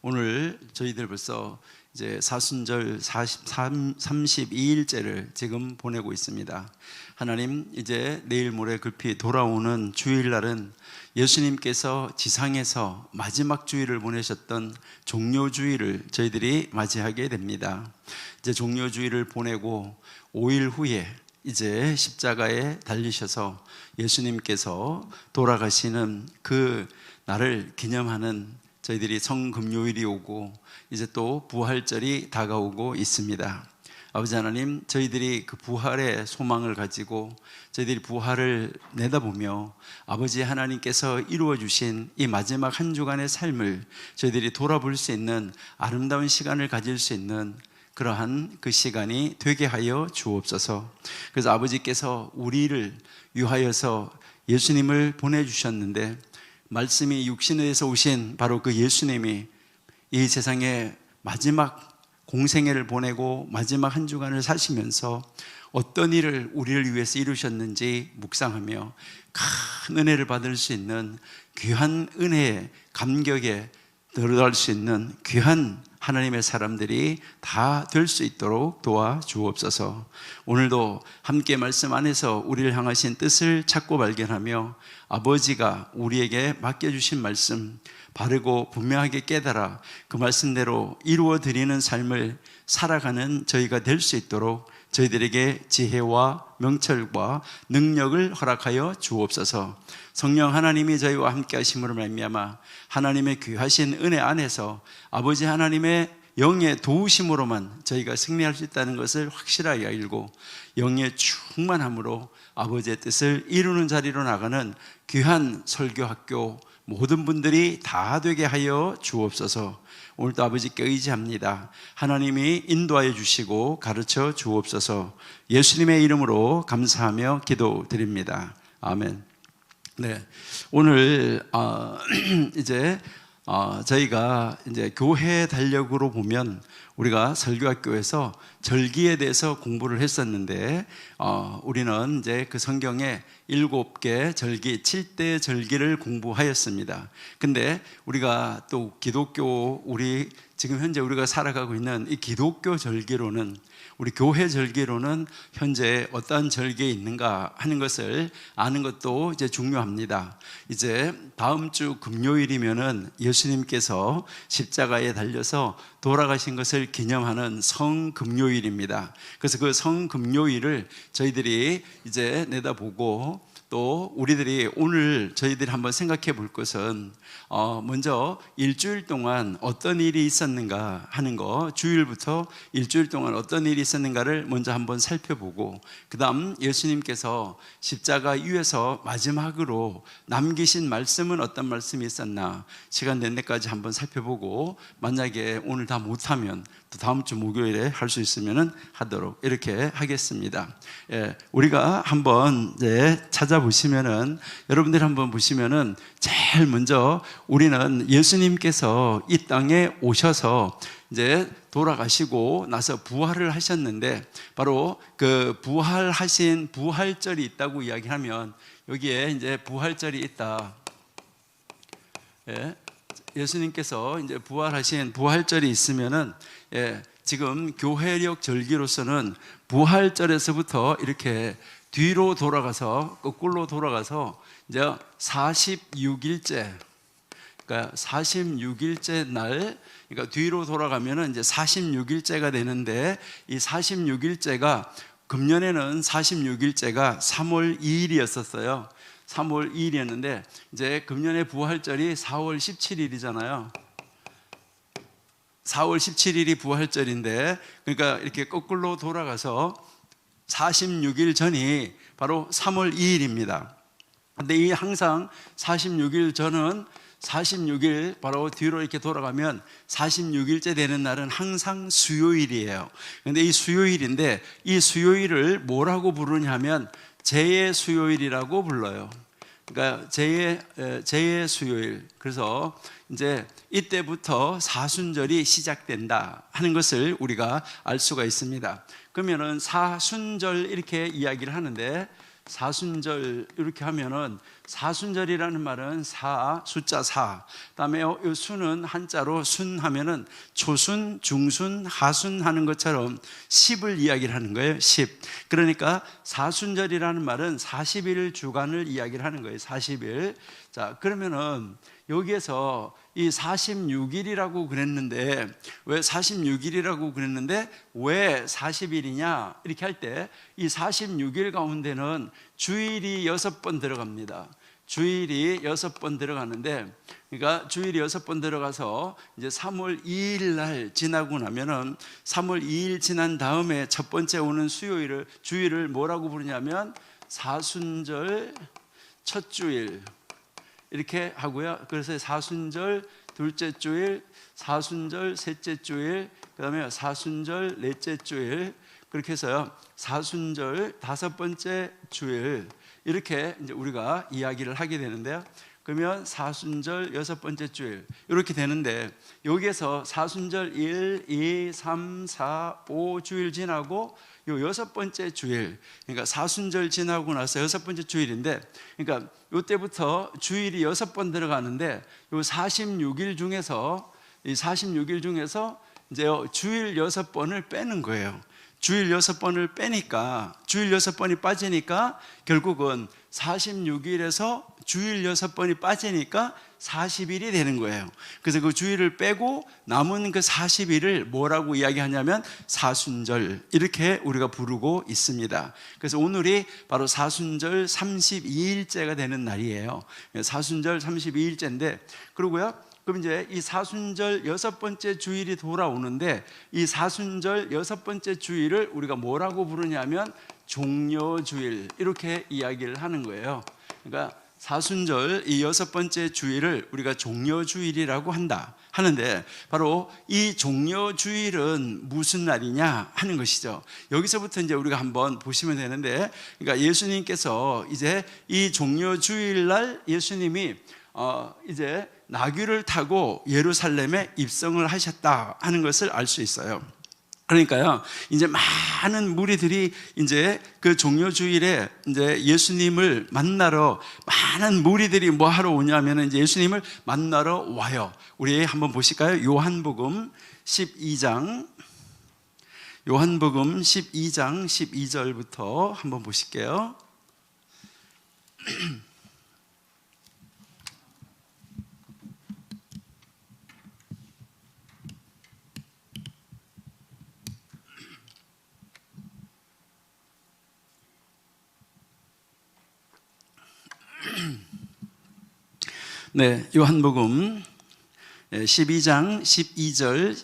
오늘 저희들 벌써 이제 사순절 32일째를 지금 보내고 있습니다. 하나님, 이제 내일 모레 급히 돌아오는 주일날은 예수님께서 지상에서 마지막 주일을 보내셨던 종료주일을 저희들이 맞이하게 됩니다. 이제 종료주일을 보내고 5일 후에 이제 십자가에 달리셔서 예수님께서 돌아가시는 그 날을 기념하는 저희들이 성금요일이 오고 이제 또 부활절이 다가오고 있습니다. 아버지 하나님, 저희들이 그 부활의 소망을 가지고 저희들이 부활을 내다보며 아버지 하나님께서 이루어 주신 이 마지막 한 주간의 삶을 저희들이 돌아볼 수 있는 아름다운 시간을 가질 수 있는 그러한 그 시간이 되게 하여 주옵소서. 그래서 아버지께서 우리를 위하여서 예수님을 보내주셨는데, 말씀이 육신에서 오신 바로 그 예수님이 이 세상에 마지막 공생애를 보내고 마지막 한 주간을 사시면서 어떤 일을 우리를 위해서 이루셨는지 묵상하며 큰 은혜를 받을 수 있는 귀한 은혜의 감격에 들어갈 수 있는 귀한 하나님의 사람들이 다 될 수 있도록 도와주옵소서. 오늘도 함께 말씀 안에서 우리를 향하신 뜻을 찾고 발견하며 아버지가 우리에게 맡겨주신 말씀 바르고 분명하게 깨달아 그 말씀대로 이루어드리는 삶을 살아가는 저희가 될 수 있도록 저희들에게 지혜와 명철과 능력을 허락하여 주옵소서. 성령 하나님이 저희와 함께 하심으로 말미암아 하나님의 귀하신 은혜 안에서 아버지 하나님의 영의 도우심으로만 저희가 승리할 수 있다는 것을 확실하게 알고 영의 충만함으로 아버지의 뜻을 이루는 자리로 나가는 귀한 설교학교 모든 분들이 다 되게 하여 주옵소서. 오늘도 아버지께 의지합니다. 하나님이 인도하여 주시고 가르쳐 주옵소서. 예수님의 이름으로 감사하며 기도드립니다. 아멘. 네, 오늘 이제 저희가 이제 교회 달력으로 보면 우리가 설교학교에서 절기에 대해서 공부를 했었는데 우리는 이제 그 성경에 7개 절기, 7대 절기를 공부하였습니다. 근데 우리가 또 기독교, 우리 지금 현재 우리가 살아가고 있는 이 기독교 절기로는, 우리 교회 절기로는 현재 어떤 절기에 있는가 하는 것을 아는 것도 이제 중요합니다. 이제 다음 주 금요일이면은 예수님께서 십자가에 달려서 돌아가신 것을 기념하는 성금요일입니다. 그래서 그 성금요일을 저희들이 이제 내다보고 또 우리들이 오늘 저희들이 한번 생각해 볼 것은 먼저 일주일 동안 어떤 일이 있었는가 하는 거, 주일부터 일주일 동안 어떤 일이 있었는가를 먼저 한번 살펴보고, 그 다음 예수님께서 십자가 위에서 마지막으로 남기신 말씀은 어떤 말씀이 있었나 시간 된 데까지 한번 살펴보고, 만약에 오늘 다 못하면 또 다음 주 목요일에 할 수 있으면 하도록 이렇게 하겠습니다. 우리가 한번 이제 찾아보시면은, 여러분들 한번 보시면은 제일 먼저 우리는 예수님께서 이 땅에 오셔서 이제 돌아가시고 나서 부활을 하셨는데, 바로 그 부활하신 부활절이 있다고 이야기하면 여기에 이제 부활절이 있다. 예수님께서 이제 부활하신 부활절이 있으면은 지금 교회력 절기로서는 부활절에서부터 이렇게 뒤로 돌아가서 거꾸로 돌아가서 이제 46일째, 그러니까 46일째 날, 그러니까 뒤로 돌아가면은 이제 46일째가 되는데, 이 46일째가 금년에는 46일째가 3월 2일이었었어요. 3월 2일이었는데 이제 금년의 부활절이 4월 17일이잖아요. 4월 17일이 부활절인데, 그러니까 이렇게 거꾸로 돌아가서 46일 전이 바로 3월 2일입니다. 근데 이 항상 46일 전은 46일 바로 뒤로 이렇게 돌아가면 46일째 되는 날은 항상 수요일이에요. 근데 이 수요일인데, 이 수요일을 뭐라고 부르냐 하면 제의 수요일이라고 불러요. 그러니까 제의 수요일. 그래서 이제 이때부터 사순절이 시작된다 하는 것을 우리가 알 수가 있습니다. 그러면은 사순절 이렇게 이야기를 하는데, 사순절 이렇게 하면은 사순절이라는 말은 숫자 4. 그다음에 이 순은 한자로 순 하면은 초순, 중순, 하순 하는 것처럼 10을 이야기를 하는 거예요. 10. 그러니까 사순절이라는 말은 40일 주간을 이야기를 하는 거예요. 40일. 자, 그러면은 여기에서 이 46일이라고 그랬는데 왜 46일이라고 그랬는데 왜 40일이냐 이렇게 할 때 이 46일 가운데는 주일이 6번 들어갑니다. 주일이 6번 들어가는데 그러니까 주일이 6번 들어가서 이제 3월 2일 날 지나고 나면은 3월 2일 지난 다음에 첫 번째 오는 주일을 뭐라고 부르냐면 사순절 첫 주일 이렇게 하고요. 그래서 사순절 둘째 주일, 사순절 셋째 주일, 그 다음에 사순절 넷째 주일, 그렇게 해서요. 사순절 다섯 번째 주일, 이렇게 이제 우리가 이야기를 하게 되는데요. 그러면 사순절 여섯 번째 주일, 이렇게 되는데, 여기에서 사순절 1, 2, 3, 4, 5 주일 지나고 요 여섯 번째 주일, 그러니까 사순절 지나고 나서 여섯 번째 주일인데, 그러니까 요때부터 주일이 6번 들어가는데, 요 46일 중에서 이 46일 중에서 이제 주일 6번을 빼는 거예요. 주일 6번을 빼니까, 주일 6번이 빠지니까 결국은 46일에서 주일 6번이 빠지니까 40일이 되는 거예요. 그래서 그 주일을 빼고 남은 그 40일을 뭐라고 이야기하냐면 사순절, 이렇게 우리가 부르고 있습니다. 그래서 오늘이 바로 사순절 32일째가 되는 날이에요. 사순절 32일째인데, 그러고요, 그럼 이제 이 사순절 여섯 번째 주일이 돌아오는데, 이 사순절 여섯 번째 주일을 우리가 뭐라고 부르냐면 종려주일, 이렇게 이야기를 하는 거예요. 그러니까 사순절 이 여섯 번째 주일을 우리가 종려주일이라고 하는데, 바로 이 종려주일은 무슨 날이냐 하는 것이죠. 여기서부터 이제 우리가 한번 보시면 되는데, 그러니까 예수님께서 이제 이 종려주일 날 예수님이 이제 나귀를 타고 예루살렘에 입성을 하셨다 하는 것을 알 수 있어요. 그러니까요, 이제 많은 무리들이 이제 그 종려주일에 이제 예수님을 만나러, 많은 무리들이 뭐 하러 오냐면 이제 예수님을 만나러 와요. 우리 한번 보실까요? 요한복음 12장 12절부터 한번 보실게요. 네, 요한복음 12장 12절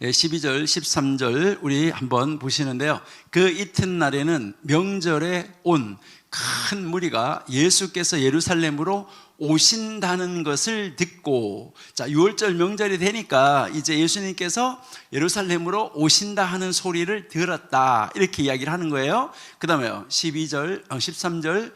13절 우리 한번 보시는데요. 그 이튿날에는 명절에 온 큰 무리가 예수께서 예루살렘으로 오신다는 것을 듣고, 자, 6월절 명절이 되니까 이제 예수님께서 예루살렘으로 오신다 하는 소리를 들었다, 이렇게 이야기를 하는 거예요. 그 다음에요, 13절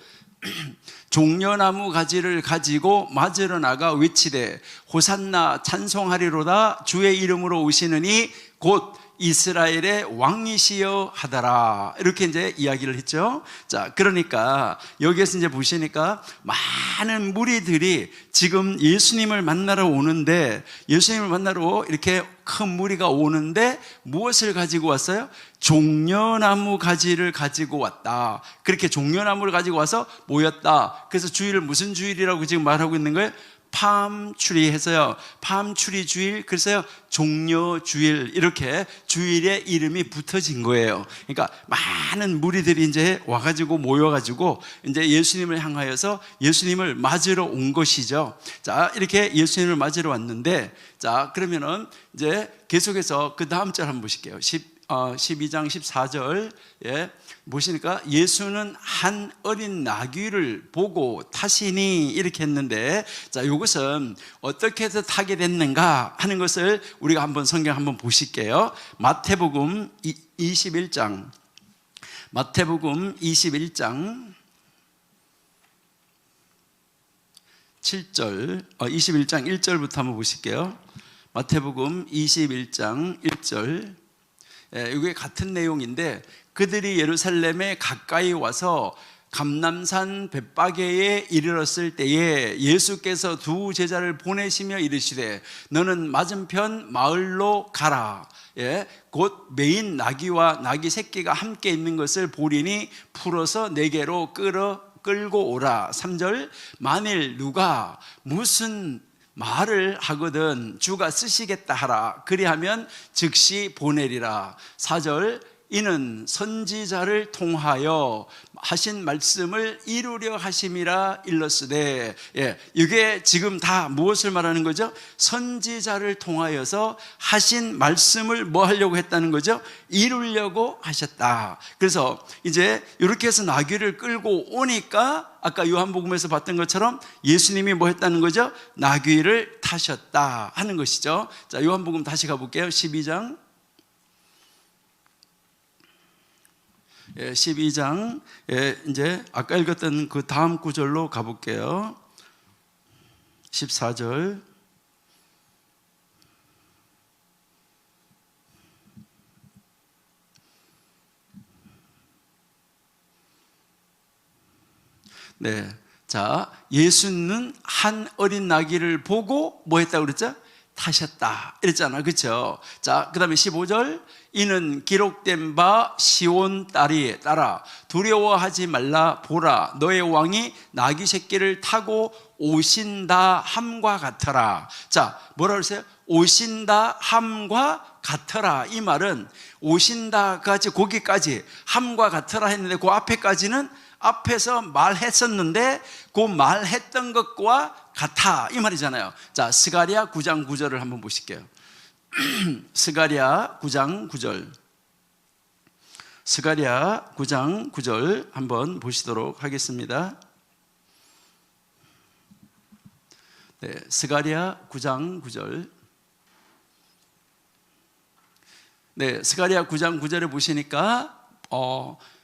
종려나무 가지를 가지고 맞으러 나가 외치되 호산나 찬송하리로다, 주의 이름으로 오시느니 곧 이스라엘의 왕이시여 하더라, 이렇게 이제 이야기를 했죠. 자, 그러니까 여기에서 이제 보시니까 많은 무리들이 지금 예수님을 만나러 오는데, 예수님을 만나러 이렇게 큰 무리가 오는데 무엇을 가지고 왔어요? 종려나무 가지를 가지고 왔다. 그렇게 종려나무를 가지고 와서 모였다. 그래서 주일을 무슨 주일이라고 지금 말하고 있는 거예요? 팜추리 해서요, 팜추리 주일, 그래서요 종려주일, 이렇게 주일의 이름이 붙어진 거예요. 그러니까 많은 무리들이 이제 와가지고 모여가지고 이제 예수님을 향하여서 예수님을 맞으러 온 것이죠. 자, 이렇게 예수님을 맞으러 왔는데, 자, 그러면은 이제 계속해서 그 다음 절 한번 보실게요. 12장 14절 보시니까 예수는 한 어린 나귀를 보고 타시니, 이렇게 했는데, 자, 이것은 어떻게 해서 타게 됐는가 하는 것을 우리가 한번 성경 한번 보실게요. 마태복음 21장 7절 21장 1절부터 한번 보실게요. 마태복음 21장 1절 이게 같은 내용인데 그들이 예루살렘에 가까이 와서 감람산 벳바게에 이르렀을 때에 예수께서 두 제자를 보내시며 이르시되 너는 맞은편 마을로 가라. 곧 메인 나귀와 나귀 새끼가 함께 있는 것을 보리니 풀어서 내게로 끌고 오라. 3절 만일 누가 무슨 말을 하거든 주가 쓰시겠다 하라. 그리하면 즉시 보내리라. 4절 이는 선지자를 통하여 하신 말씀을 이루려 하심이라 일렀으되. 이게 지금 다 무엇을 말하는 거죠? 선지자를 통하여서 하신 말씀을 뭐 하려고 했다는 거죠? 이루려고 하셨다. 그래서 이제 이렇게 해서 나귀를 끌고 오니까 아까 요한복음에서 봤던 것처럼 예수님이 뭐 했다는 거죠? 나귀를 타셨다 하는 것이죠. 자, 요한복음 다시 가볼게요. 12장 12장 이제 아까 읽었던 그 다음 구절로 가볼게요. 14절 네, 자 예수는 한 어린 나귀를 보고 뭐 했다고 그랬죠? 타셨다 이랬잖아, 그렇죠? 자, 그 다음에 15절 이는 기록된 바 시온 딸이 따라 두려워하지 말라. 보라 너의 왕이 나귀 새끼를 타고 오신다 함과 같더라. 자, 뭐라 그랬어요? 오신다 함과 같더라. 이 말은 오신다까지 거기까지 함과 같더라 했는데 그 앞에까지는 앞에서 말했었는데 그 말했던 것과 같아 이 말이잖아요. 자, 스가랴 9장 9절을 한번 보실게요. 스가랴 9장 9절 스가랴 9장 9절 한번 보시도록 하겠습니다. 네, 스가랴 9장 9절 네, 스가랴 9장 9절에 보시니까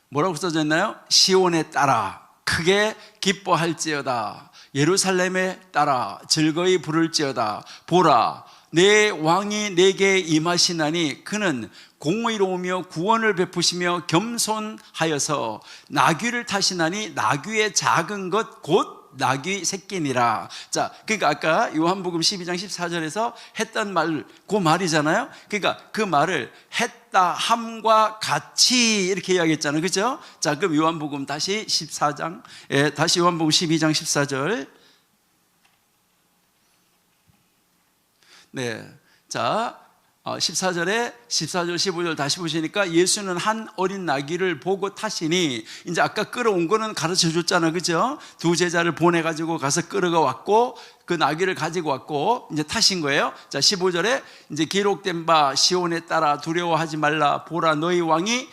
뭐라고 써져 있나요? 시온에 따라 크게 기뻐할지어다. 예루살렘에 따라 즐거이 부를지어다. 보라 내 왕이 내게 임하시나니 그는 공의로우며 구원을 베푸시며 겸손하여서 나귀를 타시나니 나귀의 작은 것 곧 나귀 새끼니라. 자, 그러니까 아까 요한복음 12장 14절에서 했던 말, 그 말이잖아요. 그러니까 그 말을 했다 함과 같이 이렇게 이야기했잖아요, 그렇죠? 자, 그럼 요한복음 다시 14장, 다시 요한복음 12장 14절. 네, 자 14절 15절 다시 보시니까 예수는 한 어린 나귀를 보고 타시니 이제 아까 끌어온 거는 가르쳐 줬잖아, 그죠? 두 제자를 보내가지고 가서 끌어가 왔고 그 나귀를 가지고 왔고 이제 타신 거예요. 자, 15절에 이제 기록된 바 시온에 따라 두려워하지 말라. 보라 너희 왕이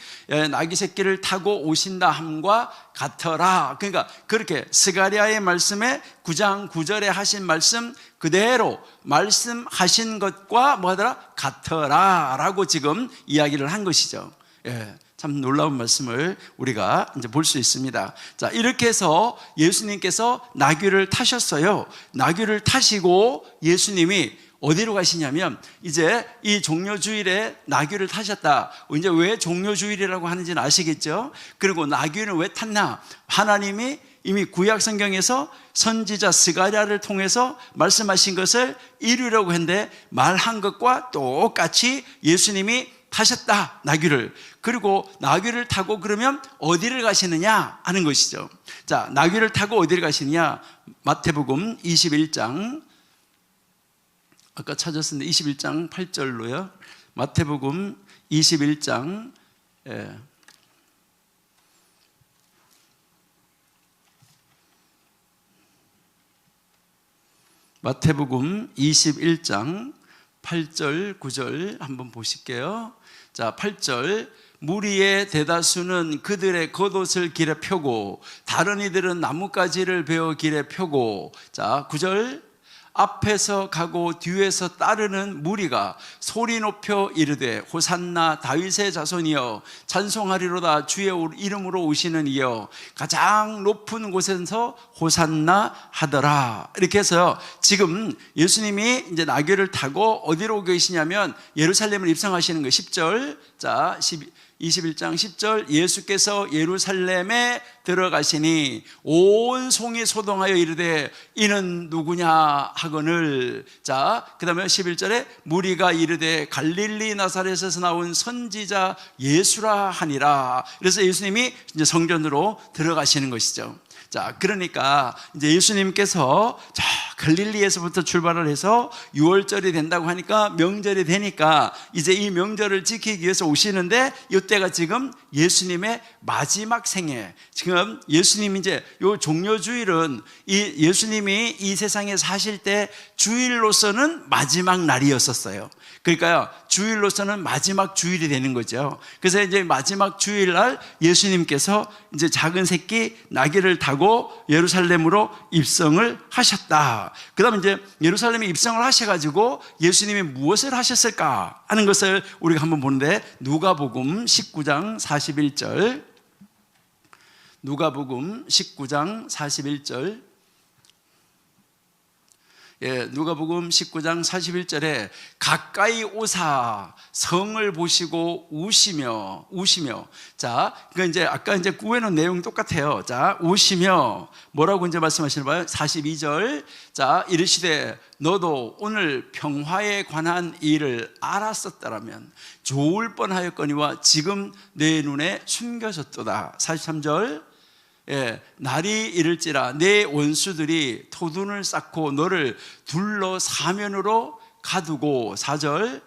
나귀 새끼를 타고 오신다 함과 같더라. 그러니까 그렇게 스가랴의 말씀에 9장 9절에 하신 말씀 그대로 말씀하신 것과 뭐하더라? 같더라 라고 지금 이야기를 한 것이죠. 참 놀라운 말씀을 우리가 이제 볼 수 있습니다. 자, 이렇게 해서 예수님께서 나귀를 타셨어요. 나귀를 타시고 예수님이 어디로 가시냐면 이제 이 종료주일에 나귀를 타셨다. 이제 왜 종료주일이라고 하는지는 아시겠죠? 그리고 나귀는 왜 탔나? 하나님이 이미 구약 성경에서 선지자 스가랴를 통해서 말씀하신 것을 이루려고 했는데 말한 것과 똑같이 예수님이 타셨다, 나귀를. 그리고 나귀를 타고 그러면 어디를 가시느냐 하는 것이죠. 자, 나귀를 타고 어디를 가시느냐? 마태복음 21장 아까 찾았었는데 21장 8절로요. 마태복음 21장 마태복음 21장 8절 9절 한번 보실게요. 자, 8절 무리의 대다수는 그들의 겉옷을 길에 펴고 다른 이들은 나뭇가지를 베어 길에 펴고. 자, 9절 앞에서 가고 뒤에서 따르는 무리가 소리 높여 이르되 호산나 다윗의 자손이여 찬송하리로다 주의 이름으로 오시는 이여 가장 높은 곳에서 호산나 하더라. 이렇게 해서 지금 예수님이 이제 나귀를 타고 어디로 계시냐면 예루살렘을 입성하시는 거예요. 10절. 자, 21장 10절 예수께서 예루살렘에 들어가시니 온 송이 소동하여 이르되 이는 누구냐 하거늘. 자, 그 다음에 11절에 무리가 이르되 갈릴리 나사렛에서 나온 선지자 예수라 하니라. 그래서 예수님이 이제 성전으로 들어가시는 것이죠. 자, 그러니까 이제 예수님께서 저 갈릴리에서부터 출발을 해서 6월절이 된다고 하니까 명절이 되니까 이제 이 명절을 지키기 위해서 오시는데 이때가 지금 예수님의 마지막 생애. 지금 예수님이 이제 요 종료주일은 이 예수님이 이 세상에 사실 때 주일로서는 마지막 날이었었어요. 그러니까요, 주일로서는 마지막 주일이 되는 거죠. 그래서 이제 마지막 주일날 예수님께서 이제 작은 새끼 나귀를 타고 예루살렘으로 입성을 하셨다. 그 다음에 이제 예루살렘에 입성을 하셔가지고 예수님이 무엇을 하셨을까 하는 것을 우리가 한번 보는데, 누가복음 19장 41절, 누가복음 19장 41절, 누가복음 19장 41절에 가까이 오사 성을 보시고 우시며. 자, 그 이제 아까 이제 구해놓은 내용 똑같아요. 자, 우시며 뭐라고 이제 말씀하시는 거예요? 42절. 자, 이르시되 너도 오늘 평화에 관한 일을 알았었다라면 좋을 뻔하였거니와 지금 내 눈에 숨겨졌도다. 43절. 날이 이를지라 내 원수들이 토둔을 쌓고 너를 둘러 사면으로 가두고. 4절.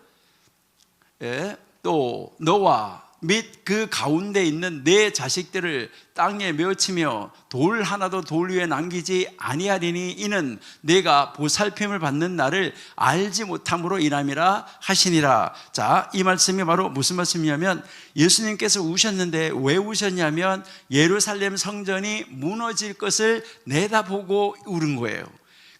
또 너와 및 그 가운데 있는 내 자식들을 땅에 메어치며 돌 하나도 돌 위에 남기지 아니하리니 이는 내가 보살핌을 받는 날을 알지 못함으로 인함이라 하시니라. 자, 이 말씀이 바로 무슨 말씀이냐면 예수님께서 우셨는데 왜 우셨냐면 예루살렘 성전이 무너질 것을 내다보고 울은 거예요.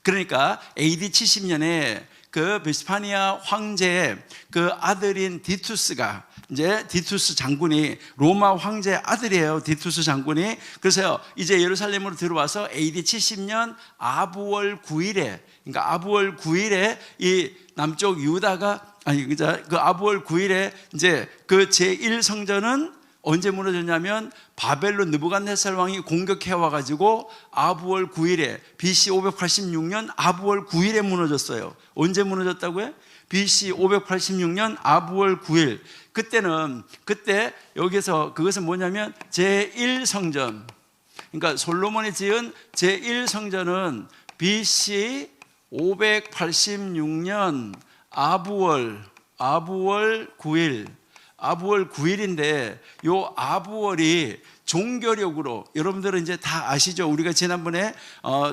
그러니까 AD 70년에 그 베스파니아 황제의 그 아들인 디투스가, 이제 디투스 장군이 로마 황제의 아들이에요. 디투스 장군이. 그래서 이제 예루살렘으로 들어와서 AD 70년 아부월 9일에, 그러니까 아부월 9일에 이 남쪽 유다가, 그 아부월 9일에 이제 그 제1성전은 언제 무너졌냐면 바벨론 느부갓네살 왕이 공격해 와가지고 아부월 9일에 BC 586년 아부월 9일에 무너졌어요. 언제 무너졌다고요? BC 586년 아부월 9일. 그때 여기서 그것은 뭐냐면 제1성전, 그러니까 솔로몬이 지은 제1성전은 BC 586년 아부월 9일, 아부월 9일인데 요 아부월이 종교력으로, 여러분들은 이제 다 아시죠? 우리가 지난번에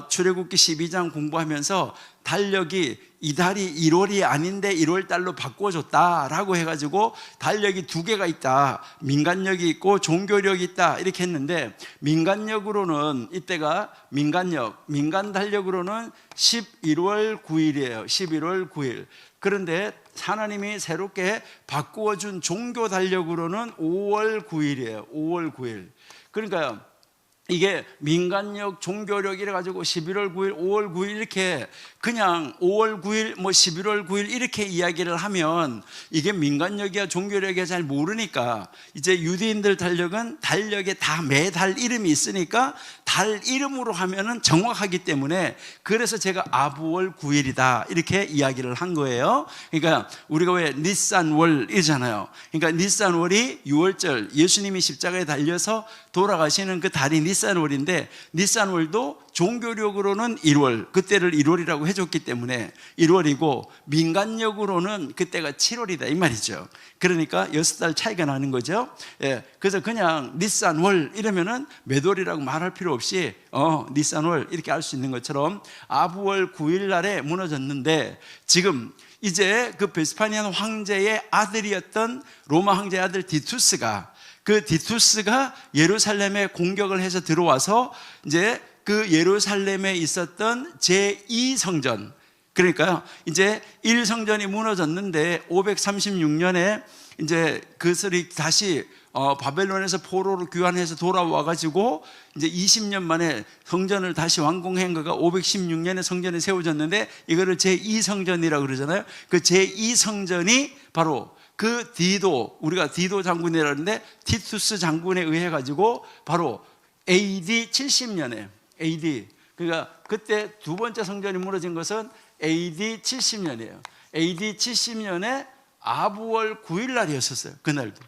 출애굽기 12장 공부하면서 달력이 이달이 1월이 아닌데 1월달로 바꿔줬다라고 해가지고 달력이 두 개가 있다. 민간력이 있고 종교력이 있다. 이렇게 했는데, 민간력으로는 이때가 민간 달력으로는 11월 9일이에요. 11월 9일. 그런데 하나님이 새롭게 바꾸어준 종교 달력으로는 5월 9일이에요. 5월 9일. 그러니까요, 이게 민간력, 종교력 이래가지고 11월 9일, 5월 9일 이렇게 그냥 5월 9일, 뭐 11월 9일 이렇게 이야기를 하면 이게 민간력이야 종교력이야 잘 모르니까, 이제 유대인들 달력은 달력에 다 매달 이름이 있으니까 달 이름으로 하면은 정확하기 때문에, 그래서 제가 아부월 9일이다 이렇게 이야기를 한 거예요. 그러니까 우리가 왜 니산월이잖아요. 그러니까 니산월이 6월절, 예수님이 십자가에 달려서 돌아가시는 그 달이 니산월인데, 니산월도 종교력으로는 1월, 그때를 1월이라고 해줬기 때문에 1월이고, 민간력으로는 그때가 7월이다 이 말이죠. 그러니까 6달 차이가 나는 거죠. 그래서 그냥 니산월 이러면은 몇 월이라고 말할 필요 없이 니산월 이렇게 알 수 있는 것처럼 아부월 9일 날에 무너졌는데, 지금 이제 그 베스파니안 황제의 아들이었던 로마 황제의 아들 디투스가, 그 디투스가 예루살렘에 공격을 해서 들어와서 이제 그 예루살렘에 있었던 제2성전, 그러니까요, 이제 1성전이 무너졌는데 536년에 이제 그것을 다시 바벨론에서 포로로 귀환해서 돌아와가지고 이제 20년 만에 성전을 다시 완공한 거가 516년에 성전이 세워졌는데, 이거를 제2성전이라고 그러잖아요. 그 제2성전이 바로 그 우리가 디도 장군이라고 하는데, 티투스 장군에 의해 가지고 바로 AD 70년에 그러니까 그때 두 번째 성전이 무너진 것은 AD 70년이에요. AD 70년에 아부월 9일 날이었었어요. 그날도.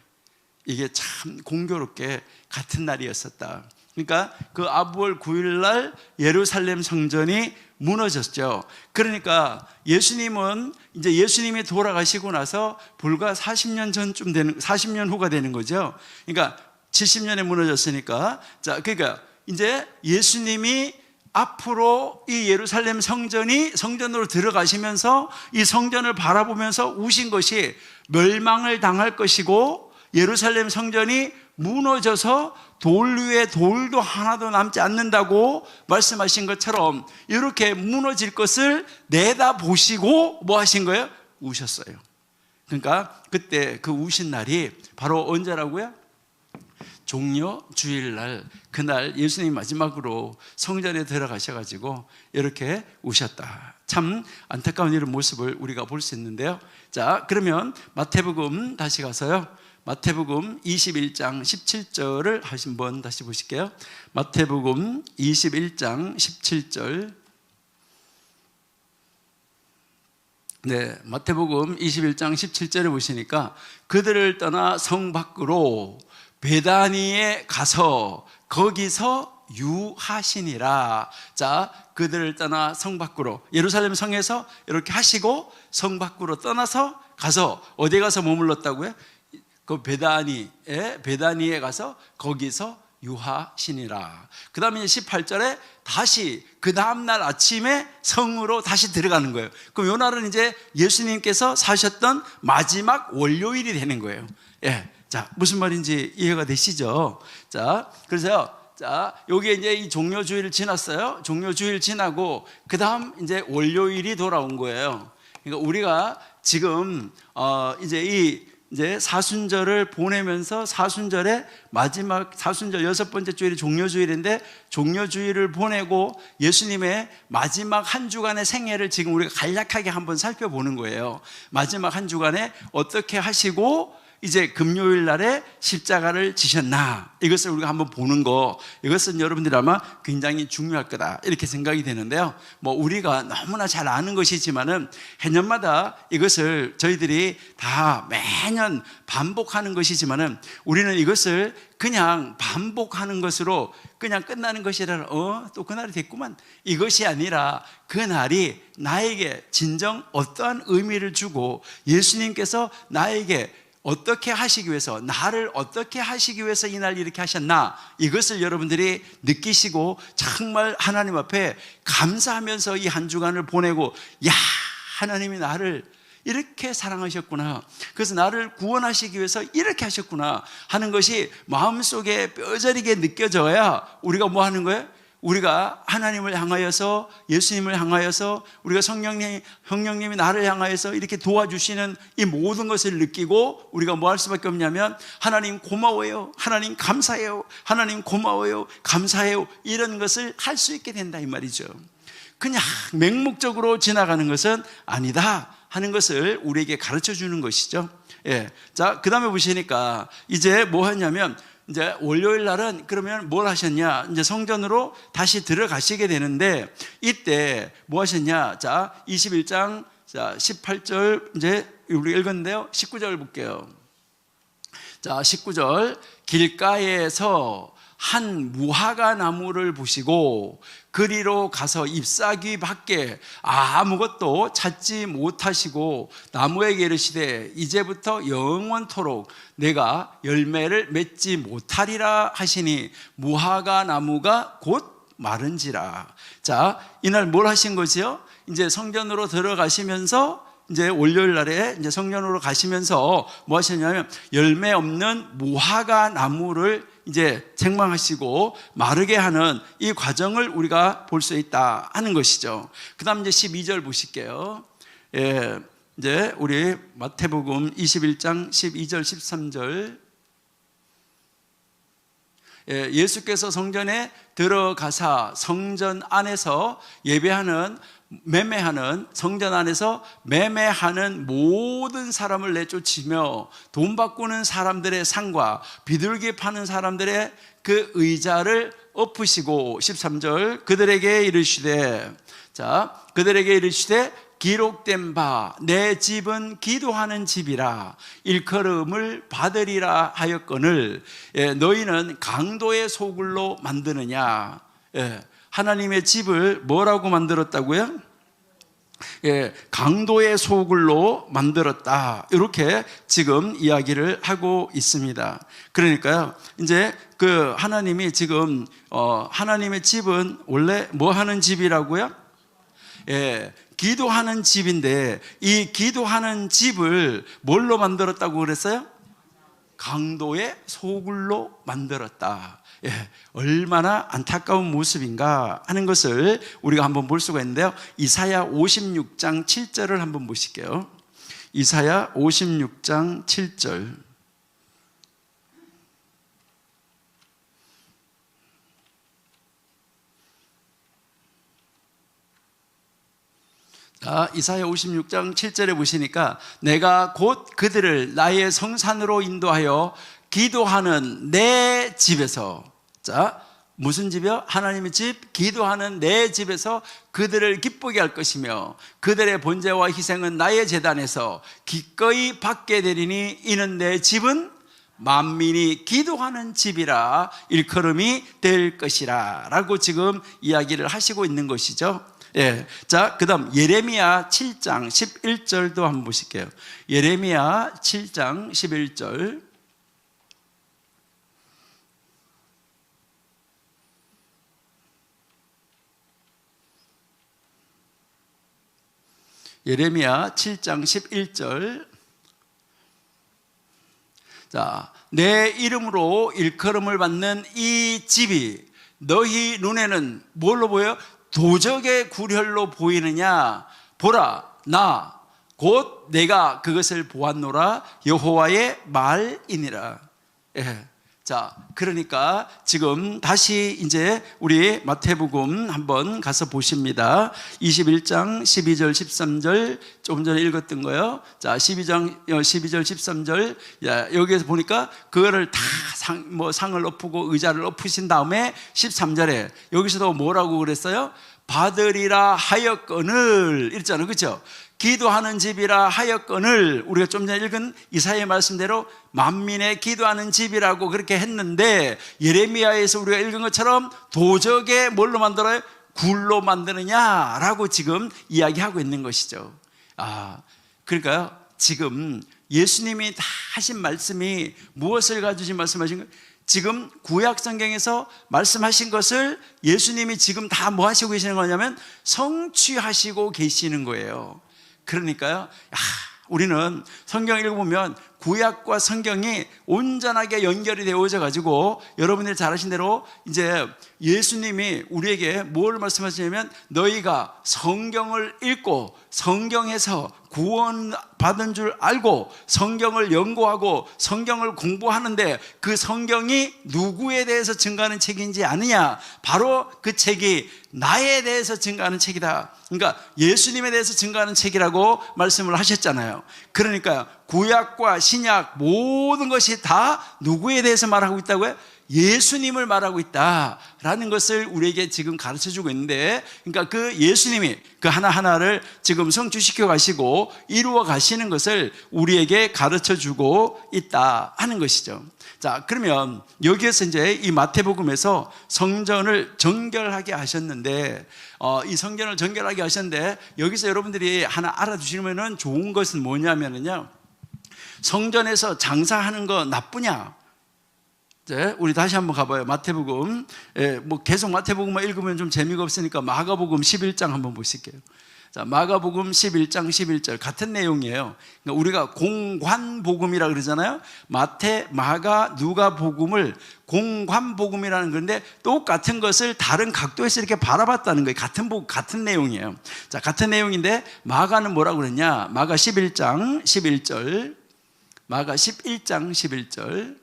이게 참 공교롭게 같은 날이었었다. 그러니까 그 아부월 9일 날 예루살렘 성전이 무너졌죠. 그러니까 예수님이 돌아가시고 나서 불과 40년 후가 되는 거죠. 그러니까 70년에 무너졌으니까, 그러니까 이제 예수님이 앞으로 이 예루살렘 성전으로 들어가시면서 이 성전을 바라보면서 우신 것이 멸망을 당할 것이고, 예루살렘 성전이 무너져서 돌 위에 돌도 하나도 남지 않는다고 말씀하신 것처럼 이렇게 무너질 것을 내다보시고 뭐 하신 거예요? 우셨어요. 그러니까 그때 그 우신 날이 바로 언제라고요? 종려 주일날, 그날 예수님이 마지막으로 성전에 들어가셔가지고 이렇게 우셨다. 참 안타까운 이런 모습을 우리가 볼 수 있는데요. 자, 그러면 마태복음 다시 가서요, 마태복음 21장 17절을 한번 다시 보실게요. 마태복음 21장 17절. 네, 마태복음 21장 17절에 보시니까 그들을 떠나 성 밖으로 베다니에 가서 거기서 유하시니라. 자, 그들을 떠나 성 밖으로, 예루살렘 성에서 이렇게 하시고 성 밖으로 떠나서 가서 어디 가서 머물렀다고요? 그 베다니에 가서 거기서 유하시니라. 그 다음에 18절에 다시 그 다음날 아침에 성으로 다시 들어가는 거예요. 그럼 요 날은 이제 예수님께서 사셨던 마지막 월요일이 되는 거예요. 예. 자, 무슨 말인지 이해가 되시죠? 자, 그래서요, 자, 여기에 이제 이 종료주일 지났어요. 종료주일 지나고 그 다음 이제 월요일이 돌아온 거예요. 그러니까 우리가 지금 이제 사순절을 보내면서 사순절의 마지막, 사순절 6번째 주일이 종료주일인데, 종료주일을 보내고 예수님의 마지막 한 주간의 생애를 지금 우리가 간략하게 한번 살펴보는 거예요. 마지막 한 주간에 어떻게 하시고 이제 금요일 날에 십자가를 지셨나, 이것을 우리가 한번 보는 거, 이것은 여러분들이 아마 굉장히 중요할 거다 이렇게 생각이 되는데요. 뭐 우리가 너무나 잘 아는 것이지만은 해년마다 이것을 저희들이 다 매년 반복하는 것이지만은 우리는 이것을 그냥 반복하는 것으로 그냥 끝나는 것이라, 또 그날이 됐구만, 이것이 아니라 그날이 나에게 진정 어떠한 의미를 주고 예수님께서 나에게 어떻게 하시기 위해서, 나를 어떻게 하시기 위해서 이 날 이렇게 하셨나, 이것을 여러분들이 느끼시고 정말 하나님 앞에 감사하면서 이 한 주간을 보내고, 야, 하나님이 나를 이렇게 사랑하셨구나, 그래서 나를 구원하시기 위해서 이렇게 하셨구나 하는 것이 마음속에 뼈저리게 느껴져야 우리가 뭐 하는 거예요? 우리가 하나님을 향하여서, 예수님을 향하여서, 우리가 성령님이 나를 향하여서 이렇게 도와주시는 이 모든 것을 느끼고 우리가 뭐 할 수밖에 없냐면, 하나님 고마워요, 하나님 감사해요, 하나님 고마워요, 감사해요, 이런 것을 할 수 있게 된다 이 말이죠. 그냥 맹목적으로 지나가는 것은 아니다 하는 것을 우리에게 가르쳐 주는 것이죠. 예. 자, 그 다음에 보시니까 이제 뭐 하냐면, 이제 월요일 날은 그러면 뭘 하셨냐? 이제 성전으로 다시 들어가시게 되는데, 이때 뭐 하셨냐? 자, 21장, 자, 18절 이제 우리 읽었는데요. 19절 볼게요. 자, 19절. 길가에서 한 무화과 나무를 보시고 그리로 가서 잎사귀 밖에 아무것도 찾지 못하시고 나무에게 이르시되 이제부터 영원토록 내가 열매를 맺지 못하리라 하시니 무화과 나무가 곧 마른지라. 자, 이날 뭘 하신 거지요? 이제 성전으로 들어가시면서 이제 월요일 날에 이제 성전으로 가시면서 뭐 하셨냐면 열매 없는 무화과 나무를 이제 책망하시고 마르게 하는 이 과정을 우리가 볼 수 있다 하는 것이죠. 그 다음 이제 12절 보실게요. 예, 이제 우리 마태복음 21장 12절 13절. 예수께서 성전에 들어가사 성전 안에서 예배하는 매매하는 성전 안에서 매매하는 모든 사람을 내쫓으며 돈 바꾸는 사람들의 상과 비둘기 파는 사람들의 그 의자를 엎으시고 13절 그들에게 이르시되 그들에게 이르시되 기록된 바 내 집은 기도하는 집이라 일컬음을 받으리라 하였거늘 너희는 강도의 소굴로 만드느냐. 하나님의 집을 뭐라고 만들었다고요? 강도의 소굴로 만들었다. 이렇게 지금 이야기를 하고 있습니다. 그러니까요, 이제 그 하나님이 지금 하나님의 집은 원래 뭐 하는 집이라고요? 기도하는 집인데 이 기도하는 집을 뭘로 만들었다고 그랬어요? 강도의 소굴로 만들었다. 얼마나 안타까운 모습인가 하는 것을 우리가 한번 볼 수가 있는데요. 이사야 56장 7절을 한번 보실게요. 이사야 56장 7절. 이사야 56장 7절에 보시니까 내가 곧 그들을 나의 성산으로 인도하여 기도하는 내 집에서, 무슨 집이요? 하나님의 집, 기도하는 내 집에서 그들을 기쁘게 할 것이며 그들의 번제와 희생은 나의 제단에서 기꺼이 받게 되리니 이는 내 집은 만민이 기도하는 집이라 일컬음이 될 것이라 라고 지금 이야기를 하시고 있는 것이죠. 그 다음 예레미야 7장 11절도 한번 보실게요. 예레미야 7장 11절. 예레미야 7장 11절. 내 이름으로 일컬음을 받는 이 집이 너희 눈에는 뭘로 보여요? 도적의 구렬로 보이느냐? 보라, 나 곧 내가 그것을 보았노라 여호와의 말이니라. 그러니까 지금 다시 이제 우리 마태복음 한번 가서 보십니다. 21장 12절 13절 조금 전에 읽었던 거요. 12장 12절 13절 여기에서 보니까 그거를 다 상을 엎고 의자를 엎으신 다음에 13절에 여기서도 뭐라고 그랬어요? 받으리라 하였거늘 이랬잖아요. 그렇죠? 기도하는 집이라 하였거늘 우리가 좀 전에 읽은 이사야의 말씀대로 만민의 기도하는 집이라고 그렇게 했는데 예레미야에서 우리가 읽은 것처럼 도적의 뭘로 만들어요? 굴로 만드느냐라고 지금 이야기하고 있는 것이죠. 그러니까요, 지금 예수님이 다 하신 말씀이 무엇을 가지고 말씀하신 거예요? 지금 구약 성경에서 말씀하신 것을 예수님이 지금 다 뭐 하시고 계시는 거냐면 성취하시고 계시는 거예요. 그러니까요, 우리는 성경을 읽어보면 구약과 성경이 온전하게 연결이 되어져 가지고 여러분들이 잘 아신 대로 이제 예수님이 우리에게 뭘 말씀하시냐면 너희가 성경을 읽고 성경에서 구원 받은 줄 알고 성경을 연구하고 성경을 공부하는데 그 성경이 누구에 대해서 증거하는 책인지 아느냐? 바로 그 책이 나에 대해서 증거하는 책이다. 그러니까 예수님에 대해서 증거하는 책이라고 말씀을 하셨잖아요. 그러니까 구약과 신약 모든 것이 다 누구에 대해서 말하고 있다고요? 예수님을 말하고 있다라는 것을 우리에게 지금 가르쳐주고 있는데, 그러니까 그 예수님이 그 하나하나를 지금 성취시켜 가시고 이루어 가시는 것을 우리에게 가르쳐주고 있다 하는 것이죠. 그러면 여기에서 이제 이 마태복음에서 성전을 정결하게 하셨는데, 이 성전을 정결하게 하셨는데 여기서 여러분들이 하나 알아두시면 좋은 것은 뭐냐면요, 성전에서 장사하는 거 나쁘냐? 우리 다시 한번 가봐요. 마태복음, 뭐 계속 마태복음만 읽으면 좀 재미가 없으니까 마가복음 11장 한번 보실게요. 자, 마가복음 11장 11절 같은 내용이에요. 그러니까 우리가 공관복음이라 그러잖아요. 마태, 마가, 누가복음을 공관복음이라는 건데 똑같은 것을 다른 각도에서 이렇게 바라봤다는 거예요. 같은 내용이에요. 자, 같은 내용인데 마가는 뭐라고 그랬냐? 마가 11장 11절. 마가 11장 11절.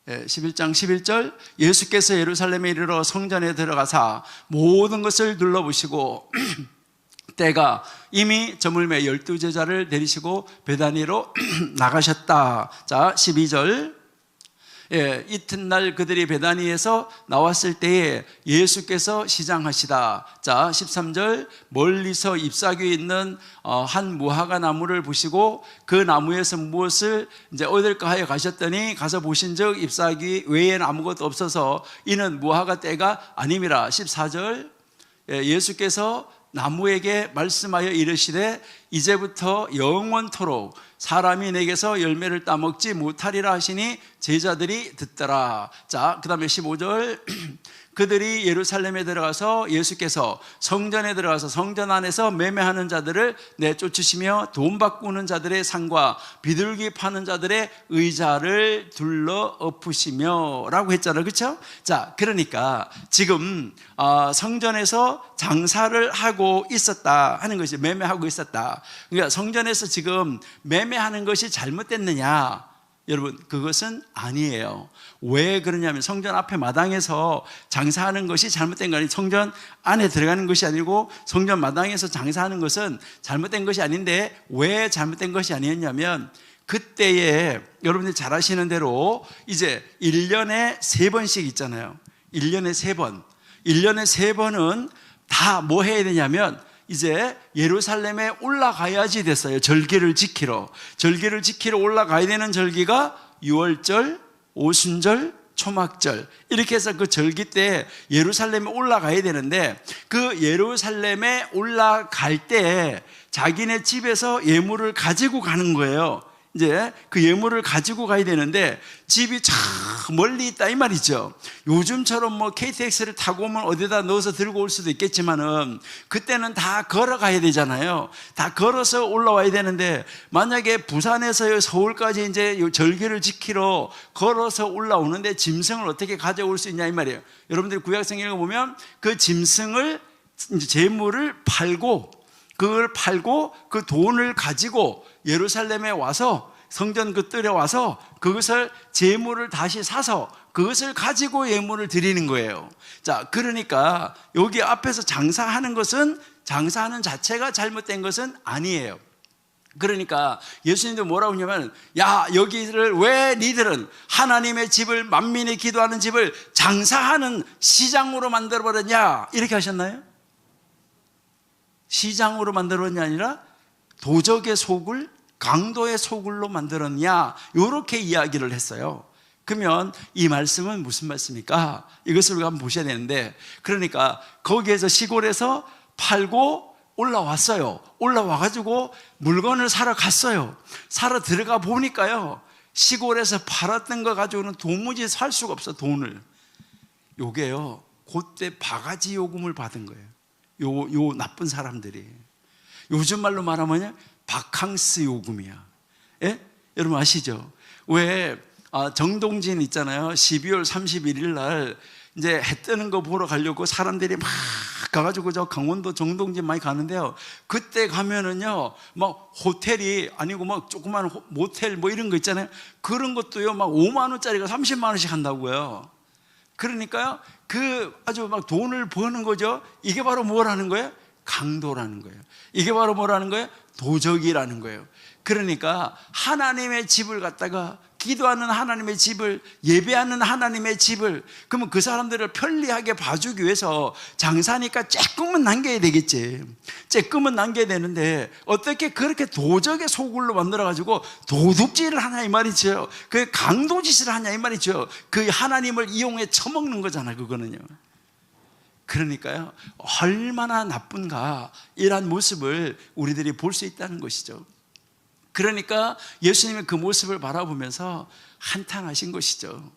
11장 11절 예수께서 예루살렘에 이르러 성전에 들어가사 모든 것을 둘러보시고 때가 이미 저물매 12제자를 데리시고 베다니로 나가셨다. 자, 12절 이튿날 그들이 베다니에서 나왔을 때에 예수께서 시장하시다. 자, 13절 멀리서 잎사귀에 있는 한 무화과 나무를 보시고 그 나무에서 무엇을 이제 얻을까 하여 가셨더니 가서 보신즉 잎사귀 외에는 아무것도 없어서 이는 무화과 때가 아님이라. 14절 예수께서 나무에게 말씀하여 이르시되 이제부터 영원토록 사람이 내게서 열매를 따먹지 못하리라 하시니 제자들이 듣더라. 자, 그 다음에 15절 그들이 예루살렘에 들어가서 예수께서 성전에 들어가서 성전 안에서 매매하는 자들을 내쫓으시며 돈 바꾸는 자들의 상과 비둘기 파는 자들의 의자를 둘러 엎으시며 라고 했잖아요. 그렇죠? 자, 그러니까 지금 성전에서 장사를 하고 있었다 하는 것이 매매하고 있었다. 그러니까 성전에서 지금 매매하는 것이 잘못됐느냐? 여러분, 그것은 아니에요. 왜 그러냐면 성전 앞에 마당에서 장사하는 것이 잘못된 거 아니에요. 성전 안에 들어가는 것이 아니고 성전 마당에서 장사하는 것은 잘못된 것이 아닌데 왜 잘못된 것이 아니었냐면 그때에 여러분들이 잘 아시는 대로 이제 1년에 3번씩 있잖아요. 1년에 3번. 1년에 3번은 다 뭐 해야 되냐면 이제 예루살렘에 올라가야지 됐어요. 절기를 지키러 올라가야 되는 절기가 유월절, 오순절, 초막절 이렇게 해서 그 절기 때 예루살렘에 올라가야 되는데 그 예루살렘에 올라갈 때 자기네 집에서 예물을 가지고 가는 거예요. 이제 그 예물을 가지고 가야 되는데 집이 참 멀리 있다 이 말이죠. 요즘처럼 뭐 KTX를 타고 오면 어디다 넣어서 들고 올 수도 있겠지만은 그때는 다 걸어가야 되잖아요. 다 걸어서 올라와야 되는데 만약에 부산에서 서울까지 이제 절기를 지키러 걸어서 올라오는데 짐승을 어떻게 가져올 수 있냐 이 말이에요. 여러분들이 구약성 읽어보면 그 짐승을 이제 재물을 팔고 그걸 팔고 그 돈을 가지고 예루살렘에 와서 성전 그 뜰에 와서 그것을 제물을 다시 사서 그것을 가지고 예물을 드리는 거예요. 자, 그러니까 여기 앞에서 장사하는 것은 장사하는 자체가 잘못된 것은 아니에요. 그러니까 예수님도 뭐라고 하냐면 야, 여기를 왜 니들은 하나님의 집을 만민이 기도하는 집을 장사하는 시장으로 만들어버렸냐 이렇게 하셨나요? 시장으로 만들었냐 아니라 도적의 소굴, 강도의 소굴로 만들었냐 이렇게 이야기를 했어요. 그러면 이 말씀은 무슨 말씀입니까? 이것을 우리가 한번 보셔야 되는데 그러니까 거기에서 시골에서 팔고 올라왔어요. 올라와가지고 물건을 사러 갔어요. 사러 들어가 보니까요 시골에서 팔았던 거 가지고는 도무지 살 수가 없어. 돈을 요게요 그때 바가지 요금을 받은 거예요. 요 나쁜 사람들이 요즘 말로 말하면 바캉스 요금이야. 예? 여러분 아시죠? 왜 정동진 있잖아요. 12월 31일 날 이제 해 뜨는 거 보러 가려고 사람들이 막 가가지고 저 강원도 정동진 많이 가는데요. 그때 가면은요, 막 호텔이 아니고 막 조그만 모텔 뭐 이런 거 있잖아요. 그런 것도요, 막 5만 원짜리가 30만 원씩 한다고요. 그러니까요, 그 아주 막 돈을 버는 거죠. 이게 바로 뭐라는 거예요? 강도라는 거예요. 이게 바로 뭐라는 거예요? 도적이라는 거예요. 그러니까 하나님의 집을 갖다가 기도하는 하나님의 집을 예배하는 하나님의 집을 그러면 그 사람들을 편리하게 봐주기 위해서 장사니까 조금은 남겨야 되겠지. 조금은 남겨야 되는데 어떻게 그렇게 도적의 소굴로 만들어가지고 도둑질을 하냐 이 말이죠. 그 강도짓을 하냐 이 말이죠. 그 하나님을 이용해 처먹는 거잖아 그거는요. 그러니까요 얼마나 나쁜가 이런 모습을 우리들이 볼 수 있다는 것이죠. 그러니까 예수님이 그 모습을 바라보면서 한탄하신 것이죠.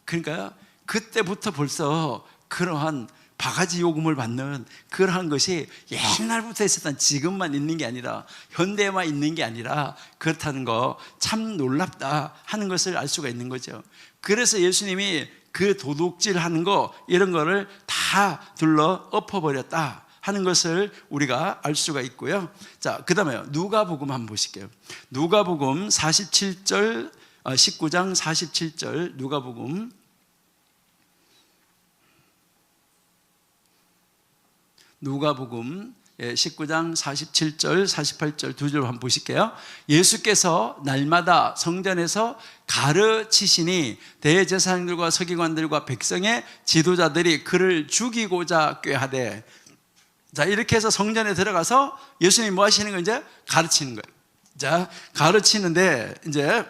그러니까 그때부터 벌써 그러한 바가지 요금을 받는 그러한 것이 옛날부터 있었던, 지금만 있는 게 아니라 현대에만 있는 게 아니라 그렇다는 거 참 놀랍다 하는 것을 알 수가 있는 거죠. 그래서 예수님이 그 도둑질하는 거 이런 거를 다 둘러 엎어버렸다 하는 것을 우리가 알 수가 있고요. 자, 그 다음에 누가복음 한번 보실게요. 누가복음 47절, 19장 47절 누가복음 19장 47절 48절 두 절 한번 보실게요. 예수께서 날마다 성전에서 가르치시니 대제사장들과 서기관들과 백성의 지도자들이 그를 죽이고자 꾀하되. 자, 이렇게 해서 성전에 들어가서 예수님이 뭐 하시는 거예요? 이제 가르치는 거예요. 자, 가르치는데 이제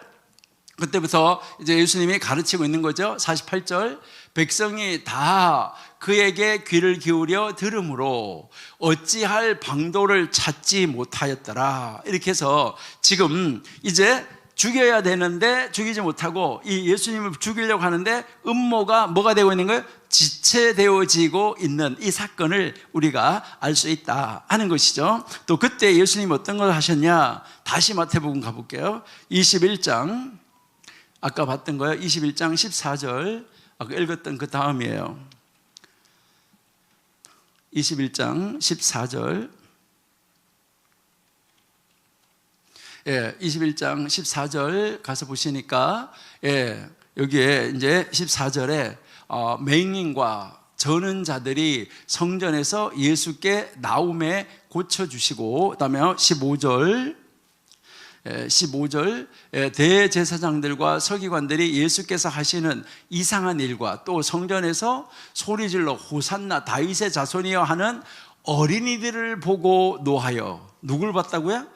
그때부터 이제 예수님이 가르치고 있는 거죠. 48절 백성이 다 그에게 귀를 기울여 들으므로 어찌할 방도를 찾지 못하였더라. 이렇게 해서 지금 이제 죽여야 되는데 죽이지 못하고 이 예수님을 죽이려고 하는데 음모가 뭐가 되고 있는 거예요? 지체되어지고 있는 이 사건을 우리가 알 수 있다 하는 것이죠. 또 그때 예수님이 어떤 걸 하셨냐? 다시 마태복음 가볼게요. 21장 아까 봤던 거예요. 21장 14절 아까 읽었던 그 다음이에요. 21장 14절 21장 14절 가서 보시니까 여기에 이제 14절에 맹인과 저는 자들이 성전에서 예수께 나옴에 고쳐주시고, 그 다음에 15절 대제사장들과 서기관들이 예수께서 하시는 이상한 일과 또 성전에서 소리질러 호산나 다윗의 자손이여 하는 어린이들을 보고 노하여. 누굴 봤다고요?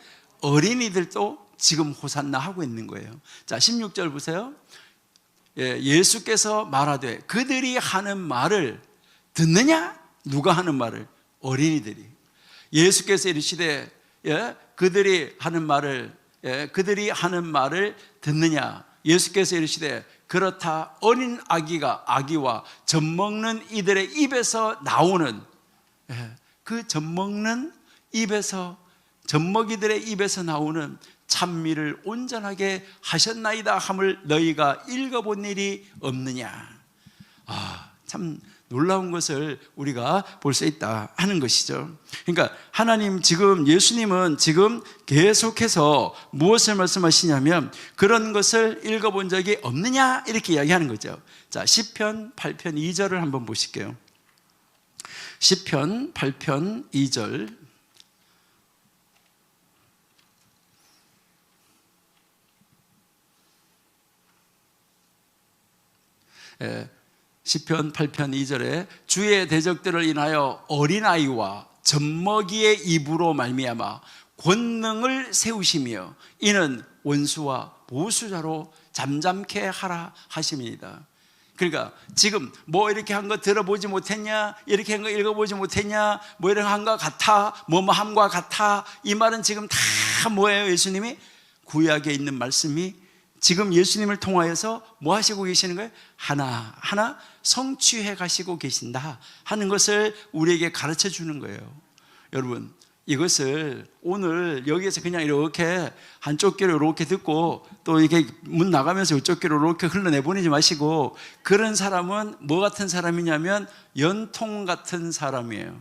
어린이들도 지금 호산나 하고 있는 거예요. 자, 16절 보세요. 예수께서 말하되 그들이 하는 말을 듣느냐? 누가 하는 말을? 어린이들이. 예수께서 이르시되 그들이 하는 말을 듣느냐? 예수께서 이르시되 그렇다. 어린 아기와 젖먹는 이들의 입에서 나오는 그 젖먹는 입에서 젖먹이들의 입에서 나오는 찬미를 온전하게 하셨나이다 함을 너희가 읽어본 일이 없느냐? 참 놀라운 것을 우리가 볼 수 있다 하는 것이죠. 그러니까 하나님 지금 예수님은 지금 계속해서 무엇을 말씀하시냐면 그런 것을 읽어본 적이 없느냐 이렇게 이야기하는 거죠. 자, 시편 8편 2절을 한번 보실게요. 시편 8편 2절 시편 8편 2절에 주의 대적들을 인하여 어린아이와 젖먹이의 입으로 말미암아 권능을 세우시며 이는 원수와 보수자로 잠잠케 하라 하심이니이다. 그러니까 지금 뭐 이렇게 한 거 들어보지 못했냐, 이렇게 한 거 읽어보지 못했냐, 뭐 이런 한 거 같아, 뭐뭐함과 같아, 이 말은 지금 다 뭐예요? 예수님이 구약에 있는 말씀이 지금 예수님을 통하여서 뭐 하시고 계시는 거예요? 하나하나 성취해 가시고 계신다 하는 것을 우리에게 가르쳐 주는 거예요. 여러분, 이것을 오늘 여기에서 그냥 이렇게 한쪽 귀로 이렇게 듣고 또 이렇게 문 나가면서 이쪽 귀로 이렇게 흘러내보내지 마시고, 그런 사람은 뭐 같은 사람이냐면 연통 같은 사람이에요.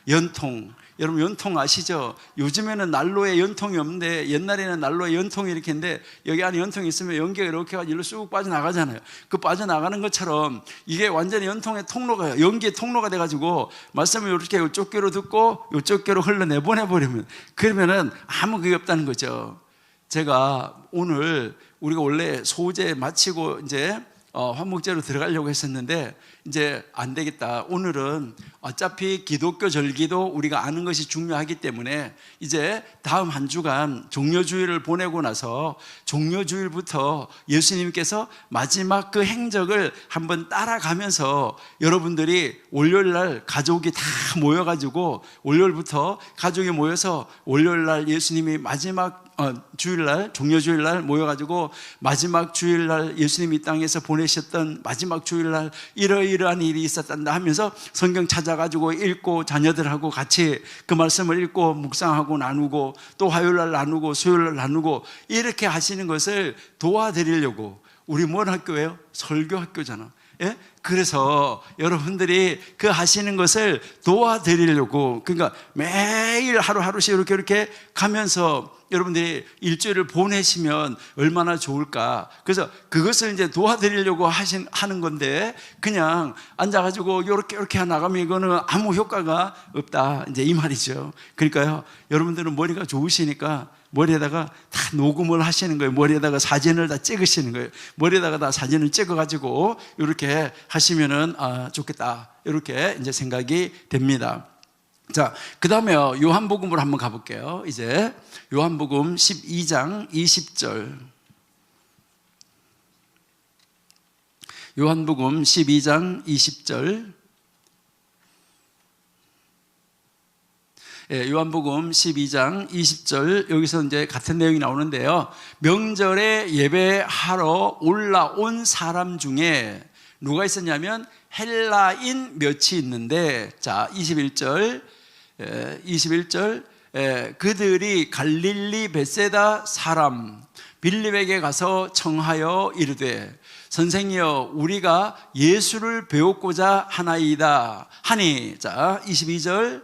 연통. 여러분 연통 아시죠? 요즘에는 난로에 연통이 없는데 옛날에는 난로에 연통이 이렇게 있는데 여기 안에 연통이 있으면 연기가 이렇게 일로 쑥 빠져나가잖아요. 그 빠져나가는 것처럼 이게 완전히 연통의 통로가, 연기의 통로가 돼가지고 말씀을 이렇게 이쪽 귀로 듣고 이쪽 귀로 흘러내보내버리면, 그러면은 아무 그게 없다는 거죠. 제가 오늘 우리가 원래 소제 마치고 이제 화목제로 들어가려고 했었는데 이제 안 되겠다. 오늘은 어차피 기독교 절기도 우리가 아는 것이 중요하기 때문에 이제 다음 한 주간 종려주일을 보내고 나서 종려주일부터 예수님께서 마지막 그 행적을 한번 따라가면서 여러분들이 월요일날 가족이 다 모여가지고 월요일부터 가족이 모여서 월요일날 예수님이 마지막 주일날, 종려주일날 모여가지고 마지막 주일날 예수님이 이 땅에서 보내셨던 마지막 주일날 이러이러한 일이 있었단다 하면서 성경 찾아가지고 읽고 자녀들하고 같이 그 말씀을 읽고 묵상하고 나누고 또 화요일날 나누고 수요일날 나누고 이렇게 하시는 것을 도와드리려고. 우리 뭔 학교예요? 설교학교잖아. 예? 그래서 여러분들이 그 하시는 것을 도와드리려고, 그러니까 매일 하루하루씩 이렇게 가면서 여러분들이 일주일을 보내시면 얼마나 좋을까. 그래서 그것을 이제 도와드리려고 하는 건데, 그냥 앉아가지고 이렇게 나가면 이거는 아무 효과가 없다, 이제 이 말이죠. 그러니까요, 여러분들은 머리가 좋으시니까 머리에다가 다 녹음을 하시는 거예요. 머리에다가 사진을 다 찍으시는 거예요. 머리에다가 다 사진을 찍어가지고 이렇게 하시면은 좋겠다, 이렇게 이제 생각이 됩니다. 자, 그 다음에 요한복음으로 한번 가볼게요. 이제 요한복음 12장 20절. 요한복음 12장 20절. 요한복음 12장 20절. 여기서 이제 같은 내용이 나오는데요. 명절에 예배하러 올라온 사람 중에 누가 있었냐면 헬라인 몇이 있는데, 자, 21절. 그들이 갈릴리 벳세다 사람 빌립에게 가서 청하여 이르되, 선생이여, 우리가 예수를 배우고자 하나이다 하니. 자, 22절.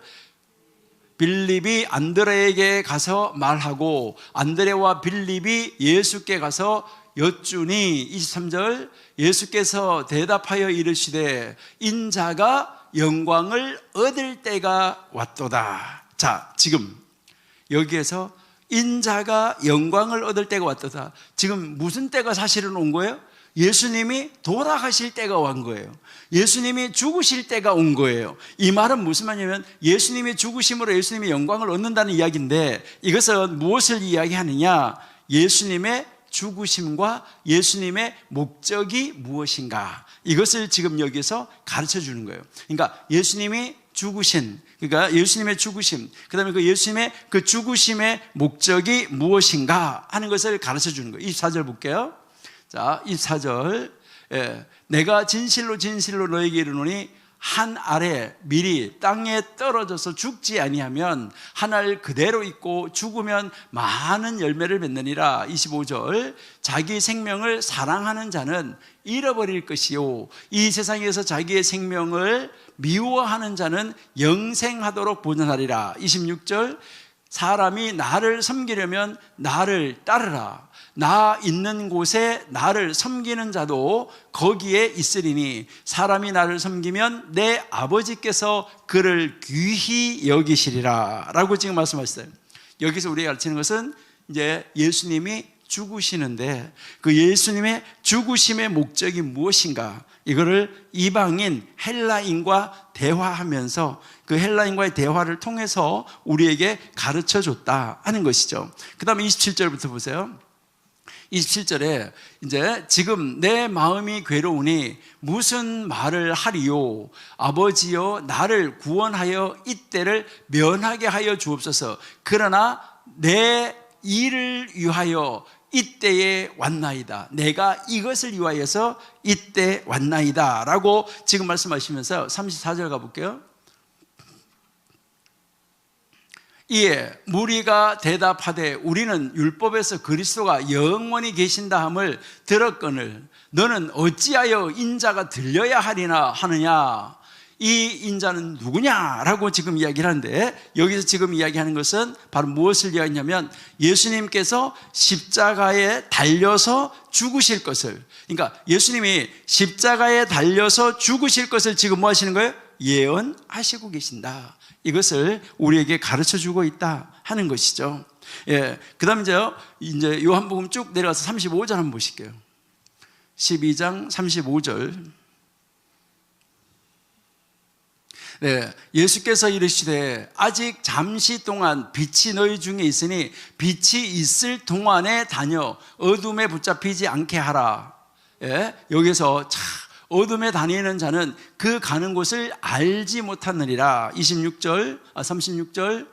빌립이 안드레에게 가서 말하고 안드레와 빌립이 예수께 가서 여쭈니. 23절. 예수께서 대답하여 이르시되, 인자가 영광을 얻을 때가 왔도다. 자, 지금 여기에서 인자가 영광을 얻을 때가 왔도다. 지금 무슨 때가 사실은 온 거예요? 예수님이 돌아가실 때가 온 거예요. 예수님이 죽으실 때가 온 거예요. 이 말은 무슨 말이냐면 예수님이 죽으심으로 예수님이 영광을 얻는다는 이야기인데, 이것은 무엇을 이야기하느냐? 예수님의 죽으심과 예수님의 목적이 무엇인가, 이것을 지금 여기서 가르쳐 주는 거예요. 그러니까 예수님이 죽으신, 그러니까 예수님의 죽으심, 그 다음에 그 예수님의 그 죽으심의 목적이 무엇인가 하는 것을 가르쳐 주는 거예요. 24절 볼게요. 자, 24절. 내가 진실로 진실로 너에게 이르노니 한 알에 밀이 땅에 떨어져서 죽지 아니하면 한 알 그대로 있고 죽으면 많은 열매를 맺느니라. 25절. 자기 생명을 사랑하는 자는 잃어버릴 것이요, 이 세상에서 자기의 생명을 미워하는 자는 영생하도록 보존하리라. 26절. 사람이 나를 섬기려면 나를 따르라. 나 있는 곳에 나를 섬기는 자도 거기에 있으리니 사람이 나를 섬기면 내 아버지께서 그를 귀히 여기시리라 라고 지금 말씀하셨어요. 여기서 우리가 가르치는 것은 이제 예수님이 죽으시는데 그 예수님의 죽으심의 목적이 무엇인가, 이거를 이방인 헬라인과 대화하면서 그 헬라인과의 대화를 통해서 우리에게 가르쳐 줬다 하는 것이죠. 그 다음에 27절부터 보세요. 27절에 이제 지금 내 마음이 괴로우니 무슨 말을 하리요? 아버지여, 나를 구원하여 이때를 면하게 하여 주옵소서. 그러나 내 일을 위하여 이때에 왔나이다. 내가 이것을 위하여서 이때 왔나이다 라고 지금 말씀하시면서 34절 가볼게요. 이에 무리가 대답하되 우리는 율법에서 그리스도가 영원히 계신다 함을 들었거늘 너는 어찌하여 인자가 들려야 하리나 하느냐. 이 인자는 누구냐라고 지금 이야기를 하는데, 여기서 지금 이야기하는 것은 바로 무엇을 이야기하냐면 예수님께서 십자가에 달려서 죽으실 것을, 그러니까 예수님이 십자가에 달려서 죽으실 것을 지금 뭐 하시는 거예요? 예언하시고 계신다. 이것을 우리에게 가르쳐 주고 있다 하는 것이죠. 예. 그 다음에 이제 요한복음 쭉 내려가서 35절 한번 보실게요. 12장 35절. 네, 예수께서 이르시되 아직 잠시 동안 빛이 너희 중에 있으니 빛이 있을 동안에 다녀 어둠에 붙잡히지 않게 하라. 예, 여기서 참 어둠에 다니는 자는 그 가는 곳을 알지 못하느니라. 36절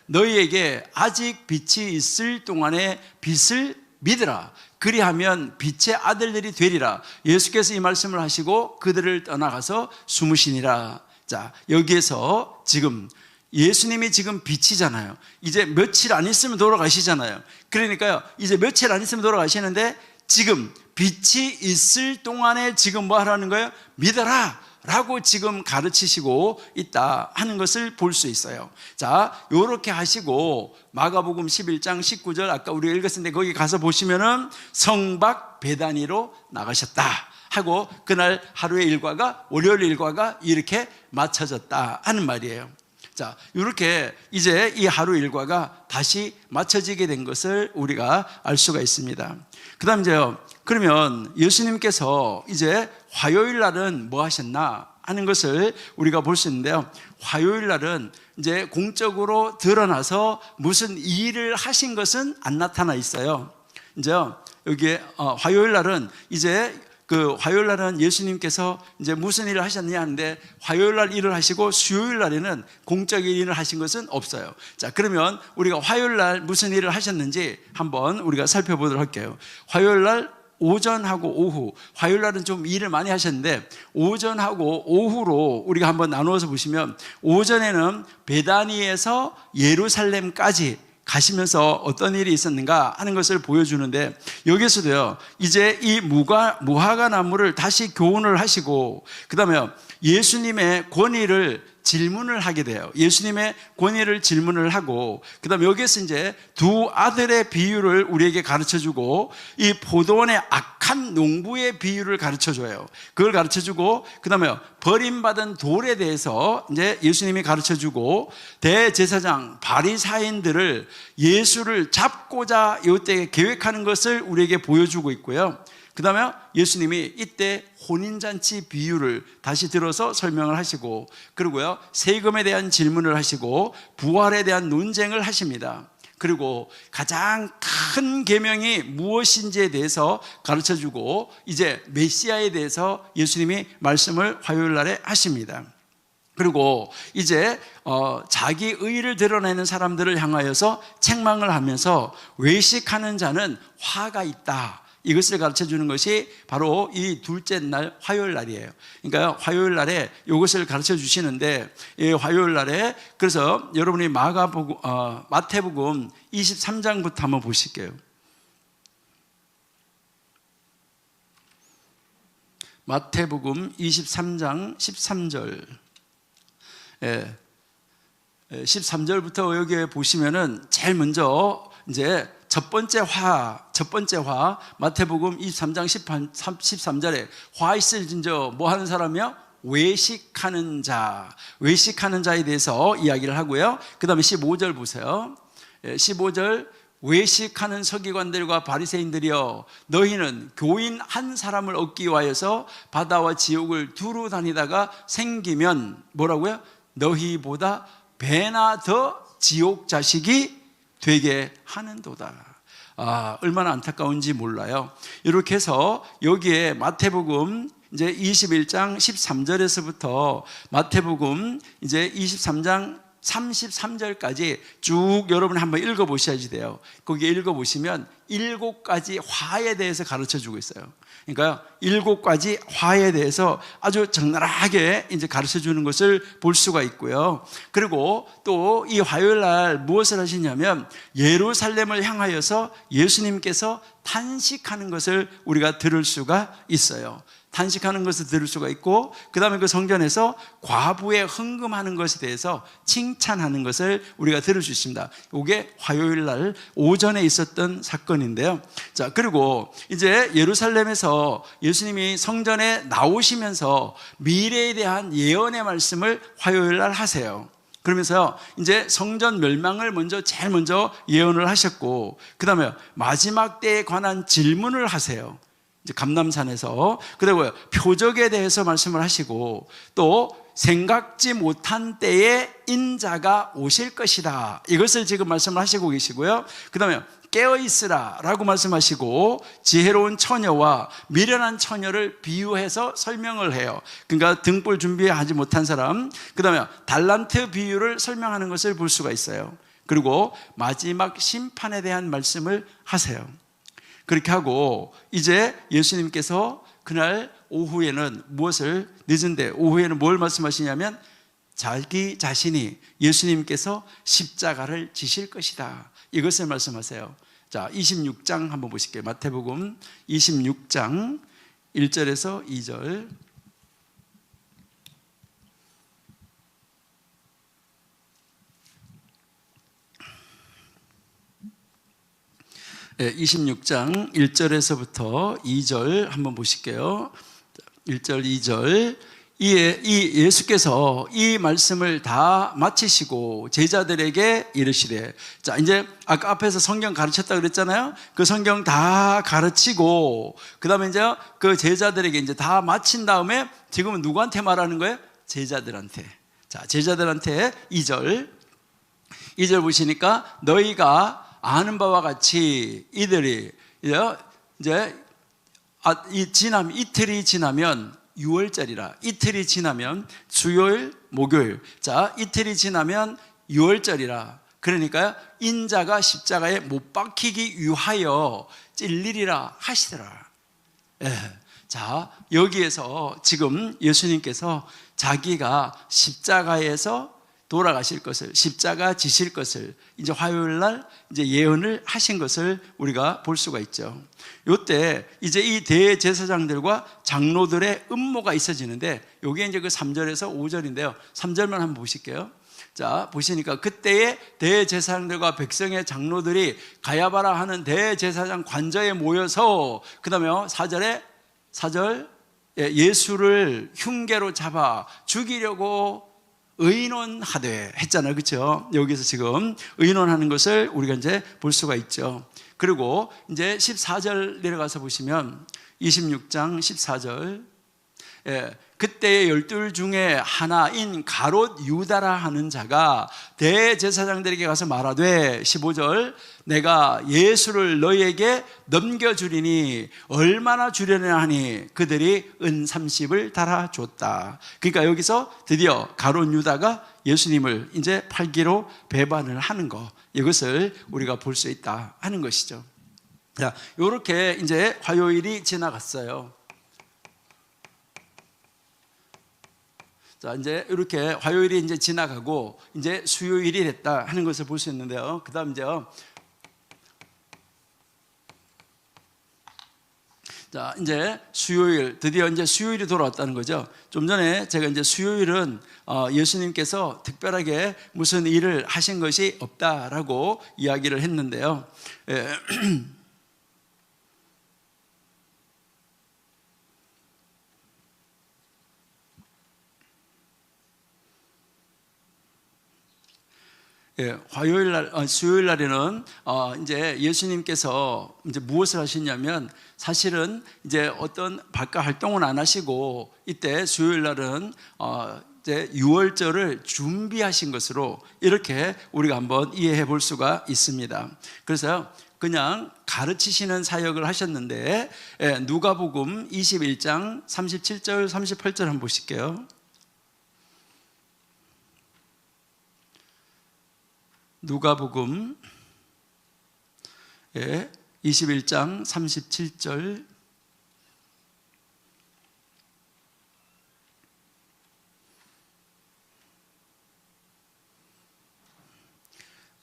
너희에게 아직 빛이 있을 동안에 빛을 믿으라. 그리하면 빛의 아들들이 되리라. 예수께서 이 말씀을 하시고 그들을 떠나가서 숨으시니라. 자, 여기에서 지금 예수님이 지금 빛이잖아요. 이제 며칠 안 있으면 돌아가시잖아요. 그러니까요, 이제 며칠 안 있으면 돌아가시는데 지금 빛이 있을 동안에 지금 뭐 하라는 거예요? 믿어라 라고 지금 가르치시고 있다 하는 것을 볼 수 있어요. 자, 요렇게 하시고 마가복음 11장 19절 아까 우리가 읽었는데 거기 가서 보시면은 성박 베다니로 나가셨다 하고 그날 하루의 일과가 월요일 일과가 이렇게 맞춰졌다 하는 말이에요. 자, 이렇게 이제 이 하루 일과가 다시 맞춰지게 된 것을 우리가 알 수가 있습니다. 그 다음 이제요, 그러면 예수님께서 이제 화요일 날은 뭐 하셨나 하는 것을 우리가 볼 수 있는데요. 화요일 날은 이제 공적으로 드러나서 무슨 일을 하신 것은 안 나타나 있어요. 이제요, 여기에 화요일 날은 이제 그 화요일 날은 예수님께서 이제 무슨 일을 하셨느냐 하는데 화요일 날 일을 하시고 수요일 날에는 공적인 일을 하신 것은 없어요. 자, 그러면 우리가 화요일 날 무슨 일을 하셨는지 한번 우리가 살펴보도록 할게요. 화요일 날 오전하고 오후, 화요일 날은 좀 일을 많이 하셨는데 오전하고 오후로 우리가 한번 나누어서 보시면 오전에는 베다니에서 예루살렘까지 가시면서 어떤 일이 있었는가 하는 것을 보여주는데 여기서도요, 이제 이 무화과 나무를 다시 교훈을 하시고 그 다음에 예수님의 권위를 질문을 하게 돼요. 예수님의 권위를 질문을 하고 그 다음에 여기에서 이제 두 아들의 비유를 우리에게 가르쳐주고 이 포도원의 악한 농부의 비유를 가르쳐줘요. 그걸 가르쳐주고 그 다음에 버림받은 돌에 대해서 이제 예수님이 가르쳐주고 대제사장 바리사인들을 예수를 잡고자 이때 계획하는 것을 우리에게 보여주고 있고요. 그 다음에 예수님이 이때 혼인잔치 비유를 다시 들어서 설명을 하시고 그리고요, 세금에 대한 질문을 하시고 부활에 대한 논쟁을 하십니다. 그리고 가장 큰 계명이 무엇인지에 대해서 가르쳐주고 이제 메시아에 대해서 예수님이 말씀을 화요일 날에 하십니다. 그리고 이제 자기 의를 드러내는 사람들을 향하여서 책망을 하면서 외식하는 자는 화가 있다, 이것을 가르쳐 주는 것이 바로 이 둘째 날 화요일 날이에요. 그러니까 화요일 날에 이것을 가르쳐 주시는데 이 화요일 날에 그래서 여러분이 마태복음 23장부터 한번 보실게요. 마태복음 23장 13절 13절부터 여기에 보시면은 제일 먼저 이제 첫 번째 화 마태복음 23장 13절에 화 있을진저 뭐 하는 사람이요? 외식하는 자에 대해서 이야기를 하고요. 그 다음에 15절 보세요. 15절 외식하는 서기관들과 바리새인들이여 너희는 교인 한 사람을 얻기 위하여서 바다와 지옥을 두루 다니다가 생기면 뭐라고요? 너희보다 배나 더 지옥 자식이 되게 하는도다. 얼마나 안타까운지 몰라요. 이렇게 해서 여기에 마태복음 이제 21장 13절에서부터 마태복음 이제 23장 33절까지 쭉 여러분 한번 읽어보셔야지 돼요. 거기 읽어보시면 7가지 화에 대해서 가르쳐주고 있어요. 그러니까 7가지 화에 대해서 아주 적나라하게 이제 가르쳐주는 것을 볼 수가 있고요. 그리고 또 이 화요일 날 무엇을 하시냐면 예루살렘을 향하여서 예수님께서 탄식하는 것을 우리가 들을 수가 있어요. 탄식하는 것을 들을 수가 있고 그 다음에 그 성전에서 과부의 헌금하는 것에 대해서 칭찬하는 것을 우리가 들을 수 있습니다. 이게 화요일 날 오전에 있었던 사건인데요. 자, 그리고 이제 예루살렘에서 예수님이 성전에 나오시면서 미래에 대한 예언의 말씀을 화요일 날 하세요. 그러면서 이제 성전 멸망을 제일 먼저 예언을 하셨고 그 다음에 마지막 때에 관한 질문을 하세요. 이제 감람산에서. 그리고 표적에 대해서 말씀을 하시고, 또 생각지 못한 때에 인자가 오실 것이다, 이것을 지금 말씀을 하시고 계시고요. 그 다음에 깨어있으라 라고 말씀하시고, 지혜로운 처녀와 미련한 처녀를 비유해서 설명을 해요. 그러니까 등불 준비하지 못한 사람, 그 다음에 달란트 비유를 설명하는 것을 볼 수가 있어요. 그리고 마지막 심판에 대한 말씀을 하세요. 그렇게 하고 이제 예수님께서 그날 오후에는 무엇을, 늦은데 오후에는 뭘 말씀하시냐면 자기 자신이, 예수님께서 십자가를 지실 것이다, 이것을 말씀하세요. 자, 26장 한번 보실게요. 마태복음 26장 1절에서 2절. 26장 1절에서부터 2절 한번 보실게요. 1절, 2절. 이 예수께서 이 말씀을 다 마치시고 제자들에게 이르시되, 자, 이제 아까 앞에서 성경 가르쳤다 그랬잖아요. 그 성경 다 가르치고 그 다음에 이제 그 제자들에게 이제 다 마친 다음에 지금은 누구한테 말하는 거예요? 제자들한테. 자, 제자들한테 2절 보시니까 너희가 아는 바와 같이 이들이 이제 이틀이 지나면 6월절이라, 이틀이 지나면 수요일, 목요일, 자, 이틀이 지나면 6월절이라, 그러니까 인자가 십자가에 못 박히기 위하여 찔리리라 하시더라. 예. 자, 여기에서 지금 예수님께서 자기가 십자가에서 돌아가실 것을, 십자가 지실 것을 이제 화요일 날 이제 예언을 하신 것을 우리가 볼 수가 있죠. 요때 이제 이 대제사장들과 장로들의 음모가 있어지는데, 요게 이제 그 3절에서 5절인데요. 3절만 한번 보실게요. 자, 보시니까 그때의 대제사장들과 백성의 장로들이 가야바라 하는 대제사장 관저에 모여서, 그 다음에 4절 예수를 흉계로 잡아 죽이려고 의논하되 했잖아요. 그렇죠? 여기서 지금 의논하는 것을 우리가 이제 볼 수가 있죠. 그리고 이제 14절 내려가서 보시면 26장 14절, 그때의 12 중에 하나인 가롯 유다라 하는 자가 대제사장들에게 가서 말하되, 15절, 내가 예수를 너희에게 넘겨주리니 얼마나 주려냐 하니 그들이 은 30을 달아줬다. 그러니까 여기서 드디어 가롯 유다가 예수님을 이제 팔기로 배반을 하는 것, 이것을 우리가 볼 수 있다 하는 것이죠. 자, 이렇게 이제 화요일이 지나갔어요. 자, 이제 이렇게 화요일이 이제 지나가고 이제 수요일이 됐다 하는 것을 볼 수 있는데요. 그 다음 이제 수요일, 드디어 이제 수요일이 돌아왔다는 거죠. 좀 전에 제가 이제 수요일은 예수님께서 특별하게 무슨 일을 하신 것이 없다라고 이야기를 했는데요. 화요일 날, 수요일 날에는 이제 예수님께서 이제 무엇을 하시냐면, 사실은 이제 어떤 발가 활동은 안 하시고, 이때 수요일 날은 이제 6월절을 준비하신 것으로 이렇게 우리가 한번 이해해 볼 수가 있습니다. 그래서 그냥 가르치시는 사역을 하셨는데, 누가복음 21장 37절 38절 한번 보실게요. 누가복음 21장 37절,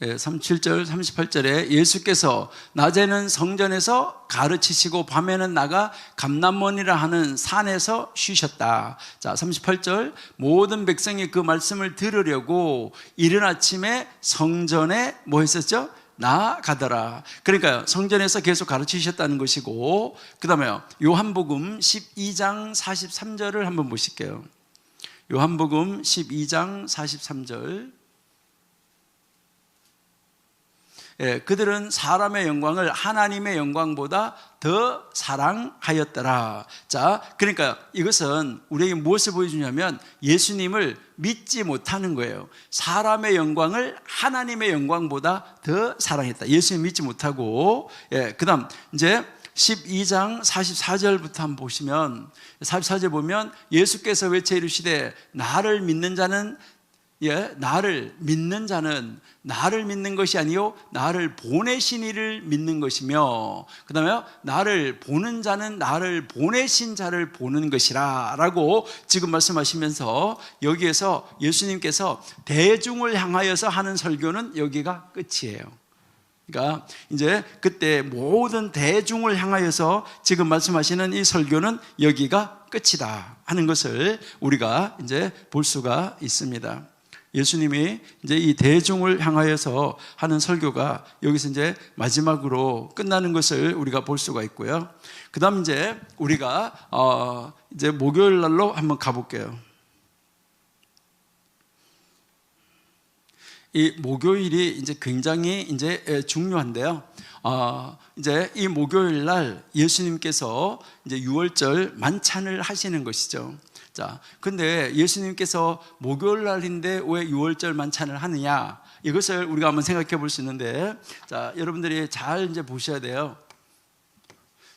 37절 38절에 예수께서 낮에는 성전에서 가르치시고 밤에는 나가 감람원이라 하는 산에서 쉬셨다. 자, 38절, 모든 백성이 그 말씀을 들으려고 이른 아침에 성전에 뭐 했었죠? 나가더라. 그러니까 성전에서 계속 가르치셨다는 것이고, 그 다음에 요한복음 12장 43절을 한번 보실게요. 요한복음 12장 43절. 그들은 사람의 영광을 하나님의 영광보다 더 사랑하였더라. 자, 그러니까 이것은 우리에게 무엇을 보여주냐면 예수님을 믿지 못하는 거예요. 사람의 영광을 하나님의 영광보다 더 사랑했다. 예수님 믿지 못하고, 그 다음 이제 12장 44절부터 한번 보시면, 44절 보면 예수께서 외쳐 이르시되 나를 믿는 자는 나를 믿는 것이 아니요 나를 보내신 이를 믿는 것이며, 그 다음에 나를 보는 자는 나를 보내신 자를 보는 것이라 라고 지금 말씀하시면서, 여기에서 예수님께서 대중을 향하여서 하는 설교는 여기가 끝이에요. 그러니까 이제 그때 모든 대중을 향하여서 지금 말씀하시는 이 설교는 여기가 끝이다 하는 것을 우리가 이제 볼 수가 있습니다. 예수님이 이제 이 대중을 향하여서 하는 설교가 여기서 이제 마지막으로 끝나는 것을 우리가 볼 수가 있고요. 그 다음 이제 우리가 이제 목요일 날로 한번 가볼게요. 이 목요일이 이제 굉장히 이제 중요한데요. 이제 이 목요일 날 예수님께서 이제 유월절 만찬을 하시는 것이죠. 자, 근데 예수님께서 목요일 날인데 왜 유월절 만찬을 하느냐? 이것을 우리가 한번 생각해 볼 수 있는데, 자, 여러분들이 잘 이제 보셔야 돼요.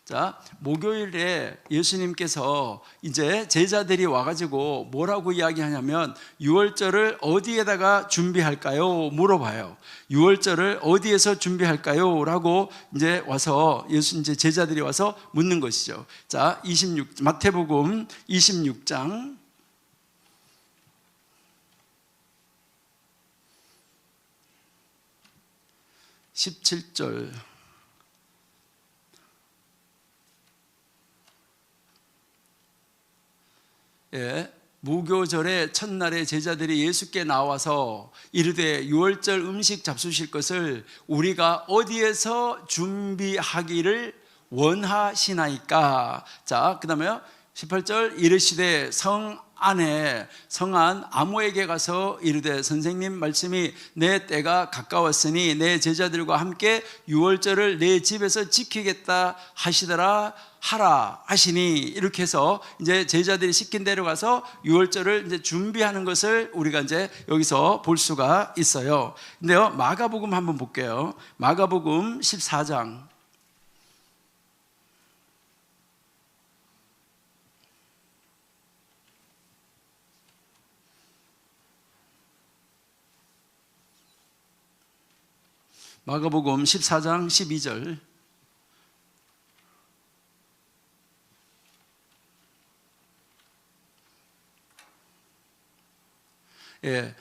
자, 목요일에 예수님께서 이제 제자들이 와가지고 뭐라고 이야기하냐면, 유월절을 어디에다가 준비할까요? 물어봐요. 유월절을 어디에서 준비할까요? 라고 이제 와서 이제 제자들이 와서 묻는 것이죠. 자, 마태복음 26장 17절. 무교절의 첫날에 제자들이 예수께 나와서 이르되 유월절 음식 잡수실 것을 우리가 어디에서 준비하기를 원하시나이까? 자, 그 다음에 18절 이르시되 성 안 아무에게 가서 이르되 선생님 말씀이 내 때가 가까웠으니 내 제자들과 함께 유월절을 내 집에서 지키겠다 하시더라 하라 하시니, 이렇게 해서 이제 제자들이 시킨 대로 가서 유월절을 이제 준비하는 것을 우리가 이제 여기서 볼 수가 있어요. 근데요, 마가복음 한번 볼게요. 마가복음 14장. 마가복음 14장 12절.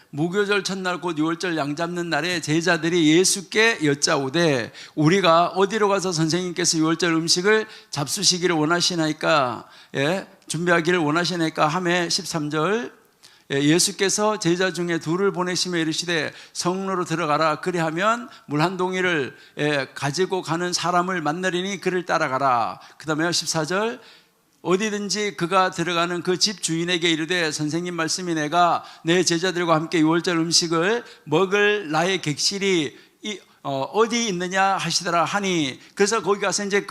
무교절 첫날 곧 유월절 양 잡는 날에 제자들이 예수께 여짜오되 우리가 어디로 가서 선생님께서 유월절 음식을 잡수시기를 원하시나이까? 준비하기를 원하시나이까? 하매 13절 예수께서 제자 중에 둘을 보내시며 이르시되 성로로 들어가라. 그리하면 물 한 동이를 가지고 가는 사람을 만나리니 그를 따라가라. 그 다음에 14절 어디든지 그가 들어가는 그 집 주인에게 이르되 선생님 말씀이 내가 내 제자들과 함께 유월절 음식을 먹을 나의 객실이 어디 있느냐 하시더라 하니, 그래서 거기 가서 이제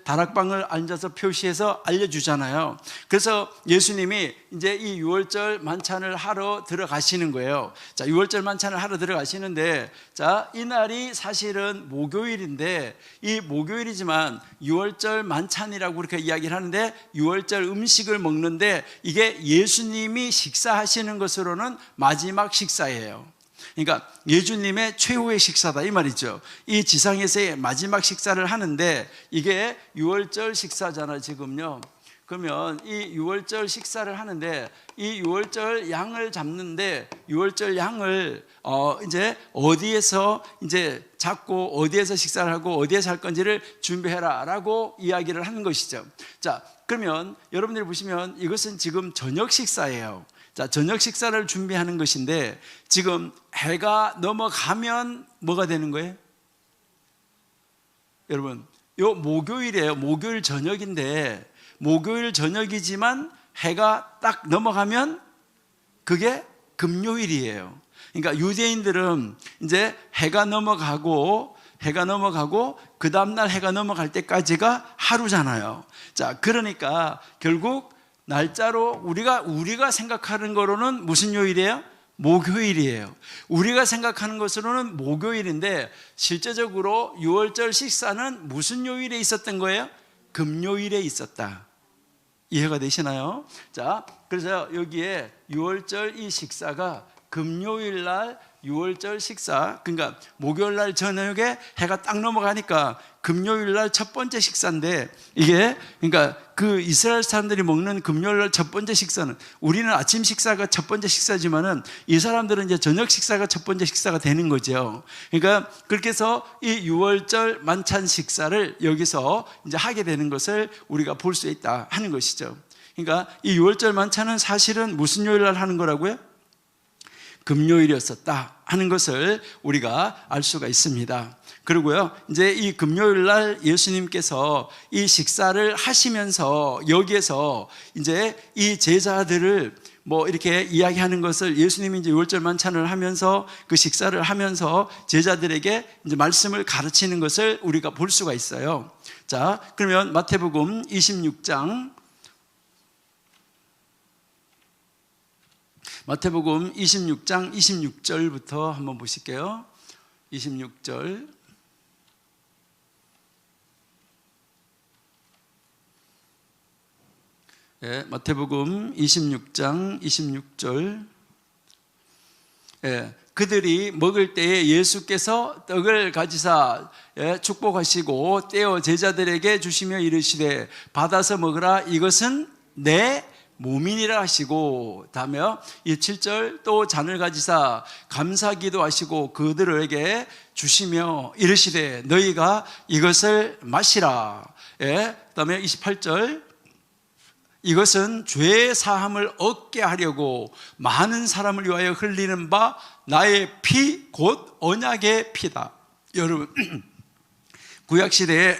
다락방을 앉아서 표시해서 알려주잖아요. 그래서 예수님이 이제 이 유월절 만찬을 하러 들어가시는 거예요. 자, 유월절 만찬을 하러 들어가시는데, 자, 이날이 사실은 목요일인데, 이 목요일이지만 유월절 만찬이라고 그렇게 이야기를 하는데, 유월절 음식을 먹는데 이게 예수님이 식사하시는 것으로는 마지막 식사예요. 그러니까 예수님의 최후의 식사다 이 말이죠. 이 지상에서의 마지막 식사를 하는데 이게 유월절 식사잖아요 지금요. 그러면 이 유월절 식사를 하는데 이 유월절 양을 잡는데, 유월절 양을 이제 어디에서 이제 잡고 어디에서 식사를 하고 어디에서 할 건지를 준비해라라고 이야기를 하는 것이죠. 자, 그러면 여러분들이 보시면 이것은 지금 저녁 식사예요. 자, 저녁 식사를 준비하는 것인데 지금 해가 넘어가면 뭐가 되는 거예요? 여러분, 요 목요일이에요. 목요일 저녁인데, 목요일 저녁이지만 해가 딱 넘어가면 그게 금요일이에요. 그러니까 유대인들은 이제 해가 넘어가고 그 다음날 해가 넘어갈 때까지가 하루잖아요. 자, 그러니까 결국 날짜로 우리가 생각하는 거로는 무슨 요일이에요? 목요일이에요. 우리가 생각하는 것으로는 목요일인데 실제적으로 유월절 식사는 무슨 요일에 있었던 거예요? 금요일에 있었다. 이해가 되시나요? 자, 그래서 여기에 유월절 이 식사가 금요일 날 유월절 식사, 그러니까 목요일 날 저녁에 해가 딱 넘어가니까 금요일 날 첫 번째 식사인데, 이게 그러니까 그 이스라엘 사람들이 먹는 금요일 날 첫 번째 식사는, 우리는 아침 식사가 첫 번째 식사지만은 이 사람들은 이제 저녁 식사가 첫 번째 식사가 되는 거죠. 그러니까 그렇게 해서 이 유월절 만찬 식사를 여기서 이제 하게 되는 것을 우리가 볼 수 있다 하는 것이죠. 그러니까 이 유월절 만찬은 사실은 무슨 요일 날 하는 거라고요? 금요일이었었다 하는 것을 우리가 알 수가 있습니다. 그리고요, 이제 이 금요일 날 예수님께서 이 식사를 하시면서 여기에서 이제 이 제자들을 뭐 이렇게 이야기하는 것을, 예수님이 이제 유월절 만찬을 하면서 그 식사를 하면서 제자들에게 이제 말씀을 가르치는 것을 우리가 볼 수가 있어요. 자, 그러면 마태복음 26장 마태복음 26장 26절부터 한번 보실게요. 26절. 예, 마태복음 26장 26절. 예, 그들이 먹을 때에 예수께서 떡을 가지사 축복하시고 떼어 제자들에게 주시며 이르시되 받아서 먹으라, 이것은 내 몸이니라 하시고, 다음에 7절 또 잔을 가지사 감사기도 하시고 그들에게 주시며 이르시되 너희가 이것을 마시라. 예, 그다음에 28절 이것은 죄 사함을 얻게 하려고 많은 사람을 위하여 흘리는 바 나의 피 곧 언약의 피다. 여러분, 구약시대에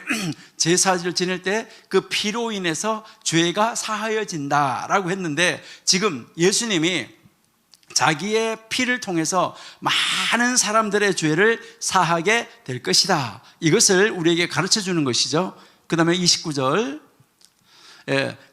제사를 지낼 때 그 피로 인해서 죄가 사하여진다라고 했는데, 지금 예수님이 자기의 피를 통해서 많은 사람들의 죄를 사하게 될 것이다, 이것을 우리에게 가르쳐 주는 것이죠. 그 다음에 29절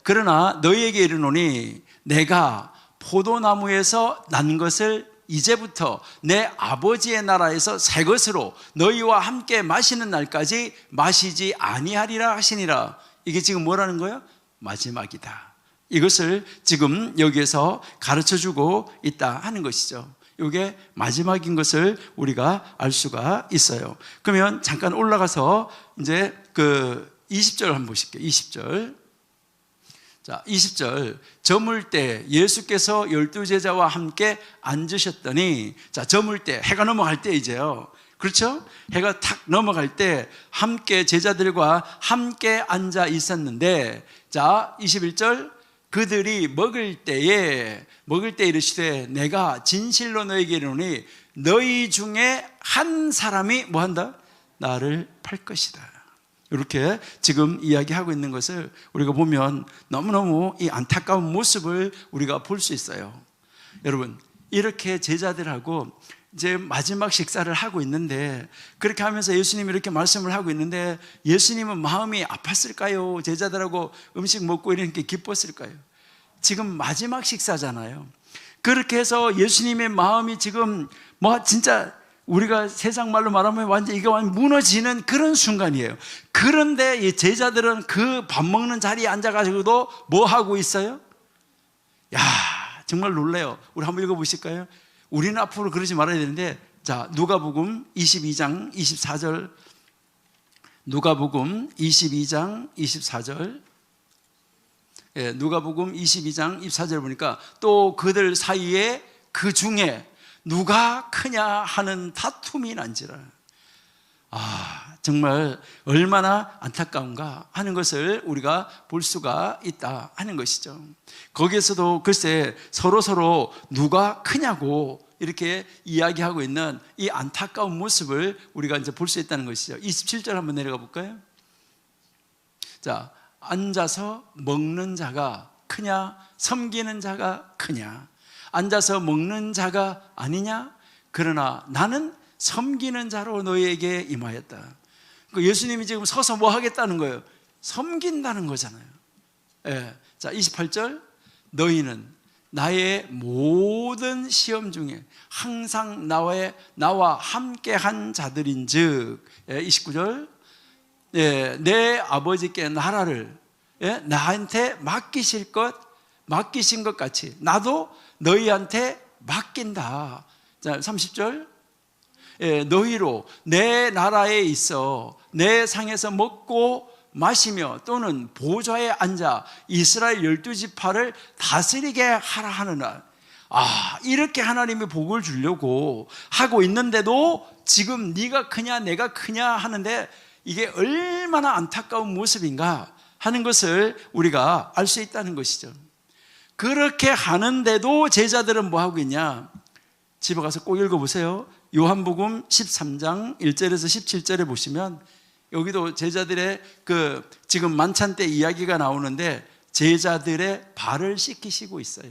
그러나 너희에게 이르노니 내가 포도나무에서 난 것을 이제부터 내 아버지의 나라에서 새 것으로 너희와 함께 마시는 날까지 마시지 아니하리라 하시니라. 이게 지금 뭐라는 거예요? 마지막이다. 이것을 지금 여기에서 가르쳐주고 있다 하는 것이죠. 이게 마지막인 것을 우리가 알 수가 있어요. 그러면 잠깐 올라가서 이제 그 20절 한번 보실게요. 20절. 자, 20절. 저물 때 예수께서 12제자와 함께 앉으셨더니, 자, 저물 때, 해가 넘어갈 때 이제요. 그렇죠? 해가 탁 넘어갈 때 함께 제자들과 함께 앉아 있었는데, 자, 21절. 그들이 먹을 때에 이르시되 내가 진실로 너희에게 이르노니 너희 중에 한 사람이 뭐 한다? 나를 팔 것이다. 이렇게 지금 이야기하고 있는 것을 우리가 보면 너무너무 이 안타까운 모습을 우리가 볼 수 있어요. 여러분, 이렇게 제자들하고 이제 마지막 식사를 하고 있는데, 그렇게 하면서 예수님이 이렇게 말씀을 하고 있는데 예수님은 마음이 아팠을까요? 제자들하고 음식 먹고 이렇게 기뻤을까요? 지금 마지막 식사잖아요. 그렇게 해서 예수님의 마음이 지금 뭐 진짜 우리가 세상 말로 말하면 완전 이거 완전 무너지는 그런 순간이에요. 그런데 이 제자들은 그 밥 먹는 자리에 앉아가지고도 뭐 하고 있어요? 야, 정말 놀라요. 우리 한번 읽어보실까요? 우리는 앞으로 그러지 말아야 되는데, 자, 누가복음 22장 24절. 누가복음 22장 24절. 예, 누가복음 22장 24절 보니까 또 그들 사이에 그 중에 누가 크냐 하는 다툼이 난지라. 정말 얼마나 안타까운가 하는 것을 우리가 볼 수가 있다 하는 것이죠. 거기에서도 글쎄 서로 누가 크냐고 이렇게 이야기하고 있는 이 안타까운 모습을 우리가 이제 볼 수 있다는 것이죠. 27절 한번 내려가 볼까요? 자, 앉아서 먹는 자가 크냐 섬기는 자가 크냐? 앉아서 먹는 자가 아니냐? 그러나 나는 섬기는 자로 너희에게 임하였다. 예수님이 지금 서서 뭐 하겠다는 거예요? 섬긴다는 거잖아요. 예. 자, 28절. 너희는 나의 모든 시험 중에 항상 나와 함께한 자들인즉. 예, 29절. 예, 내 아버지께 나라를 나한테 맡기신 것 같이 나도 너희한테 맡긴다. 자, 30절. 예, 너희로 내 나라에 있어 내 상에서 먹고 마시며 또는 보좌에 앉아 이스라엘 12지파를 다스리게 하라 하느라. 이렇게 하나님이 복을 주려고 하고 있는데도 지금 네가 크냐 내가 크냐 하는데 이게 얼마나 안타까운 모습인가 하는 것을 우리가 알 수 있다는 것이죠. 그렇게 하는데도 제자들은 뭐 하고 있냐? 집에 가서 꼭 읽어보세요. 요한복음 13장 1절에서 17절에 보시면 여기도 제자들의 지금 만찬 때 이야기가 나오는데 제자들의 발을 씻기시고 있어요.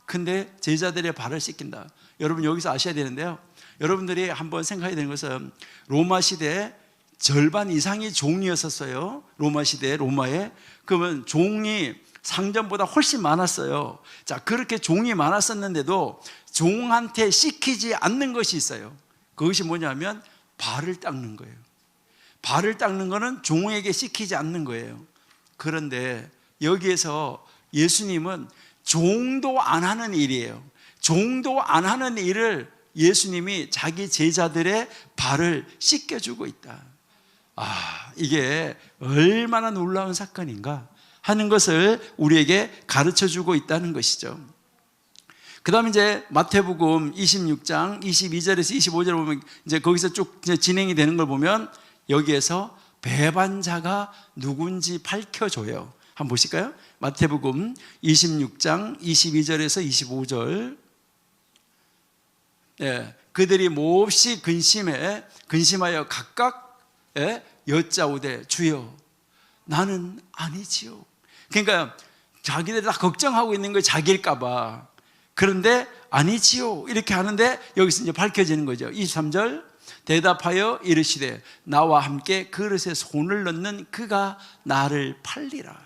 근데 제자들의 발을 씻긴다. 여러분 여기서 아셔야 되는데요, 여러분들이 한번 생각해야 되는 것은 로마 시대 절반 이상이 종이었었어요. 로마 시대 로마에. 그러면 종이 상전보다 훨씬 많았어요. 자, 그렇게 종이 많았었는데도 종한테 씻기지 않는 것이 있어요. 그것이 뭐냐면 발을 닦는 거예요. 발을 닦는 거는 종에게 씻기지 않는 거예요. 그런데 여기에서 예수님은 종도 안 하는 일이에요. 종도 안 하는 일을 예수님이 자기 제자들의 발을 씻겨주고 있다. 이게 얼마나 놀라운 사건인가 하는 것을 우리에게 가르쳐주고 있다는 것이죠. 그 다음에 이제 마태복음 26장 22절에서 25절 보면 이제 거기서 쭉 진행이 되는 걸 보면 여기에서 배반자가 누군지 밝혀줘요. 한번 보실까요? 마태복음 26장 22절에서 25절. 예, 그들이 몹시 근심하여 각각 여짜오되 주여 나는 아니지요. 그러니까 자기들 다 걱정하고 있는 거 자기일까 봐. 그런데 아니지요 이렇게 하는데 여기서 이제 밝혀지는 거죠. 23절. 대답하여 이르시되 나와 함께 그릇에 손을 넣는 그가 나를 팔리라.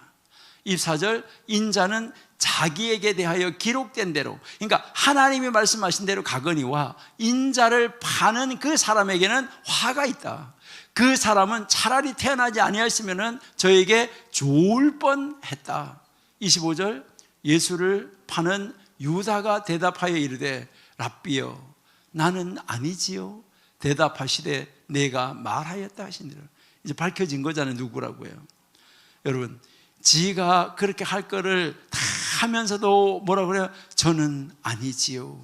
24절. 인자는 자기에게 대하여 기록된 대로, 그러니까 하나님이 말씀하신 대로 가거니와 인자를 파는 그 사람에게는 화가 있다. 그 사람은 차라리 태어나지 아니하였으면 저에게 좋을 뻔했다. 25절. 예수를 파는 유다가 대답하여 이르되 랍비여 나는 아니지요. 대답하시되 내가 말하였다 하시니라. 이제 밝혀진 거잖아요. 누구라고요. 여러분, 지가 그렇게 할 거를 다 하면서도 뭐라고 그래요? 저는 아니지요.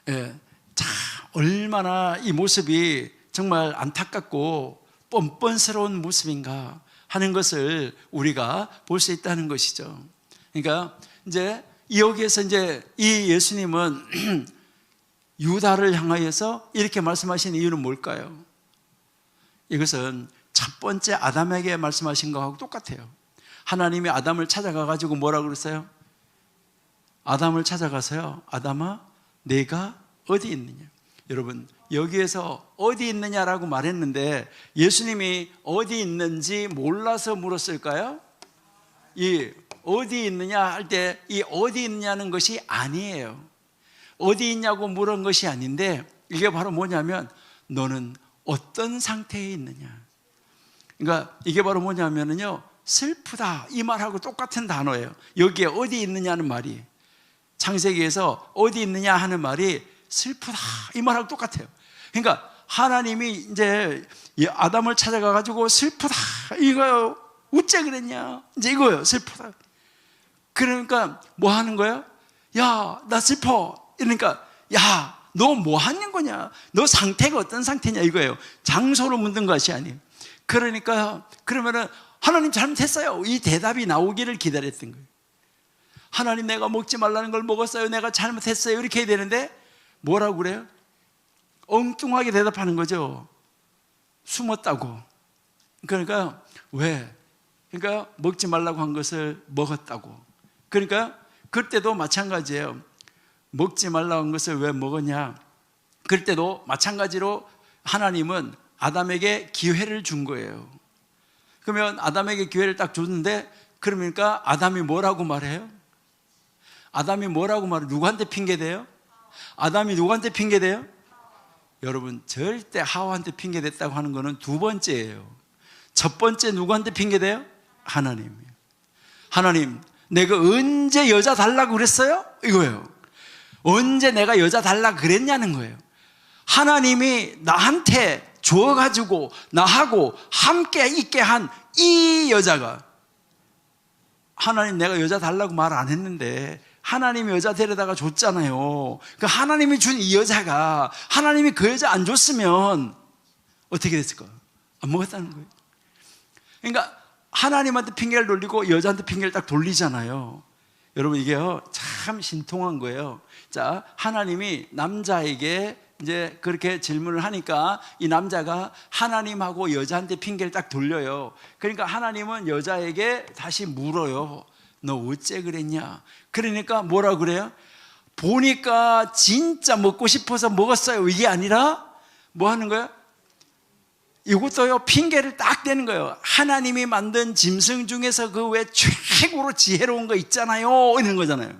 예, 자, 얼마나 이 모습이 정말 안타깝고 뻔뻔스러운 모습인가 하는 것을 우리가 볼 수 있다는 것이죠. 그러니까 이제 여기에서 이제 이 예수님은 유다를 향하여서 이렇게 말씀하신 이유는 뭘까요? 이것은 첫 번째 아담에게 말씀하신 것하고 똑같아요. 하나님이 아담을 찾아가가지고 뭐라고 그랬어요? 아담을 찾아가서요, 아담아 내가 어디 있느냐. 여러분 여기에서 어디 있느냐라고 말했는데 예수님이 어디 있는지 몰라서 물었을까요? 이 어디 있느냐 할 때 이 어디 있느냐는 것이 아니에요. 어디 있냐고 물은 것이 아닌데 이게 바로 뭐냐면 너는 어떤 상태에 있느냐. 그러니까 이게 바로 뭐냐면요, 슬프다 이 말하고 똑같은 단어예요. 여기에 어디 있느냐는 말이, 창세기에서 어디 있느냐 하는 말이 슬프다 이 말하고 똑같아요. 그러니까 하나님이 이제 아담을 찾아가 가지고 슬프다 이거요, 어째 그랬냐 이제 이거요, 슬프다. 그러니까 뭐 하는 거야? 야 나 슬퍼. 이러니까 야 너 뭐 하는 거냐, 너 상태가 어떤 상태냐 이거예요. 장소로 묻는 것이 아니에요. 그러니까 그러면은 하나님 잘못했어요 이 대답이 나오기를 기다렸던 거예요. 하나님 내가 먹지 말라는 걸 먹었어요, 내가 잘못했어요 이렇게 해야 되는데 뭐라고 그래요? 엉뚱하게 대답하는 거죠. 숨었다고. 그러니까 왜? 그러니까 먹지 말라고 한 것을 먹었다고. 그러니까 그때도 마찬가지예요. 먹지 말라고 한 것을 왜 먹었냐? 그럴 때도 마찬가지로 하나님은 아담에게 기회를 준 거예요. 그러면 아담에게 기회를 딱 줬는데, 그러니까 아담이 뭐라고 말해요? 아담이 뭐라고 말해요? 누구한테 핑계대요? 아담이 누구한테 핑계대요? 여러분, 절대 하와한테 핑계댔다고 하는 거는 두 번째예요. 첫 번째 누구한테 핑계대요? 하나님이에요. 하나님, 내가 언제 여자 달라고 그랬어요? 이거예요. 언제 내가 여자 달라고 그랬냐는 거예요. 하나님이 나한테 주어가지고 나하고 함께 있게 한 이 여자가, 하나님 내가 여자 달라고 말 안 했는데 하나님이 여자 데려다가 줬잖아요. 그 하나님이 준 이 여자가, 하나님이 그 여자 안 줬으면 어떻게 됐을까? 안 먹었다는 거예요. 그러니까 하나님한테 핑계를 돌리고 여자한테 핑계를 딱 돌리잖아요. 여러분, 이게요 참 신통한 거예요. 자, 하나님이 남자에게 이제 그렇게 질문을 하니까 이 남자가 하나님하고 여자한테 핑계를 딱 돌려요. 그러니까 하나님은 여자에게 다시 물어요. 너 어째 그랬냐? 그러니까 뭐라 그래요? 보니까 진짜 먹고 싶어서 먹었어요. 이게 아니라 뭐 하는 거예요? 이것도요 핑계를 딱 대는 거예요. 하나님이 만든 짐승 중에서 그 외 최고로 지혜로운 거 있잖아요, 이런 거잖아요.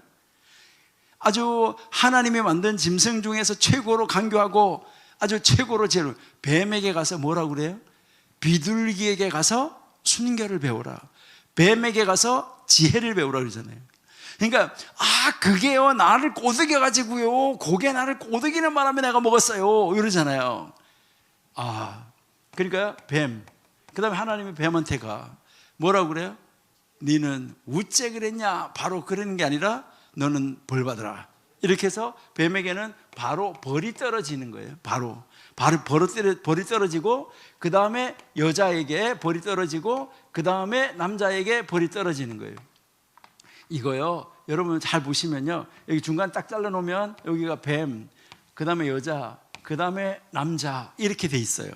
아주 하나님이 만든 짐승 중에서 최고로 간교하고 아주 최고로 지혜로운 뱀에게 가서 뭐라고 그래요? 비둘기에게 가서 순결을 배우라, 뱀에게 가서 지혜를 배우라 그러잖아요. 그러니까 그게요 나를 꼬드겨 가지고요, 그게 나를 꼬드기는 바람에 내가 먹었어요 이러잖아요. 그러니까 뱀, 그 다음에 하나님이 뱀한테 가 뭐라고 그래요? 너는 어째 그랬냐? 바로 그러는 게 아니라 너는 벌 받으라. 이렇게 해서 뱀에게는 바로 벌이 떨어지는 거예요. 바로 벌이 떨어지고, 그 다음에 여자에게 벌이 떨어지고, 그 다음에 남자에게 벌이 떨어지는 거예요. 이거요 여러분 잘 보시면요, 여기 중간 딱 잘라놓으면 여기가 뱀, 그 다음에 여자, 그 다음에 남자 이렇게 돼 있어요.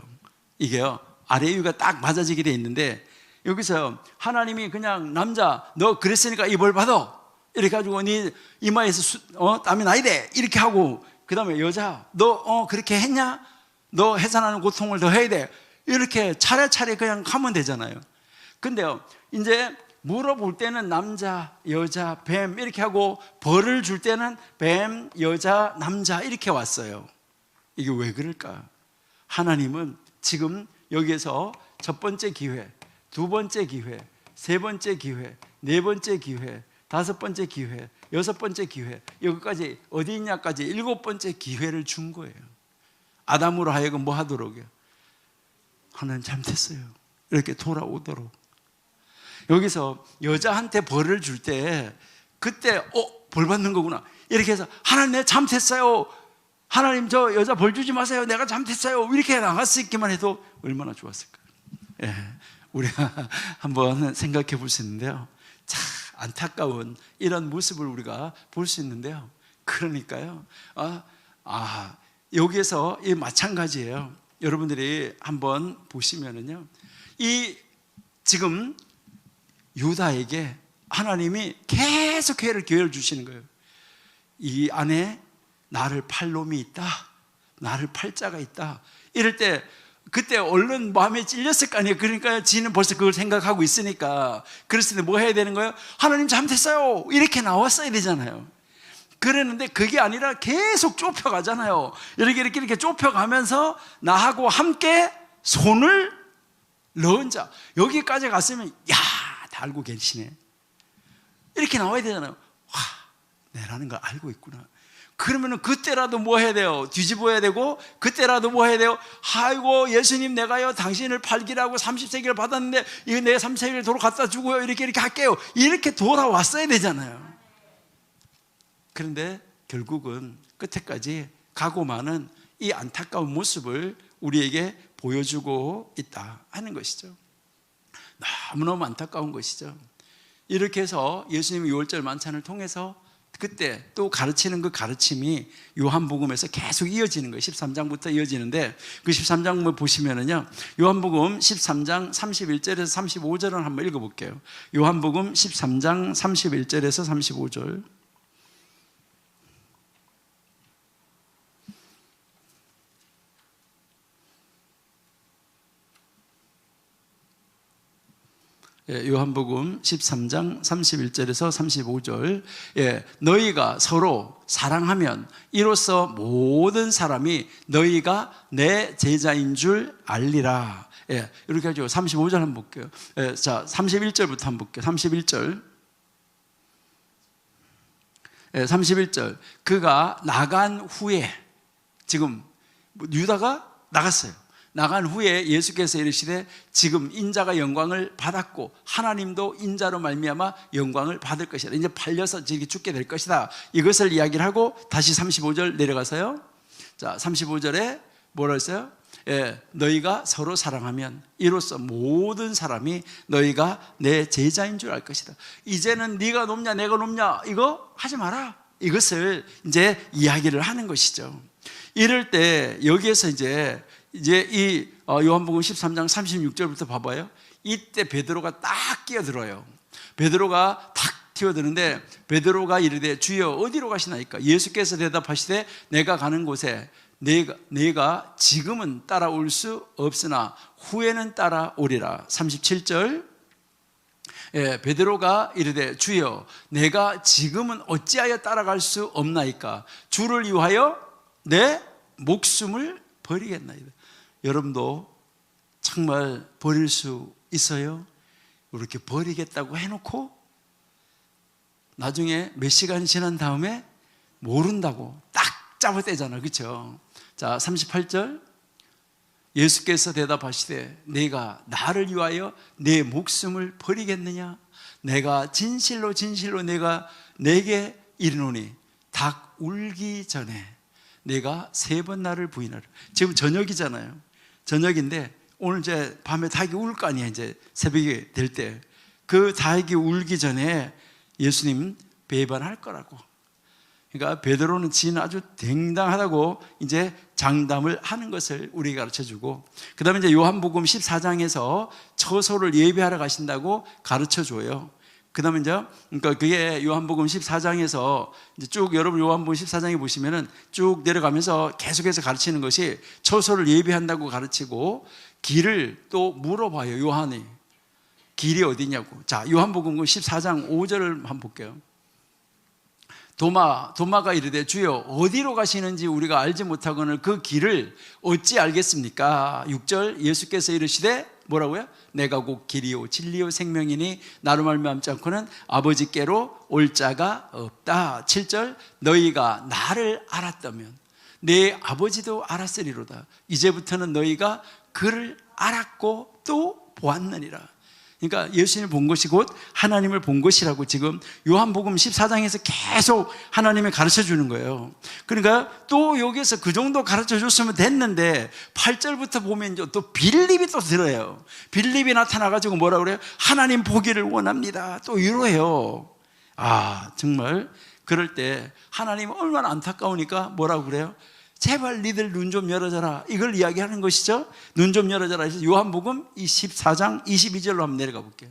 이게요 아래 위가 딱 맞아지게 돼 있는데, 여기서 하나님이 그냥 남자 너 그랬으니까 이 벌 받아 이렇게 가지고 네 이마에서 땀이 나야 돼 이렇게 하고, 그 다음에 여자 너 그렇게 했냐? 너 해산하는 고통을 더 해야 돼 이렇게 차례차례 그냥 하면 되잖아요. 근데요 이제 물어볼 때는 남자, 여자, 뱀 이렇게 하고, 벌을 줄 때는 뱀, 여자, 남자 이렇게 왔어요. 이게 왜 그럴까? 하나님은 지금 여기에서 첫 번째 기회, 두 번째 기회, 세 번째 기회, 네 번째 기회, 다섯 번째 기회, 여섯 번째 기회, 여기까지 어디 있냐까지 일곱 번째 기회를 준 거예요. 아담으로 하여금 뭐 하도록요? 하나님 잘못했어요 이렇게 돌아오도록. 여기서 여자한테 벌을 줄 때 그때 벌 받는 거구나 이렇게 해서 하나님 내가 잘못했어요, 하나님 저 여자 벌 주지 마세요, 내가 잘못했어요 이렇게 나갈 수 있기만 해도 얼마나 좋았을까요? 예, 우리가 한번 생각해 볼 수 있는데요, 참 안타까운 이런 모습을 우리가 볼 수 있는데요. 그러니까요 여기에서 이 마찬가지예요. 여러분들이 한번 보시면은요, 이 지금 유다에게 하나님이 계속 기회를 주시는 거예요. 이 안에 나를 팔 놈이 있다, 나를 팔 자가 있다. 이럴 때 그때 얼른 마음에 찔렸을 거 아니에요. 그러니까 지는 벌써 그걸 생각하고 있으니까. 그랬을 때 뭐 해야 되는 거예요? 하나님 잘못했어요 이렇게 나왔어야 되잖아요. 그랬는데 그게 아니라 계속 좁혀가잖아요. 이렇게 좁혀가면서 나하고 함께 손을 넣은 자, 여기까지 갔으면 야, 다 알고 계시네 이렇게 나와야 되잖아요. 와, 내라는 걸 알고 있구나. 그러면은 그때라도 뭐 해야 돼요? 뒤집어야 되고, 그때라도 뭐 해야 돼요? 아이고 예수님 내가요 당신을 팔기라고 30세기를 받았는데 이거 내가 30세기를 도로 갖다 주고요 이렇게 할게요 이렇게 돌아왔어야 되잖아요. 그런데 결국은 끝에까지 가고 마는 이 안타까운 모습을 우리에게 보여주고 있다 하는 것이죠. 너무너무 안타까운 것이죠. 이렇게 해서 예수님이 6월절 만찬을 통해서 그때 또 가르치는 그 가르침이 요한복음에서 계속 이어지는 거예요. 13장부터 이어지는데 그 13장 보시면은요, 요한복음 13장 31절에서 35절을 한번 읽어볼게요. 요한복음 13장 31절에서 35절. 요한복음 13장 31절에서 35절. 너희가 서로 사랑하면 이로써 모든 사람이 너희가 내 제자인 줄 알리라. 이렇게 하죠. 35절 한번 볼게요. 자, 31절부터 한번 볼게요. 31절. 31절. 그가 나간 후에, 지금 유다가 나갔어요. 나간 후에 예수께서 이르시되 지금 인자가 영광을 받았고 하나님도 인자로 말미암아 영광을 받을 것이다. 이제 팔려서 이렇게 죽게 될 것이다. 이것을 이야기를 하고 다시 35절 내려가서요. 자, 35절에 뭐라 했어요? 너희가 서로 사랑하면 이로써 모든 사람이 너희가 내 제자인 줄 알 것이다. 이제는 네가 높냐 내가 높냐 이거 하지 마라. 이것을 이제 이야기를 하는 것이죠. 이럴 때 여기에서 이제 이 요한복음 13장 36절부터 봐봐요. 이때 베드로가 딱 끼어들어요. 베드로가 탁 튀어드는데 베드로가 이르되 주여 어디로 가시나이까? 예수께서 대답하시되 내가 가는 곳에 내가 지금은 따라올 수 없으나 후에는 따라오리라. 37절. 베드로가 이르되 주여 내가 지금은 어찌하여 따라갈 수 없나이까? 주를 위하여 내 목숨을 버리겠나이다. 여러분도 정말 버릴 수 있어요? 이렇게 버리겠다고 해놓고 나중에 몇 시간이 지난 다음에 모른다고 딱 잡아떼잖아요. 그렇죠? 자, 38절. 예수께서 대답하시되 내가 나를 위하여 내 목숨을 버리겠느냐? 내가 진실로 진실로 내가 내게 이르노니 닭 울기 전에 내가 3번 나를 부인하라. 지금 저녁이잖아요. 저녁인데 오늘 이제 밤에 닭이 울 거 아니에요. 이제 새벽이 될 때 그 닭이 울기 전에 예수님 배반할 거라고. 그러니까 베드로는 지는 아주 당당하다고 이제 장담을 하는 것을 우리에게 가르쳐주고, 그 다음에 이제 요한복음 14장에서 처소를 예배하러 가신다고 가르쳐줘요. 그 다음에 이제 그러니까 그게 요한복음 14장에서 이제 쭉 여러분 요한복음 14장에 보시면은 쭉 내려가면서 계속해서 가르치는 것이 처소를 예배한다고 가르치고, 길을 또 물어봐요. 요한이 길이 어디냐고. 자, 요한복음 14장 5절을 한번 볼게요. 도마가 이르되 주여 어디로 가시는지 우리가 알지 못하거늘 그 길을 어찌 알겠습니까? 6절. 예수께서 이르시되 뭐라고요? 내가 곧 길이요 진리요 생명이니 나로 말미암지 않고는 아버지께로 올 자가 없다. 7절. 너희가 나를 알았다면 내 아버지도 알았으리로다. 이제부터는 너희가 그를 알았고 또 보았느니라. 그러니까 예수님을 본 것이 곧 하나님을 본 것이라고 지금 요한복음 14장에서 계속 하나님을 가르쳐 주는 거예요. 그러니까 또 여기에서 그 정도 가르쳐 줬으면 됐는데 8절부터 보면 또 빌립이 또 들어요. 빌립이 나타나가지고 뭐라 그래요? 하나님 보기를 원합니다. 또 이러해요. 아, 정말 그럴 때 하나님 얼마나 안타까우니까 뭐라고 그래요? 제발 니들 눈 좀 열어줘라. 이걸 이야기하는 것이죠. 눈 좀 열어줘라. 그래서 요한복음 24장 22절로 한번 내려가 볼게요.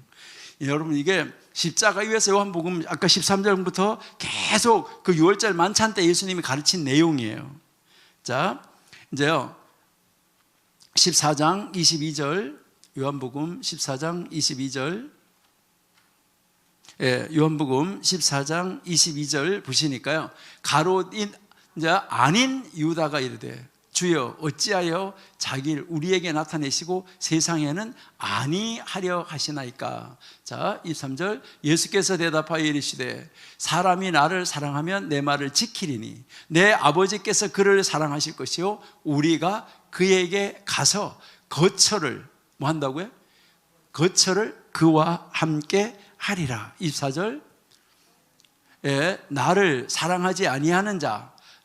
여러분 이게 십자가 위에서 요한복음 아까 13절부터 계속 그 6월절 만찬 때 예수님이 가르친 내용이에요. 자, 이제요 14장 22절 요한복음 14장 22절 요한복음 14장 22절 보시니까요. 가롯인 이제 아닌 유다가 이르되 주여 어찌하여 자기를 우리에게 나타내시고 세상에는 아니하려 하시나이까. 자, 23절. 예수께서 대답하여 이르시되 사람이 나를 사랑하면 내 말을 지키리니 내 아버지께서 그를 사랑하실 것이요 우리가 그에게 가서 거처를 뭐 한다고요? 거처를 그와 함께 하리라. 24절. 나를 사랑하지 아니하는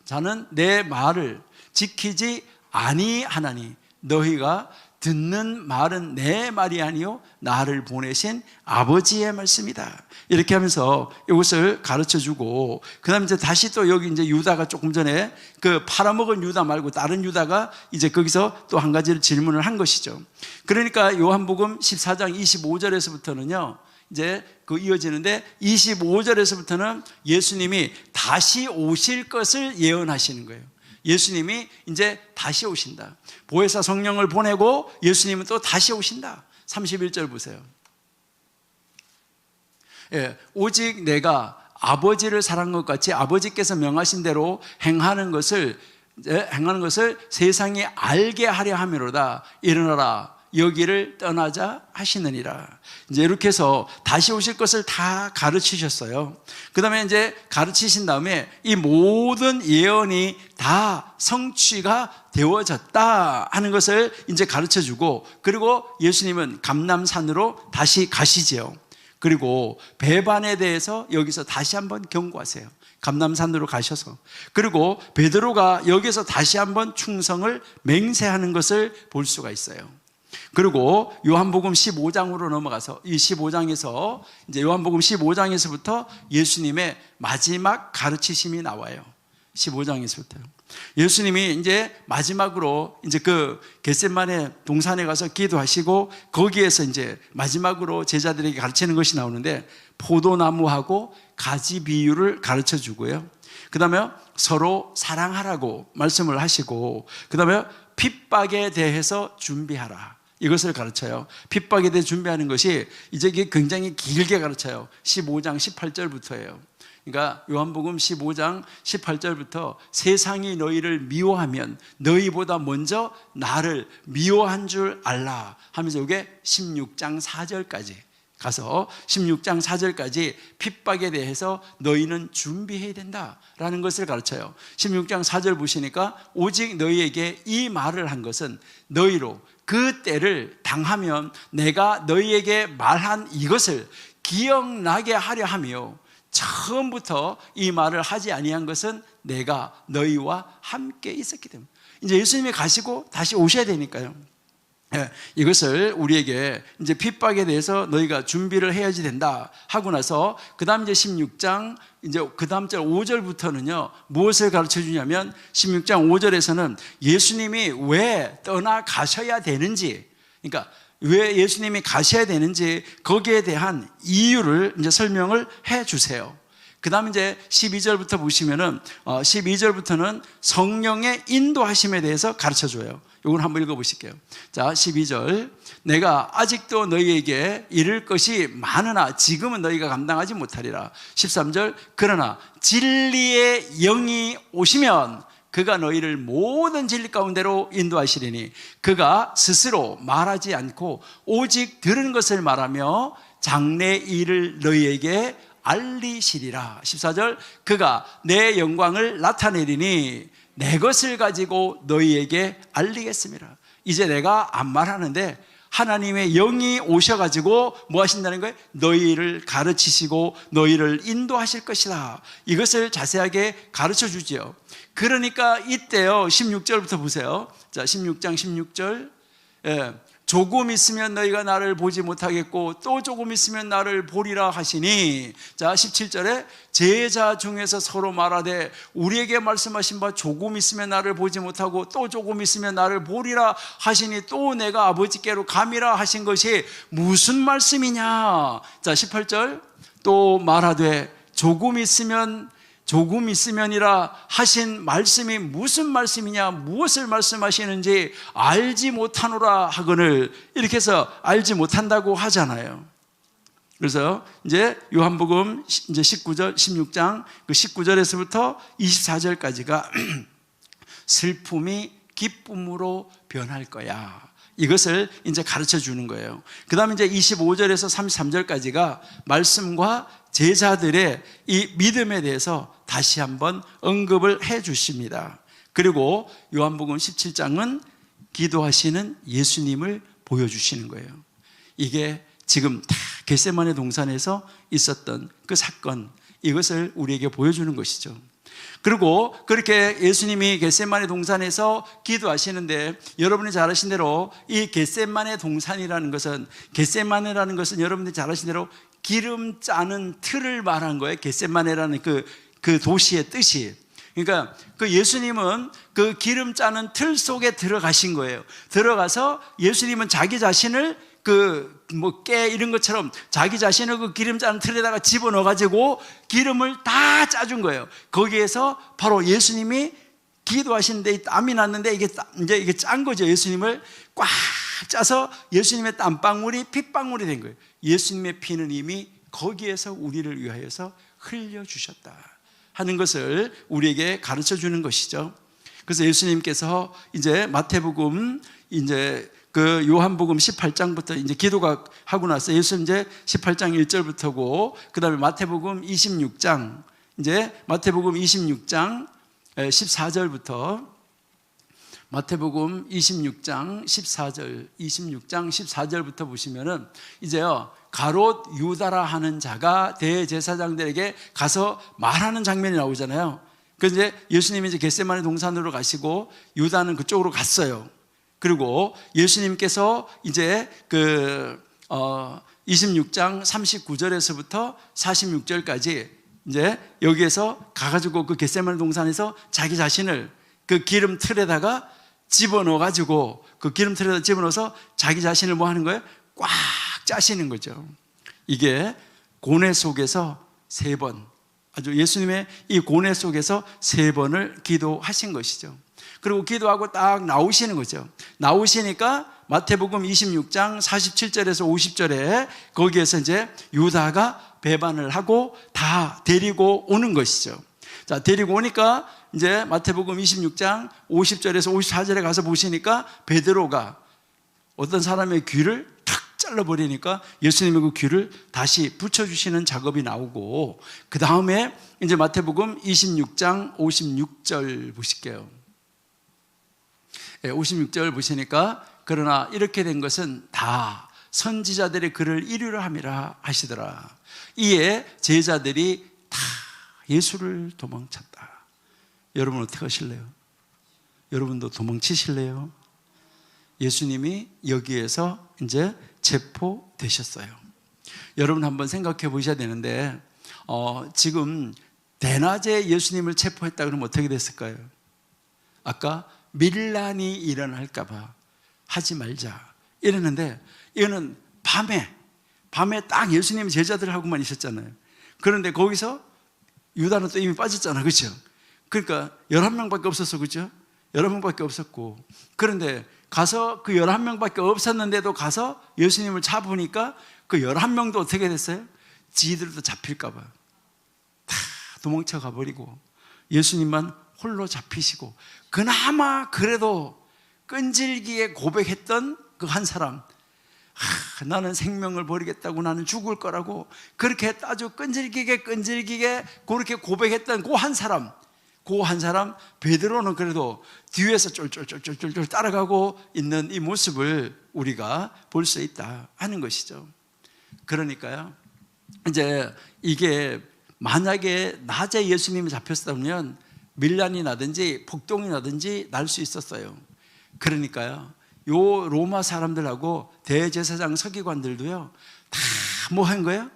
자는 내 말을 지키지 아니하나니 너희가 듣는 말은 내 말이 아니요 나를 보내신 아버지의 말씀이다. 이렇게 하면서 이것을 가르쳐주고, 그 다음에 이제 다시 또 여기 이제 유다가 조금 전에 그 팔아먹은 유다 말고 다른 유다가 이제 거기서 또 한 가지를 질문을 한 것이죠. 그러니까 요한복음 14장 25절에서부터는요 이제 그 이어지는데 25절에서부터는 예수님이 다시 오실 것을 예언하시는 거예요. 예수님이 이제 다시 오신다. 보혜사 성령을 보내고 예수님은 또 다시 오신다. 31절 보세요. 오직 내가 아버지를 사랑한 것 같이 아버지께서 명하신 대로 행하는 것을 세상이 알게 하려 함이로다. 일어나라, 여기를 떠나자 하시느니라. 이제 이렇게 해서 다시 오실 것을 다 가르치셨어요. 그 다음에 이제 가르치신 다음에 이 모든 예언이 다 성취가 되어졌다 하는 것을 이제 가르쳐 주고, 그리고 예수님은 감람산으로 다시 가시지요. 그리고 배반에 대해서 여기서 다시 한번 경고하세요. 감람산으로 가셔서. 그리고 베드로가 여기서 다시 한번 충성을 맹세하는 것을 볼 수가 있어요. 그리고 요한복음 15장으로 넘어가서 이 15장에서 이제 요한복음 15장에서부터 예수님의 마지막 가르치심이 나와요. 15장에서부터요. 예수님이 이제 마지막으로 이제 그 겟세마네 동산에 가서 기도하시고 거기에서 이제 마지막으로 제자들에게 가르치는 것이 나오는데, 포도나무하고 가지 비유를 가르쳐 주고요. 그 다음에 서로 사랑하라고 말씀을 하시고, 그 다음에 핍박에 대해서 준비하라, 이것을 가르쳐요. 핍박에 대해 준비하는 것이 이제 이게 굉장히 길게 가르쳐요. 15장 18절부터예요. 그러니까 요한복음 15장 18절부터 세상이 너희를 미워하면 너희보다 먼저 나를 미워한 줄 알라 하면서 이게 16장 4절까지 가서 16장 4절까지 핍박에 대해서 너희는 준비해야 된다라는 것을 가르쳐요. 16장 4절 보시니까 오직 너희에게 이 말을 한 것은 너희로 그 때를 당하면 내가 너희에게 말한 이것을 기억나게 하려 하며, 처음부터 이 말을 하지 아니한 것은 내가 너희와 함께 있었기 때문에. 이제 예수님이 가시고 다시 오셔야 되니까요. 이것을 우리에게 이제 핍박에 대해서 너희가 준비를 해야지 된다 하고 나서, 그 다음 이제 16장 이제 그 다음 절 5절부터는요 무엇을 가르쳐 주냐면, 16장 5절에서는 예수님이 왜 떠나가셔야 되는지, 그러니까 왜 예수님이 가셔야 되는지 거기에 대한 이유를 이제 설명을 해 주세요. 그 다음 이제 12절부터 보시면은 12절부터는 성령의 인도하심에 대해서 가르쳐 줘요. 이걸 한번 읽어 보실게요. 자, 12절. 내가 아직도 너희에게 이를 것이 많으나 지금은 너희가 감당하지 못하리라. 13절. 그러나 진리의 영이 오시면 그가 너희를 모든 진리 가운데로 인도하시리니 그가 스스로 말하지 않고 오직 들은 것을 말하며 장래 일을 너희에게 알리시리라. 14절. 그가 내 영광을 나타내리니 내 것을 가지고 너희에게 알리겠습니다. 이제 내가 안 말하는데 하나님의 영이 오셔가지고 뭐 하신다는 거예요? 너희를 가르치시고 너희를 인도하실 것이다. 이것을 자세하게 가르쳐 주지요. 그러니까 이때요 16절부터 보세요. 자, 16장 16절. 조금 있으면 너희가 나를 보지 못하겠고 또 조금 있으면 나를 보리라 하시니. 자, 17절에 제자 중에서 서로 말하되 우리에게 말씀하신 바 조금 있으면 나를 보지 못하고 또 조금 있으면 나를 보리라 하시니 또 내가 아버지께로 감이라 하신 것이 무슨 말씀이냐. 자, 18절. 또 말하되 조금 있으면이라 하신 말씀이 무슨 말씀이냐, 무엇을 말씀하시는지 알지 못하노라 하거늘. 이렇게 해서 알지 못한다고 하잖아요. 그래서 이제 요한복음 이제 19절 16장 그 19절에서부터 24절까지가 슬픔이 기쁨으로 변할 거야. 이것을 이제 가르쳐 주는 거예요. 그 다음에 이제 25절에서 33절까지가 말씀과 제자들의 이 믿음에 대해서 다시 한번 언급을 해 주십니다. 그리고 요한복음 17장은 기도하시는 예수님을 보여주시는 거예요. 이게 지금 다 겟세마네 동산에서 있었던 그 사건, 이것을 우리에게 보여주는 것이죠. 그리고 그렇게 예수님이 겟세마네 동산에서 기도하시는데, 여러분이 잘 아신 대로 이 겟세마네 동산이라는 것은, 겟세마네라는 것은 여러분들이 잘 아신 대로 기름 짜는 틀을 말한 거예요. 겟세마네라는 그 도시의 뜻이. 그러니까 그 예수님은 그 기름 짜는 틀 속에 들어가신 거예요. 들어가서 예수님은 자기 자신을 깨 이런 것처럼 자기 자신을 그 기름 짜는 틀에다가 집어넣어가지고 기름을 다 짜준 거예요. 거기에서 바로 예수님이 기도하시는데 땀이 났는데 이게 짠 거죠. 예수님을 꽉 짜서 예수님의 땀방울이 핏방울이 된 거예요. 예수님의 피는 이미 거기에서 우리를 위하여서 흘려주셨다 하는 것을 우리에게 가르쳐 주는 것이죠. 그래서 예수님께서 이제 마태복음 이제 그 요한복음 18장부터 이제 기도가 하고 나서 예수님 이제 18장 1절부터고 그다음에 마태복음 26장 이제 마태복음 26장 14절부터 마태복음 26장 14절부터 보시면은 이제요 가롯 유다라 하는 자가 대제사장들에게 가서 말하는 장면이 나오잖아요. 그래서 이제 예수님이 이제 겟세마네 동산으로 가시고 유다는 그쪽으로 갔어요. 그리고 예수님께서 이제 26장 39절에서부터 46절까지 이제 여기에서 가가지고 그 겟세마네 동산에서 자기 자신을 그 기름 틀에다가 집어넣어가지고 그 기름 틀에다 집어넣어서 자기 자신을 뭐 하는 거예요? 꽉 짜시는 거죠. 이게 고뇌 속에서 3번, 아주 예수님의 이 고뇌 속에서 3번을 기도하신 것이죠. 그리고 기도하고 딱 나오시는 거죠. 나오시니까 마태복음 26장 47절에서 50절에 거기에서 이제 유다가 배반을 하고 다 데리고 오는 것이죠. 자, 데리고 오니까 이제 마태복음 26장 50절에서 54절에 가서 보시니까 베드로가 어떤 사람의 귀를 탁 잘라버리니까 예수님의 그 귀를 다시 붙여주시는 작업이 나오고, 그 다음에 이제 마태복음 26장 56절 보실게요. 56절 보시니까 그러나 이렇게 된 것은 다 선지자들의 글을 이루려 함이라 하시더라. 이에 제자들이 다 예수를 도망쳤다. 여러분 어떻게 하실래요? 여러분도 도망치실래요? 예수님이 여기에서 이제 체포되셨어요. 여러분 한번 생각해 보셔야 되는데 지금 대낮에 예수님을 체포했다 그러면 어떻게 됐을까요? 아까 밀란이 일어날까 봐 하지 말자 이랬는데 이거는 밤에 딱 예수님 제자들하고만 있었잖아요. 그런데 거기서 유다는 또 이미 빠졌잖아, 그렇죠? 그러니까 11명밖에 없었어, 그렇죠? 11명밖에 없었고, 그런데 가서 그 11명밖에 없었는데도 가서 예수님을 잡으니까 그 11명도 어떻게 됐어요? 지들도 잡힐까 봐 다 도망쳐 가버리고 예수님만 홀로 잡히시고, 그나마 그래도 끈질기게 고백했던 그 한 사람, 나는 생명을 버리겠다고, 나는 죽을 거라고 그렇게 아주 끈질기게 그렇게 고백했던 그 한 사람 베드로는 그래도 뒤에서 쫄쫄 따라가고 있는 이 모습을 우리가 볼 수 있다 하는 것이죠. 그러니까요, 이제 이게 만약에 낮에 예수님이 잡혔다면 밀란이 나든지 폭동이 나든지 날 수 있었어요. 그러니까요, 요 로마 사람들하고 대제사장 서기관들도요 다 뭐 한 거예요?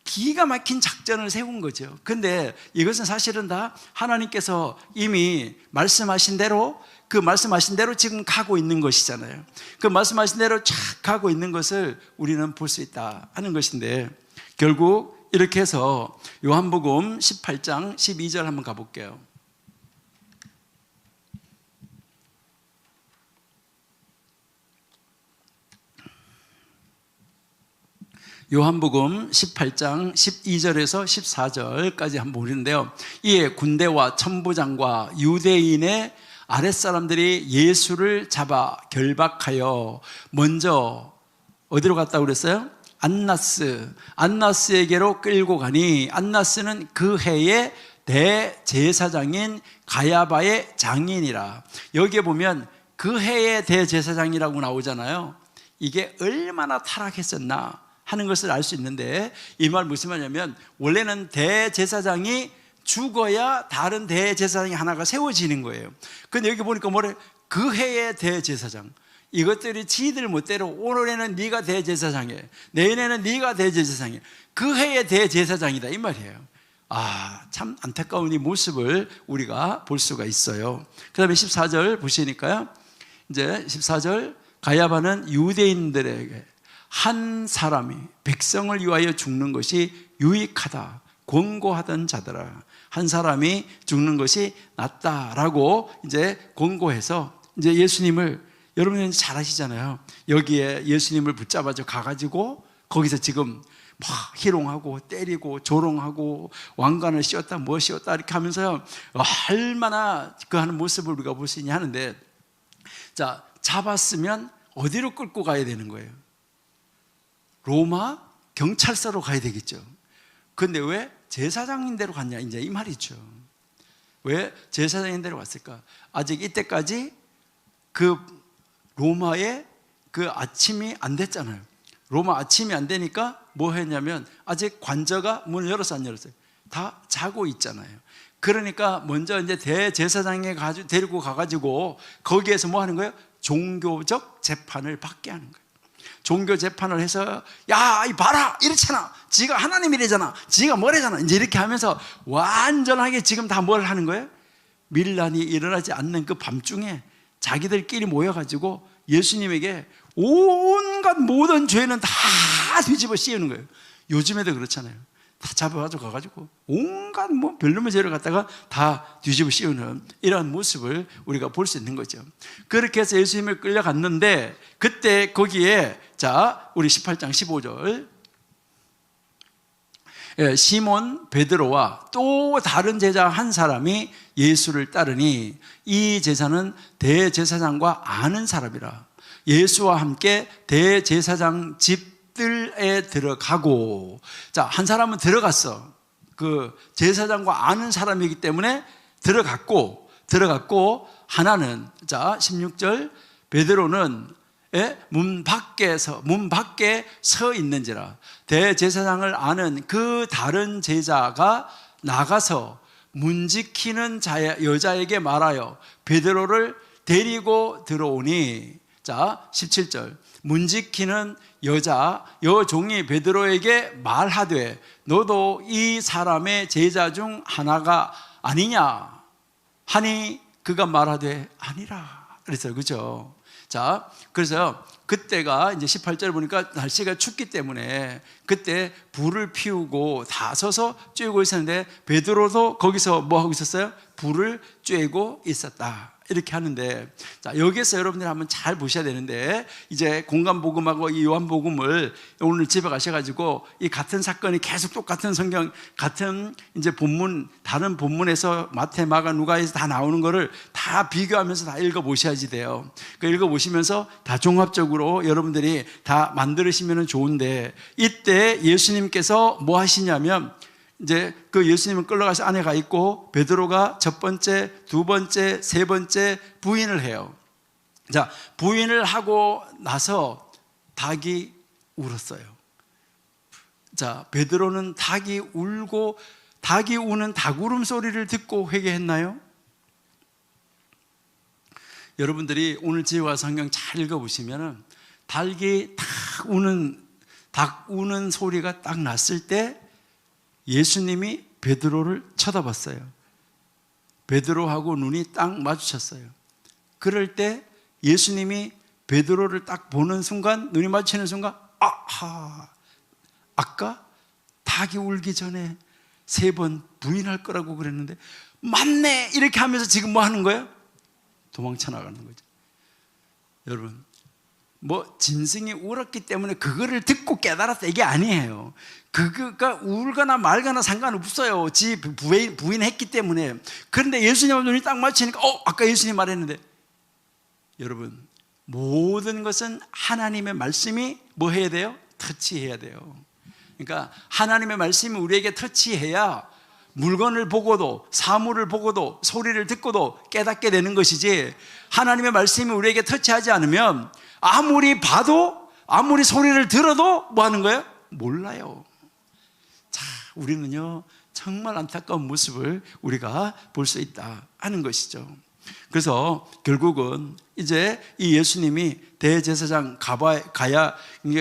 기가 막힌 작전을 세운 거죠. 근데 이것은 사실은 다 하나님께서 이미 말씀하신 대로, 그 말씀하신 대로 지금 가고 있는 것이잖아요. 그 말씀하신 대로 쫙 가고 있는 것을 우리는 볼 수 있다 하는 것인데, 결국 이렇게 해서 요한복음 18장 12절 한번 가볼게요. 요한복음 18장 12절에서 14절까지 한번 보는데요, 이에 군대와 천부장과 유대인의 아랫사람들이 예수를 잡아 결박하여 먼저 어디로 갔다고 그랬어요? 안나스에게로 끌고 가니, 안나스는 그 해의 대제사장인 가야바의 장인이라. 여기에 보면 그 해의 대제사장이라고 나오잖아요. 이게 얼마나 타락했었나 하는 것을 알 수 있는데, 이 말 무슨 말이냐면, 원래는 대제사장이 죽어야 다른 대제사장이 하나가 세워지는 거예요. 근데 여기 보니까 뭐래? 그 해의 대제사장. 이것들이 지들 멋대로 오늘에는 네가 대제사장이에요, 내년에는 네가 대제사장이에요, 그 해의 대제사장이다 이 말이에요. 참 안타까운 이 모습을 우리가 볼 수가 있어요. 그 다음에 14절 보시니까요, 이제 14절, 가야바는 유대인들에게 한 사람이 백성을 위하여 죽는 것이 유익하다 권고하던 자들아, 한 사람이 죽는 것이 낫다라고 이제 권고해서, 이제 예수님을, 여러분은 잘 아시잖아요. 여기에 예수님을 붙잡아서 가가지고 거기서 지금 막 희롱하고 때리고 조롱하고 왕관을 씌웠다 뭐 씌웠다 이렇게 하면서 얼마나 그 하는 모습을 우리가 볼 수 있냐 하는데, 자, 잡았으면 어디로 끌고 가야 되는 거예요? 로마 경찰서로 가야 되겠죠. 근데 왜 제사장인대로 갔냐, 이제 이 말이죠. 왜 제사장인대로 갔을까? 아직 이때까지 그 로마의 그 아침이 안 됐잖아요. 로마 아침이 안 되니까 뭐 했냐면, 아직 관저가 문을 열었어 안 열었어요? 다 자고 있잖아요. 그러니까 먼저 이제 대제사장에 데리고 가가지고 거기에서 뭐 하는 거예요? 종교적 재판을 받게 하는 거예요. 종교 재판을 해서, 야, 이 봐라, 이렇잖아, 지가 하나님이래잖아, 지가 뭐래잖아, 이제 이렇게 하면서 완전하게 지금 다 뭘 하는 거예요? 밀란이 일어나지 않는 그 밤중에 자기들끼리 모여가지고 예수님에게 온갖 모든 죄는 다 뒤집어 씌우는 거예요. 요즘에도 그렇잖아요. 다 잡아가지고 가가지고 온갖 뭐 별놈의 죄를 갖다가 다 뒤집어 씌우는 이러한 모습을 우리가 볼 수 있는 거죠. 그렇게 해서 예수님을 끌려갔는데, 그때 거기에, 자, 우리 18장 15절, 시몬 베드로와 또 다른 제자 한 사람이 예수를 따르니 이 제자는 대제사장과 아는 사람이라 예수와 함께 대제사장 집들에 들어가고, 자, 한 사람은 들어갔어. 그 제사장과 아는 사람이기 때문에 들어갔고, 하나는, 자, 16절, 베드로는 문 밖에 서 있는지라. 대제사장을 아는 그 다른 제자가 나가서 문 지키는 여자에게 말하여 베드로를 데리고 들어오니, 자, 17절, 문 지키는 여종이 베드로에게 말하되 너도 이 사람의 제자 중 하나가 아니냐 하니 그가 말하되 아니라 그랬어요. 그죠? 자, 그래서 그때가 이제 18절 보니까 날씨가 춥기 때문에 그때 불을 피우고 다 서서 쬐고 있었는데, 베드로도 거기서 뭐 하고 있었어요? 불을 쬐고 있었다. 이렇게 하는데, 자, 여기에서 여러분들이 한번 잘 보셔야 되는데, 이제 공간복음하고 이 요한복음을 오늘 집에 가셔가지고 이 같은 사건이 계속 똑같은 성경, 같은 이제 본문, 다른 본문에서 마태, 마가, 누가에서 다 나오는 거를 다 비교하면서 다 읽어보셔야지 돼요. 그 읽어보시면서 다 종합적으로 여러분들이 다 만들으시면 좋은데, 이때 예수님께서 뭐 하시냐면, 이제 그 예수님은 끌려가서 안에 가 있고 베드로가 첫 번째, 두 번째, 세 번째 부인을 해요. 자, 부인을 하고 나서 닭이 울었어요. 자, 베드로는 닭이 울고, 닭이 우는 닭울음 소리를 듣고 회개했나요? 여러분들이 오늘 집에 와서 성경 잘 읽어보시면 닭이 닭 우는 소리가 딱 났을 때 예수님이 베드로를 쳐다봤어요. 베드로하고 눈이 딱 마주쳤어요. 그럴 때 예수님이 베드로를 딱 보는 순간, 눈이 마주치는 순간, 아하, 아까 닭이 울기 전에 3번 부인할 거라고 그랬는데 맞네, 이렇게 하면서 지금 뭐 하는 거예요? 도망쳐 나가는 거죠. 여러분, 뭐 짐승이 울었기 때문에 그거를 듣고 깨달았다, 이게 아니에요. 그거가 울거나 말거나 상관없어요. 지 부인했기 때문에. 그런데 예수님과 눈이 딱 마주치니까 아까 예수님 말했는데, 여러분, 모든 것은 하나님의 말씀이 뭐 해야 돼요? 터치해야 돼요. 그러니까 하나님의 말씀이 우리에게 터치해야 물건을 보고도, 사물을 보고도, 소리를 듣고도 깨닫게 되는 것이지, 하나님의 말씀이 우리에게 터치하지 않으면 아무리 봐도, 아무리 소리를 들어도 뭐 하는 거예요? 몰라요. 자, 우리는요 정말 안타까운 모습을 우리가 볼 수 있다 하는 것이죠. 그래서 결국은 이제 이 예수님이 대제사장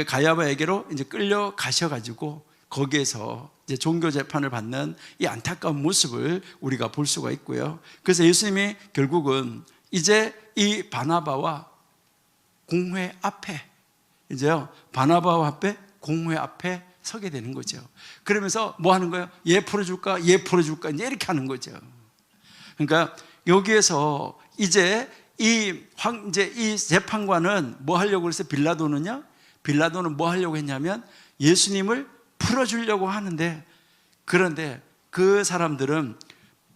가야바에게로 이제 끌려 가셔가지고 거기에서 이제 종교 재판을 받는 이 안타까운 모습을 우리가 볼 수가 있고요. 그래서 예수님이 결국은 이제 이 바나바와 공회 앞에, 이제요 바나바와 앞에 공회 앞에 서게 되는 거죠. 그러면서 뭐 하는 거예요? 얘 풀어줄까? 얘 풀어줄까? 이제 이렇게 하는 거죠. 그러니까 여기에서 이제 이 재판관은 뭐 하려고 그랬어요? 빌라도는 뭐 하려고 했냐면 예수님을 풀어주려고 하는데, 그런데 그 사람들은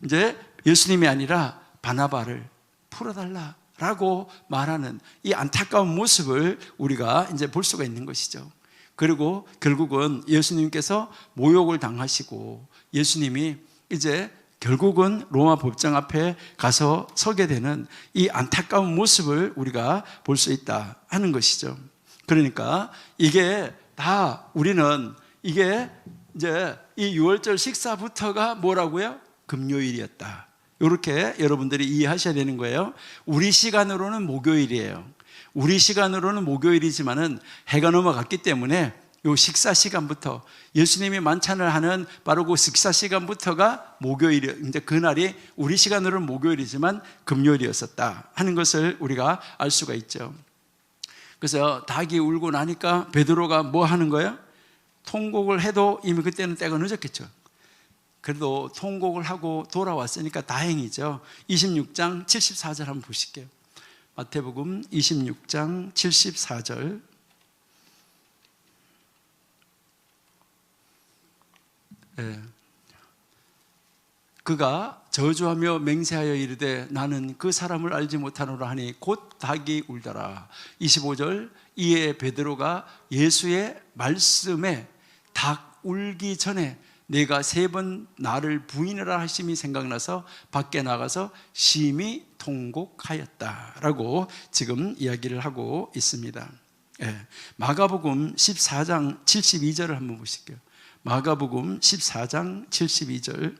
이제 예수님이 아니라 바나바를 풀어달라라고 말하는 이 안타까운 모습을 우리가 이제 볼 수가 있는 것이죠. 그리고 결국은 예수님께서 모욕을 당하시고 예수님이 이제 결국은 로마 법정 앞에 가서 서게 되는 이 안타까운 모습을 우리가 볼 수 있다 하는 것이죠. 그러니까 이게 다 우리는 이게 이제 이 6월절 식사부터가 뭐라고요? 금요일이었다. 이렇게 여러분들이 이해하셔야 되는 거예요. 우리 시간으로는 목요일이에요. 우리 시간으로는 목요일이지만은 해가 넘어갔기 때문에 요 식사 시간부터 예수님이 만찬을 하는 바로 그 식사 시간부터가 목요일, 이제 그날이 우리 시간으로는 목요일이지만 금요일이었었다 하는 것을 우리가 알 수가 있죠. 그래서 닭이 울고 나니까 베드로가 뭐 하는 거예요? 통곡을 해도 이미 그때는 때가 늦었겠죠. 그래도 통곡을 하고 돌아왔으니까 다행이죠. 26장 74절 한번 보실게요. 마태복음 26장 74절. 예. 그가 저주하며 맹세하여 이르되 나는 그 사람을 알지 못하노라 하니 곧 닭이 울더라. 25절. 이에 베드로가 예수의 말씀에 닭 울기 전에 내가 3번 나를 부인하라 하심이 생각나서 밖에 나가서 심히 통곡하였다라고 지금 이야기를 하고 있습니다. 예. 마가복음 14장 72절을 한번 보실게요. 마가복음 14장 72절.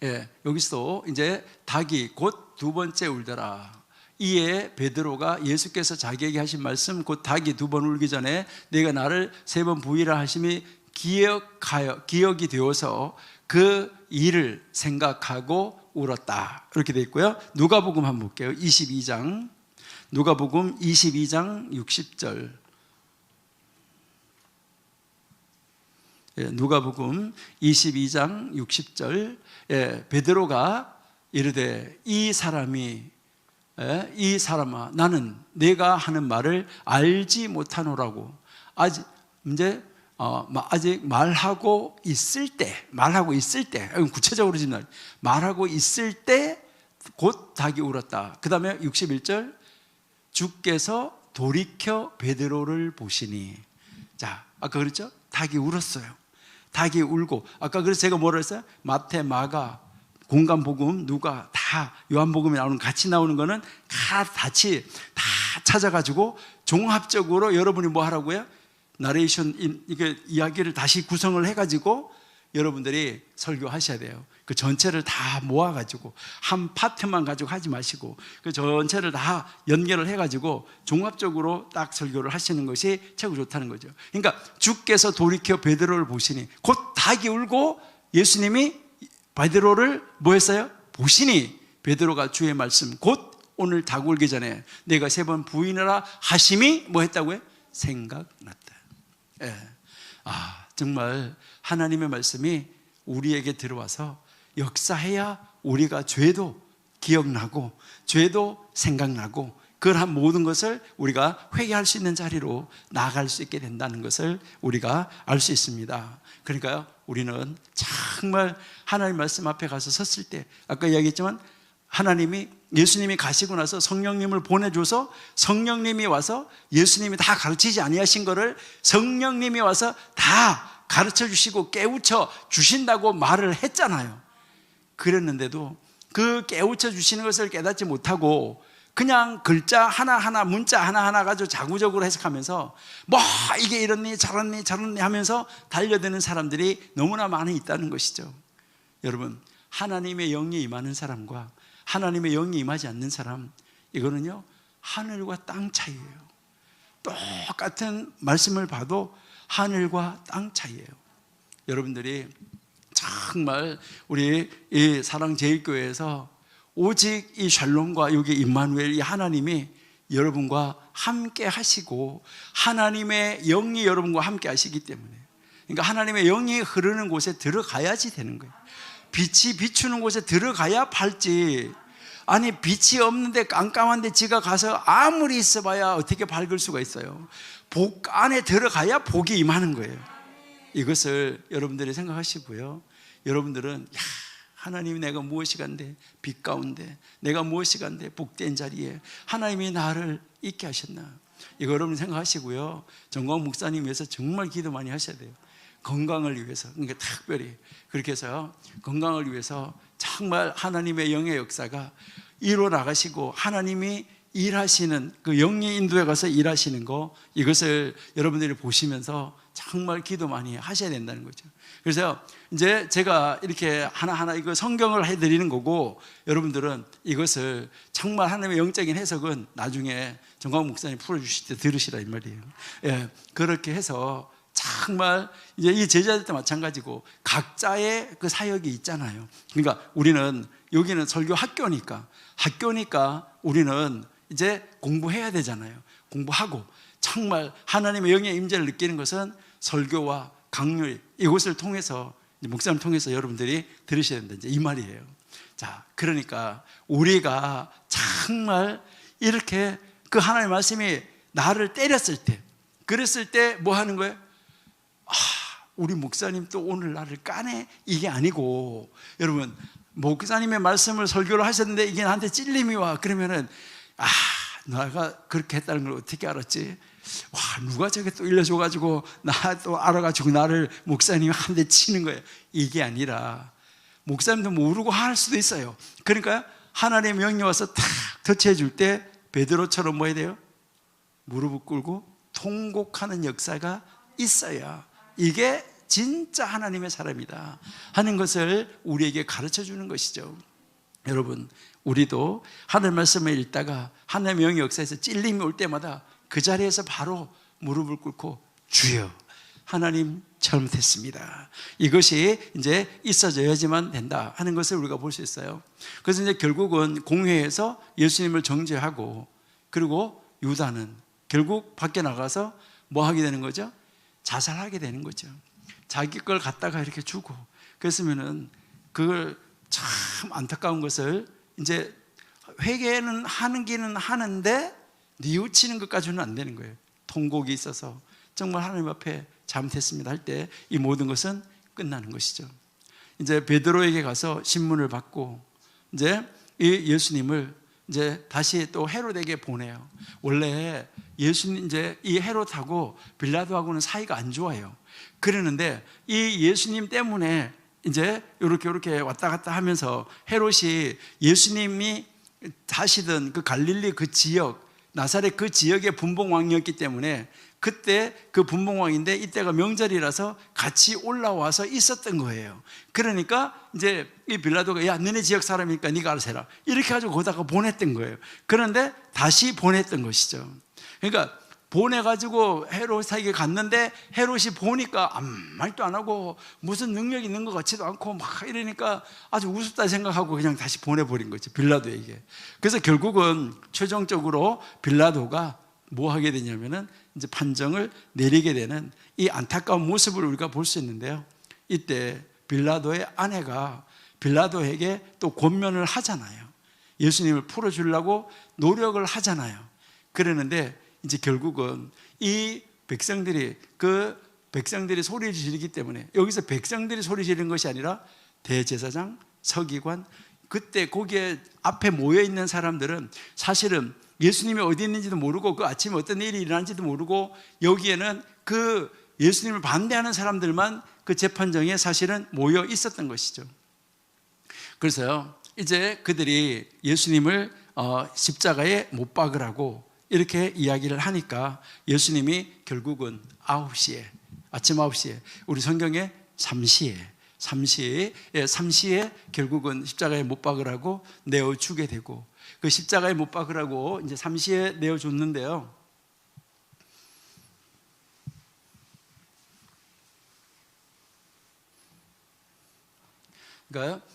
예, 여기서 이제 닭이 곧 2번째 울더라. 이에 베드로가 예수께서 자기에게 하신 말씀, 곧 닭이 2번 울기 전에 내가 나를 3번 부인하라 하심이 기억이 되어서 그 일을 생각하고 울었다. 이렇게 되어 있고요. 누가복음 한번 볼게요. 22장. 누가복음 22장 60절. 누가복음 22장 60절. 베드로가 이르되 이 사람아 나는 내가 하는 말을 알지 못하노라고. 아직 말하고 있을 때 구체적으로 지금 말하고 있을 때 곧 닭이 울었다. 그 다음에 61절. 주께서 돌이켜 베드로를 보시니. 자, 아까 그랬죠? 닭이 울었어요. 닭이 울고, 아까 그래서 제가 뭐라 했어요? 마태, 마가, 공간복음, 누가 다 요한복음에 나오는 같이 나오는 거는 같이 다 찾아가지고 종합적으로 여러분이 뭐 하라고요? 나레이션, 이게 이야기를 다시 구성을 해가지고 여러분들이 설교하셔야 돼요. 그 전체를 다 모아가지고 한 파트만 가지고 하지 마시고 그 전체를 다 연결을 해가지고 종합적으로 딱 설교를 하시는 것이 최고 좋다는 거죠. 그러니까 주께서 돌이켜 베드로를 보시니, 곧 닭이 울고 예수님이 베드로를 뭐 했어요? 보시니, 베드로가 주의 말씀, 곧 오늘 닭 울기 전에 내가 3번 부인하라 하심이 뭐 했다고요? 생각났다. 예. 정말 하나님의 말씀이 우리에게 들어와서 역사해야 우리가 죄도 기억나고 죄도 생각나고 그러한 모든 것을 우리가 회개할 수 있는 자리로 나아갈 수 있게 된다는 것을 우리가 알 수 있습니다. 그러니까요, 우리는 정말 하나님 말씀 앞에 가서 섰을 때, 아까 이야기했지만 예수님이 가시고 나서 성령님을 보내줘서 성령님이 와서 예수님이 다 가르치지 아니하신 거를 성령님이 와서 다 가르쳐 주시고 깨우쳐 주신다고 말을 했잖아요. 그랬는데도 그 깨우쳐 주시는 것을 깨닫지 못하고 그냥 글자 하나하나, 문자 하나하나 가지고 자구적으로 해석하면서 뭐 이게 이렇니 저렇니 하면서 달려드는 사람들이 너무나 많이 있다는 것이죠. 여러분, 하나님의 영이 임하는 사람과 하나님의 영이 임하지 않는 사람, 이거는요 하늘과 땅 차이예요. 똑같은 말씀을 봐도 하늘과 땅 차이예요. 여러분들이 정말 우리 이 사랑제일교회에서 오직 이 샬롬과 여기 임마누엘, 이 하나님이 여러분과 함께 하시고 하나님의 영이 여러분과 함께 하시기 때문에, 그러니까 하나님의 영이 흐르는 곳에 들어가야지 되는 거예요. 빛이 비추는 곳에 들어가야 밝지. 아니, 빛이 없는데 깜깜한데 지가 가서 아무리 있어봐야 어떻게 밝을 수가 있어요. 복 안에 들어가야 복이 임하는 거예요. 이것을 여러분들이 생각하시고요. 여러분들은 하나님이 내가 무엇이 간데 빛 가운데, 내가 무엇이 간데 복된 자리에 하나님이 나를 있게 하셨나, 이거 여러분 생각하시고요. 정광 목사님 위해서 정말 기도 많이 하셔야 돼요. 건강을 위해서. 그러니까 특별히 그렇게 해서 건강을 위해서 정말 하나님의 영의 역사가 이루어나가시고, 하나님이 일하시는 그 영의 인도에 가서 일하시는 거, 이것을 여러분들이 보시면서 정말 기도 많이 하셔야 된다는 거죠. 그래서 이제 제가 이렇게 하나하나 이거 성경을 해드리는 거고, 여러분들은 이것을 정말 하나님의 영적인 해석은 나중에 정광 목사님 풀어주실 때 들으시라 이 말이에요. 예, 그렇게 해서 정말 이제 이 제자들도 마찬가지고 각자의 그 사역이 있잖아요. 그러니까 우리는 여기는 설교 학교니까 우리는 이제 공부해야 되잖아요. 공부하고 정말 하나님의 영의 임재를 느끼는 것은 설교와 강률, 이것을 통해서, 목사님 통해서 여러분들이 들으셔야 된다, 이제 이 말이에요. 자, 그러니까 우리가 정말 이렇게 그 하나님의 말씀이 나를 때렸을 때, 그랬을 때 뭐 하는 거예요? 우리 목사님 또 오늘 나를 까네? 이게 아니고, 여러분, 목사님의 말씀을 설교를 하셨는데 이게 나한테 찔림이 와. 그러면은 내가 그렇게 했다는 걸 어떻게 알았지? 와, 누가 저게 또 일러줘가지고 나 또 알아가지고 나를 목사님이 한 대 치는 거예요. 이게 아니라 목사님도 모르고 할 수도 있어요. 그러니까 하나님의 영이 와서 탁 터치해 줄 때 베드로처럼 뭐 해야 돼요? 무릎을 꿇고 통곡하는 역사가 있어야 이게 진짜 하나님의 사람이다 하는 것을 우리에게 가르쳐 주는 것이죠. 여러분, 우리도 하나님 말씀을 읽다가 하나님의 영의 역사에서 찔림이 올 때마다 그 자리에서 바로 무릎을 꿇고 주여, 하나님 잘못했습니다, 이것이 이제 있어져야지만 된다 하는 것을 우리가 볼 수 있어요. 그래서 이제 결국은 공회에서 예수님을 정죄하고, 그리고 유다는 결국 밖에 나가서 뭐 하게 되는 거죠? 자살하게 되는 거죠. 자기 걸 갖다가 이렇게 주고. 그랬으면은 그걸 참 안타까운 것을, 이제 회개는 하기는 하는데 뉘우치는 것까지는 안 되는 거예요. 통곡이 있어서 정말 하나님 앞에 잘못했습니다 할 때 이 모든 것은 끝나는 것이죠. 이제 베드로에게 가서 신문을 받고 이제 이 예수님을 이제 다시 또 헤롯에게 보내요. 원래 예수님, 이제 이 헤롯하고 빌라도하고는 사이가 안 좋아요. 그러는데 이 예수님 때문에 이제 이렇게 왔다 갔다 하면서 헤롯이 예수님이 사시던 그 갈릴리 그 지역, 나사렛 그 지역의 분봉왕이었기 때문에 그때 그 분봉왕인데 이때가 명절이라서 같이 올라와서 있었던 거예요. 그러니까 이제 이 빌라도가 야, 너네 지역 사람이니까 네가 알아서 해라, 이렇게 가지고 거기다가 보냈던 거예요. 그런데 다시 보냈던 것이죠. 그러니까 보내가지고 헤롯에게 갔는데 헤롯이 보니까 아무 말도 안 하고 무슨 능력이 있는 것 같지도 않고 막 이러니까 아주 우습다 생각하고 그냥 다시 보내버린 거죠, 빌라도에게. 그래서 결국은 최종적으로 빌라도가 뭐 하게 되냐면은 이제 판정을 내리게 되는 이 안타까운 모습을 우리가 볼 수 있는데요. 이때 빌라도의 아내가 빌라도에게 또 권면을 하잖아요. 예수님을 풀어주려고 노력을 하잖아요. 그러는데 이제 결국은 이 백성들이 소리를 지르기 때문에, 여기서 백성들이 소리 지르는 것이 아니라 대제사장, 서기관, 그때 거기에 앞에 모여 있는 사람들은 사실은 예수님이 어디 있는지도 모르고 그 아침에 어떤 일이 일어난지도 모르고 여기에는 그 예수님을 반대하는 사람들만 그 재판정에 사실은 모여 있었던 것이죠. 그래서요, 이제 그들이 예수님을 십자가에 못 박으라고 이렇게 이야기를 하니까 예수님이 결국은 9시에, 아침 9시에, 우리 성경에 3시에 결국은 십자가에 못 박으라고 내어주게 되고, 그 십자가에 못 박으라고 이제 3시에 내어줬는데요. 그러니까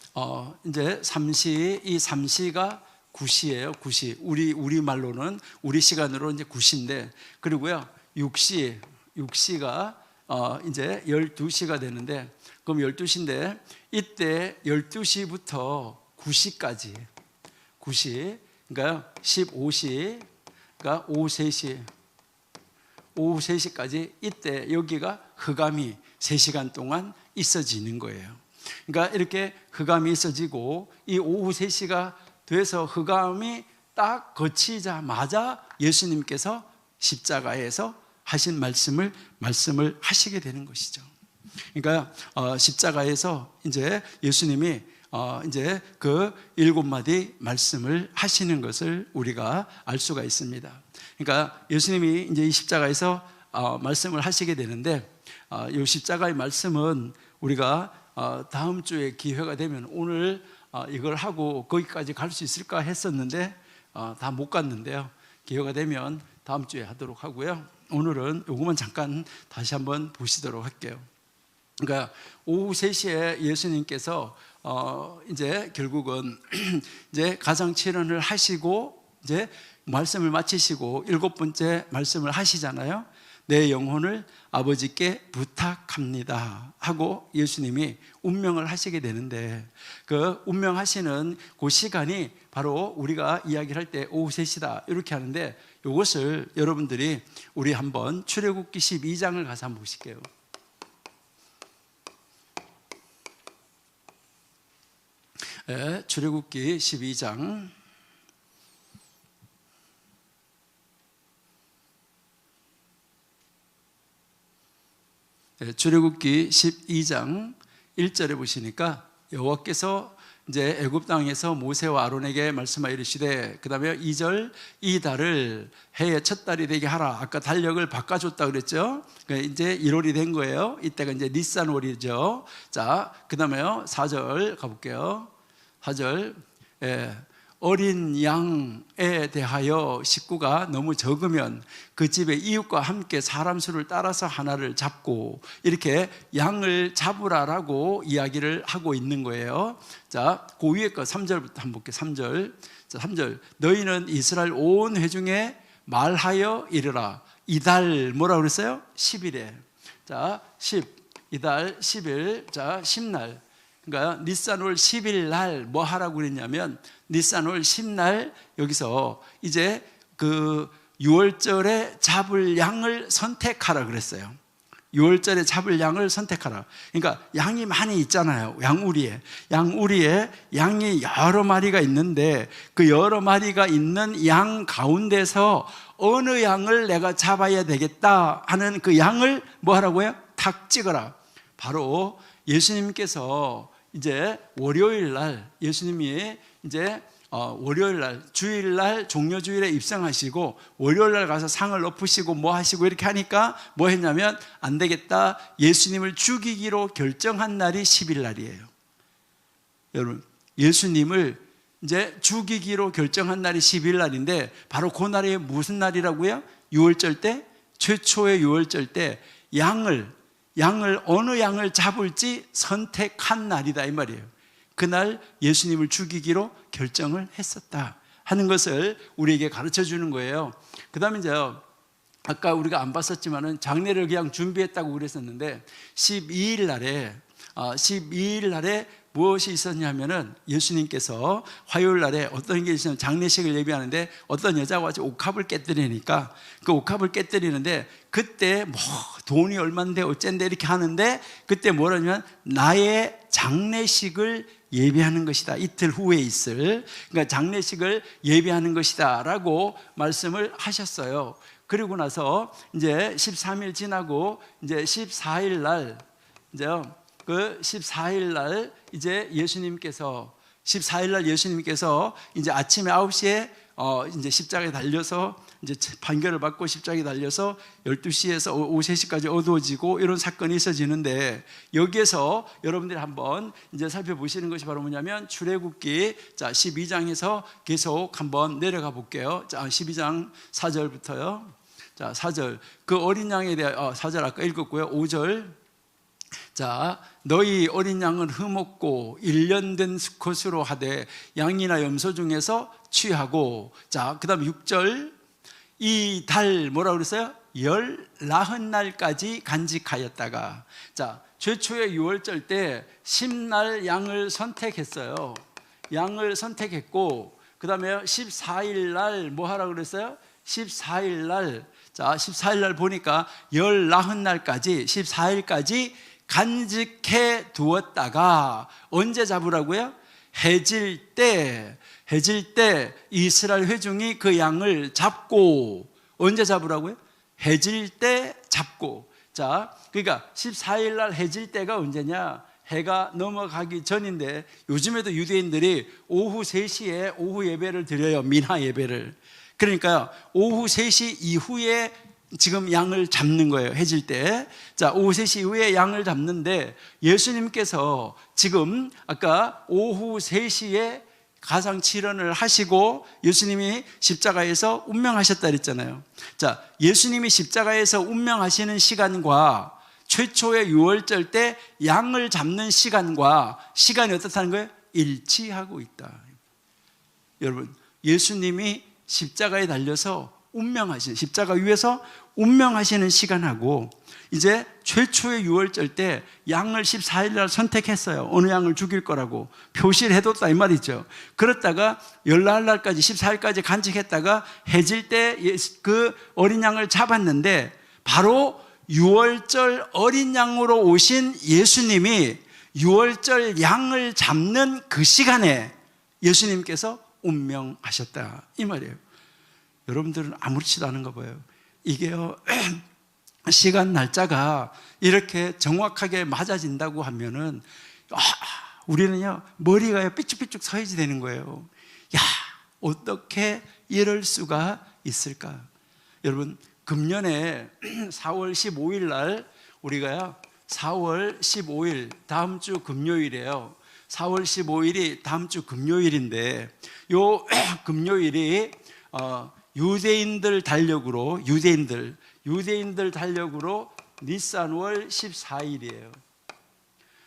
이제 이 3시가 9시예요. 9시. 우리 말로는 우리 시간으로 이제 9시인데, 그리고요 6시가 이제 12시가 되는데, 그럼 12시인데 이때 12시부터 9시까지 9시, 그러니까 15시, 그러니까 오후 3시, 오후 3시까지 이때 여기가 흑암이 3시간 동안 있어지는 거예요. 그러니까 이렇게 흑암이 있어지고 이 오후 3시가 돼서 흑암이 딱 거치자마자 예수님께서 십자가에서 하신 말씀을 하시게 되는 것이죠. 그러니까 십자가에서 이제 예수님이 이제 그 7마디 말씀을 하시는 것을 우리가 알 수가 있습니다. 그러니까 예수님이 이제 이 십자가에서 말씀을 하시게 되는데, 이 십자가의 말씀은 우리가 다음 주에 기회가 되면 오늘 이걸 하고 거기까지 갈 수 있을까 했었는데 다 못 갔는데요. 기회가 되면 다음 주에 하도록 하고요. 오늘은 요것만 잠깐 다시 한번 보시도록 할게요. 그러니까 오후 3시에 예수님께서 이제 결국은 이제 가상칠언을 하시고 이제 말씀을 마치시고 7번째 말씀을 하시잖아요. 내 영혼을 아버지께 부탁합니다 하고 예수님이 운명을 하시게 되는데, 그 운명하시는 그 시간이 바로 우리가 이야기를 할 때 오후 3시다 이렇게 하는데, 이것을 여러분들이 우리 한번 출애굽기 12장을 가서 한번 보실게요. 네, 출애굽기 12장 출애굽기 12장 1절에 보시니까 여호와께서 이제 애굽 땅에서 모세와 아론에게 말씀하여 이르시되, 그 다음에 2절 이 달을 해의 첫 달이 되게 하라. 아까 달력을 바꿔줬다 그랬죠. 이제 1월이 된 거예요. 이때가 이제 니산월이죠. 자, 그 다음에요 4절 가볼게요. 4절 어린 양에 대하여 식구가 너무 적으면 그 집의 이웃과 함께 사람 수를 따라서 하나를 잡고, 이렇게 양을 잡으라라고 이야기를 하고 있는 거예요. 자, 그 위에 거 3절부터 한번 볼게요. 3절. 자, 3절. 너희는 이스라엘 온 회중에 말하여 이르라. 이달 뭐라고 그랬어요? 10일에. 자, 10. 이달 10일. 자, 10날. 그러니까 니산월 10일 날 뭐 하라고 그랬냐면, 니산월 10날 여기서 이제 그 6월절에 잡을 양을 선택하라 그랬어요. 6월절에 잡을 양을 선택하라. 그러니까 양이 많이 있잖아요. 양우리에 양이 여러 마리가 있는데, 그 여러 마리가 있는 양 가운데서 어느 양을 내가 잡아야 되겠다 하는 그 양을 뭐 하라고요? 탁 찍어라. 바로 예수님께서 이제 월요일 날, 예수님이 이제 월요일 날, 주일 날 종려주일에 입성하시고 월요일 날 가서 상을 엎으시고 뭐 하시고 이렇게 하니까 뭐 했냐면, 안 되겠다, 예수님을 죽이기로 결정한 날이 10일 날이에요. 여러분, 예수님을 이제 죽이기로 결정한 날이 10일 날인데, 바로 그 날이 무슨 날이라고요? 6월절 때, 최초의 6월절 때 양을 어느 양을 잡을지 선택한 날이다 이 말이에요. 그날 예수님을 죽이기로 결정을 했었다 하는 것을 우리에게 가르쳐 주는 거예요. 그 다음에 이제 아까 우리가 안 봤었지만은 장례를 그냥 준비했다고 그랬었는데, 12일 날에 무엇이 있었냐면은, 예수님께서 화요일 날에 어떤 게 있으면 장례식을 예비하는데 어떤 여자가 와서 옥합을 깨뜨리니까, 그 옥합을 깨뜨리는데 그때 뭐 돈이 얼만데 어쩐데 이렇게 하는데, 그때 뭐라냐면 나의 장례식을 예비하는 것이다. 이틀 후에 있을, 그러니까 장례식을 예비하는 것이다 라고 말씀을 하셨어요. 그리고 나서 이제 13일 지나고 이제 14일 날, 이제 그 14일 날 이제 예수님께서 이제 아침에 9시에 이제 십자가에 달려서 이제 판결을 받고 십자가에 달려서 12시에서 오후 3시까지 어두워지고 이런 사건이 있어지는데, 여기에서 여러분들이 한번 이제 살펴보시는 것이 바로 뭐냐면, 출애굽기 12장에서 계속 한번 내려가 볼게요. 자, 12장 4절부터요. 자, 4절. 그 어린 양에 대해 4절 아까 읽었고요. 5절. 자, 너희 어린 양은 흠없고 1년 된 수컷으로 하되 양이나 염소 중에서 취하고, 자, 그 다음 6절. 이 달 뭐라고 그랬어요? 19날까지 간직하였다가, 자, 최초의 6월절 때 10날 양을 선택했어요. 양을 선택했고, 그 다음에 14일 날 뭐 하라고 그랬어요? 14일 날, 자, 14일 날 보니까 열 나흔 날까지 14일까지 간직해 두었다가 언제 잡으라고요? 해질 때 이스라엘 회중이 그 양을 잡고, 언제 잡으라고요? 해질 때 잡고. 자, 그러니까 14일 날 해질 때가 언제냐? 해가 넘어가기 전인데, 요즘에도 유대인들이 오후 3시에 오후 예배를 드려요. 민하 예배를. 그러니까 오후 3시 이후에 지금 양을 잡는 거예요. 해질 때. 자, 오후 3시 이후에 양을 잡는데, 예수님께서 지금 아까 오후 3시에 가상칠언을 하시고 예수님이 십자가에서 운명하셨다 그랬잖아요. 자, 예수님이 십자가에서 운명하시는 시간과 최초의 유월절 때 양을 잡는 시간과 시간이 어떻다는 거예요? 일치하고 있다. 여러분, 예수님이 십자가에 달려서 운명하신, 십자가 위에서 운명하시는 시간하고 이제 최초의 유월절 때 양을 14일 날 선택했어요. 어느 양을 죽일 거라고 표시를 해뒀다 이 말이죠. 그렇다가 열나흘 날까지 14일까지 간직했다가 해질 때 그 어린 양을 잡았는데, 바로 유월절 어린 양으로 오신 예수님이 유월절 양을 잡는 그 시간에 예수님께서 운명하셨다 이 말이에요. 여러분들은 아무렇지도 않은가 봐요. 이게요, 시간 날짜가 이렇게 정확하게 맞아진다고 하면은 우리는요 머리가 삐쭉삐쭉 서야지 되는 거예요. 야, 어떻게 이럴 수가 있을까? 여러분, 금년에 4월 15일 날 우리가요 4월 15일 다음 주 금요일이에요. 4월 15일이 다음 주 금요일인데, 요 금요일이 유대인들 달력으로 니산월 14일이에요.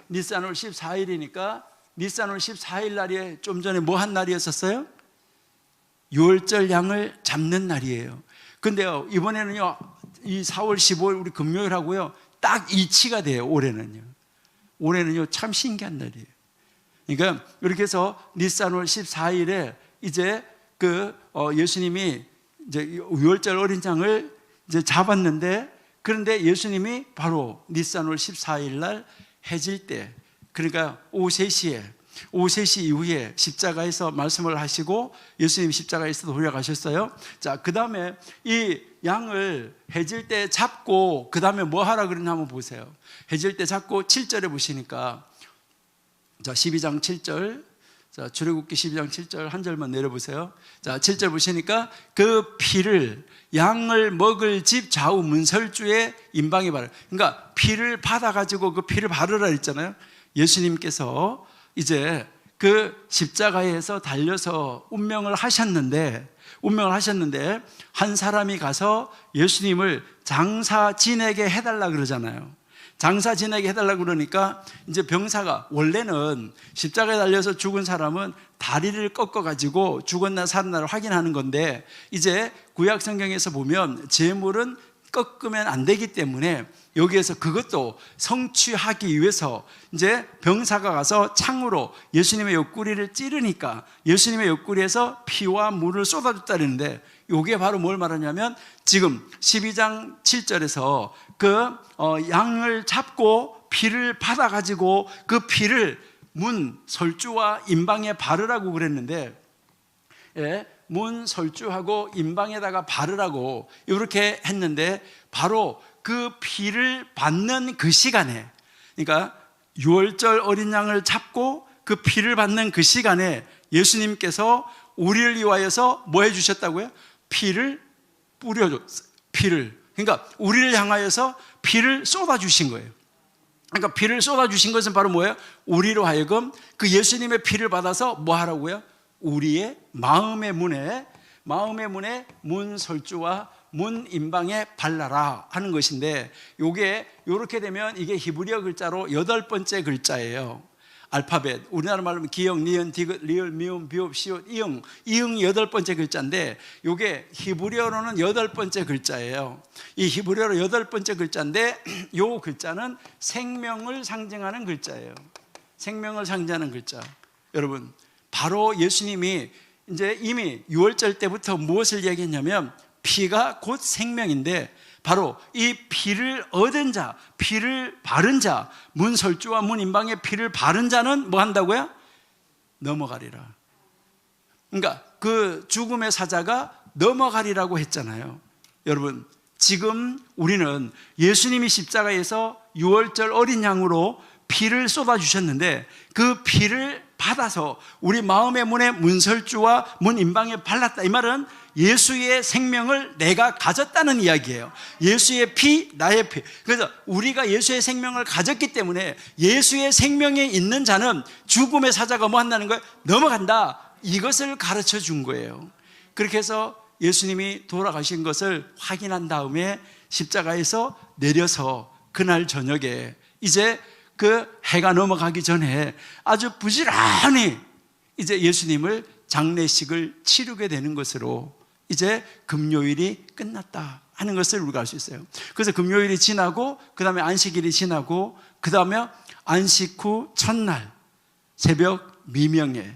니산월 14일이니까 니산월 14일 날이 좀 전에 뭐 한 날이었었어요? 유월절 양을 잡는 날이에요. 근데요, 이번에는요, 이 4월 15일 우리 금요일하고요, 딱 일치가 돼요, 올해는요. 올해는요, 참 신기한 날이에요. 그러니까, 이렇게 해서 니산월 14일에 이제 예수님이 이제 유월절 어린 양을 이제 잡았는데, 그런데 예수님이 바로 니산월 14일 날 해질 때, 그러니까 오후 3시 이후에 십자가에서 말씀을 하시고 예수님이 십자가에서 돌아가셨어요. 자, 그 다음에 이 양을 해질 때 잡고, 그 다음에 뭐 하라 그러나 한번 보세요. 해질 때 잡고 7절에 보시니까, 자, 12장 7절, 자, 출애굽기 12장 7절 한 절만 내려보세요. 자, 7절 보시니까 그 피를 양을 먹을 집 좌우 문설주의 임방에 바르. 그러니까 피를 받아가지고 그 피를 바르라 했잖아요. 예수님께서 이제 그 십자가에서 달려서 운명을 하셨는데 한 사람이 가서 예수님을 장사 지내게 해달라 그러잖아요. 장사 지내게 해달라 그러니까 이제 병사가, 원래는 십자가에 달려서 죽은 사람은 다리를 꺾어가지고 죽었나 살았나를 확인하는 건데, 이제 구약 성경에서 보면 제물은 꺾으면 안 되기 때문에 여기에서 그것도 성취하기 위해서 이제 병사가 가서 창으로 예수님의 옆구리를 찌르니까 예수님의 옆구리에서 피와 물을 쏟아줬다는데, 이게 바로 뭘 말하냐면 지금 12장 7절에서 양을 잡고 피를 받아가지고 그 피를 문 설주와 임방에 바르라고 그랬는데, 문 설주하고 임방에다가 바르라고 이렇게 했는데, 바로 그 피를 받는 그 시간에, 그러니까 유월절 어린 양을 잡고 그 피를 받는 그 시간에 예수님께서 우리를 위하여서 뭐 해주셨다고요? 피를 뿌려줬어요. 그러니까 우리를 향하여서 피를 쏟아주신 거예요. 그러니까 피를 쏟아주신 것은 바로 뭐예요? 우리로 하여금 그 예수님의 피를 받아서 뭐 하라고요? 우리의 마음의 문에 문 설주와 문 임방에 발라라 하는 것인데, 요게 요렇게 되면 이게 히브리어 글자로 8번째 글자예요. 알파벳, 우리나라 말로 기역, 니은, 디귿, 리을, 미음, 비읍, 시옷, 이응 8번째 글자인데, 요게 히브리어로는 8번째 글자예요. 이 히브리어로 8번째 글자인데, 요 글자는 생명을 상징하는 글자예요. 생명을 상징하는 글자. 여러분, 바로 예수님이 이제 이미 유월절 때부터 무엇을 얘기했냐면 피가 곧 생명인데 바로 이 피를 얻은 자, 피를 바른 자, 문설주와 문인방에 피를 바른 자는 뭐 한다고요? 넘어가리라. 그러니까 그 죽음의 사자가 넘어가리라고 했잖아요. 여러분, 지금 우리는 예수님이 십자가에서 유월절 어린 양으로 피를 쏟아주셨는데 그 피를 받아서 우리 마음의 문에 문설주와 문인방에 발랐다. 이 말은 예수의 생명을 내가 가졌다는 이야기예요. 예수의 피, 나의 피. 그래서 우리가 예수의 생명을 가졌기 때문에 예수의 생명에 있는 자는 죽음의 사자가 뭐 한다는 거예요? 넘어간다. 이것을 가르쳐 준 거예요. 그렇게 해서 예수님이 돌아가신 것을 확인한 다음에 십자가에서 내려서 그날 저녁에 이제 그 해가 넘어가기 전에 아주 부지런히 이제 예수님을 장례식을 치르게 되는 것으로 이제 금요일이 끝났다 하는 것을 우리가 알 수 있어요. 그래서 금요일이 지나고 그 다음에 안식일이 지나고 그 다음에 안식 후 첫날 새벽 미명에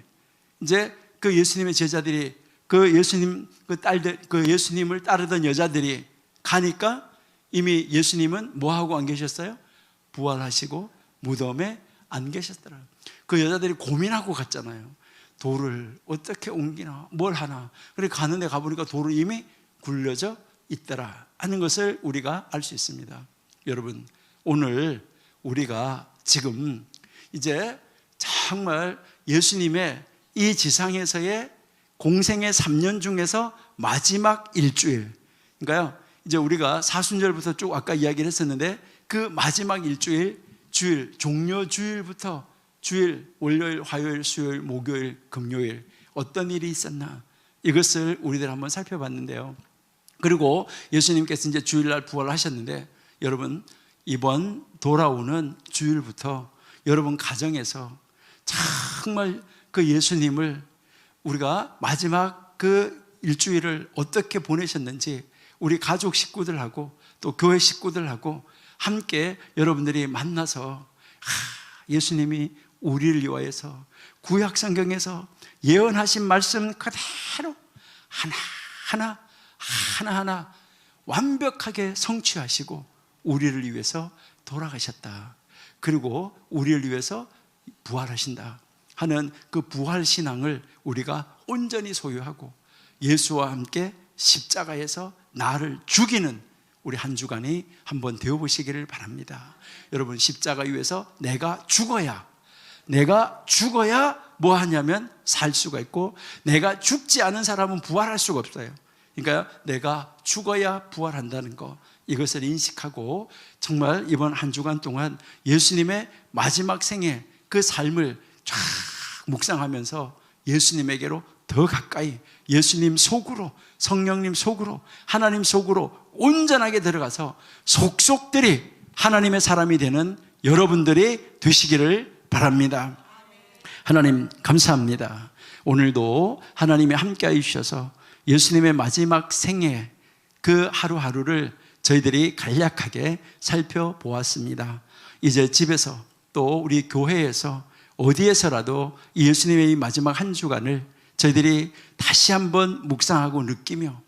이제 그 예수님의 제자들이 그 예수님 그 딸들 그 예수님을 따르던 여자들이 가니까 이미 예수님은 뭐 하고 안 계셨어요? 부활하시고 무덤에 안 계셨더라. 그 여자들이 고민하고 갔잖아요. 돌을 어떻게 옮기나 뭘 하나. 그래 가는데 가보니까 돌은 이미 굴려져 있더라 하는 것을 우리가 알 수 있습니다. 여러분, 오늘 우리가 지금 이제 정말 예수님의 이 지상에서의 공생의 3년 중에서 마지막 일주일, 그러니까요 이제 우리가 사순절부터 쭉 아까 이야기를 했었는데 그 마지막 일주일, 주일, 종려 주일부터 주일, 월요일, 화요일, 수요일, 목요일, 금요일 어떤 일이 있었나 이것을 우리들 한번 살펴봤는데요. 그리고 예수님께서 이제 주일날 부활하셨는데 여러분, 이번 돌아오는 주일부터 여러분 가정에서 정말 그 예수님을 우리가 마지막 그 일주일을 어떻게 보내셨는지 우리 가족 식구들하고 또 교회 식구들하고 함께 여러분들이 만나서 예수님이 우리를 위하여서 구약 성경에서 예언하신 말씀 그대로 하나하나 완벽하게 성취하시고 우리를 위해서 돌아가셨다. 그리고 우리를 위해서 부활하신다 하는 그 부활신앙을 우리가 온전히 소유하고 예수와 함께 십자가에서 나를 죽이는 우리 한 주간이 한번 되어보시기를 바랍니다. 여러분, 십자가 위에서 내가 죽어야 뭐 하냐면 살 수가 있고 내가 죽지 않은 사람은 부활할 수가 없어요. 그러니까 내가 죽어야 부활한다는 거, 이것을 인식하고 정말 이번 한 주간 동안 예수님의 마지막 생애 그 삶을 쫙 묵상하면서 예수님에게로 더 가까이 예수님 속으로, 성령님 속으로, 하나님 속으로 온전하게 들어가서 속속들이 하나님의 사람이 되는 여러분들이 되시기를 바랍니다. 하나님 감사합니다. 오늘도 하나님이 함께해 주셔서 예수님의 마지막 생애 그 하루하루를 저희들이 간략하게 살펴보았습니다. 이제 집에서 또 우리 교회에서 어디에서라도 예수님의 이 마지막 한 주간을 저희들이 다시 한번 묵상하고 느끼며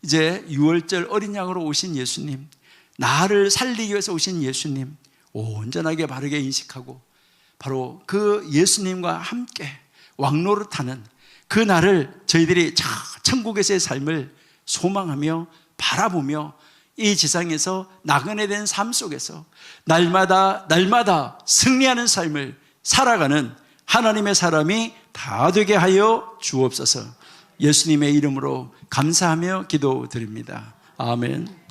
이제 유월절 어린 양으로 오신 예수님, 나를 살리기 위해서 오신 예수님 온전하게 바르게 인식하고 바로 그 예수님과 함께 왕노릇하는 그 날을 저희들이 천국에서의 삶을 소망하며 바라보며 이 지상에서 나그네 된 삶 속에서 날마다 승리하는 삶을 살아가는 하나님의 사람이 다 되게 하여 주옵소서. 예수님의 이름으로 감사하며 기도드립니다. 아멘.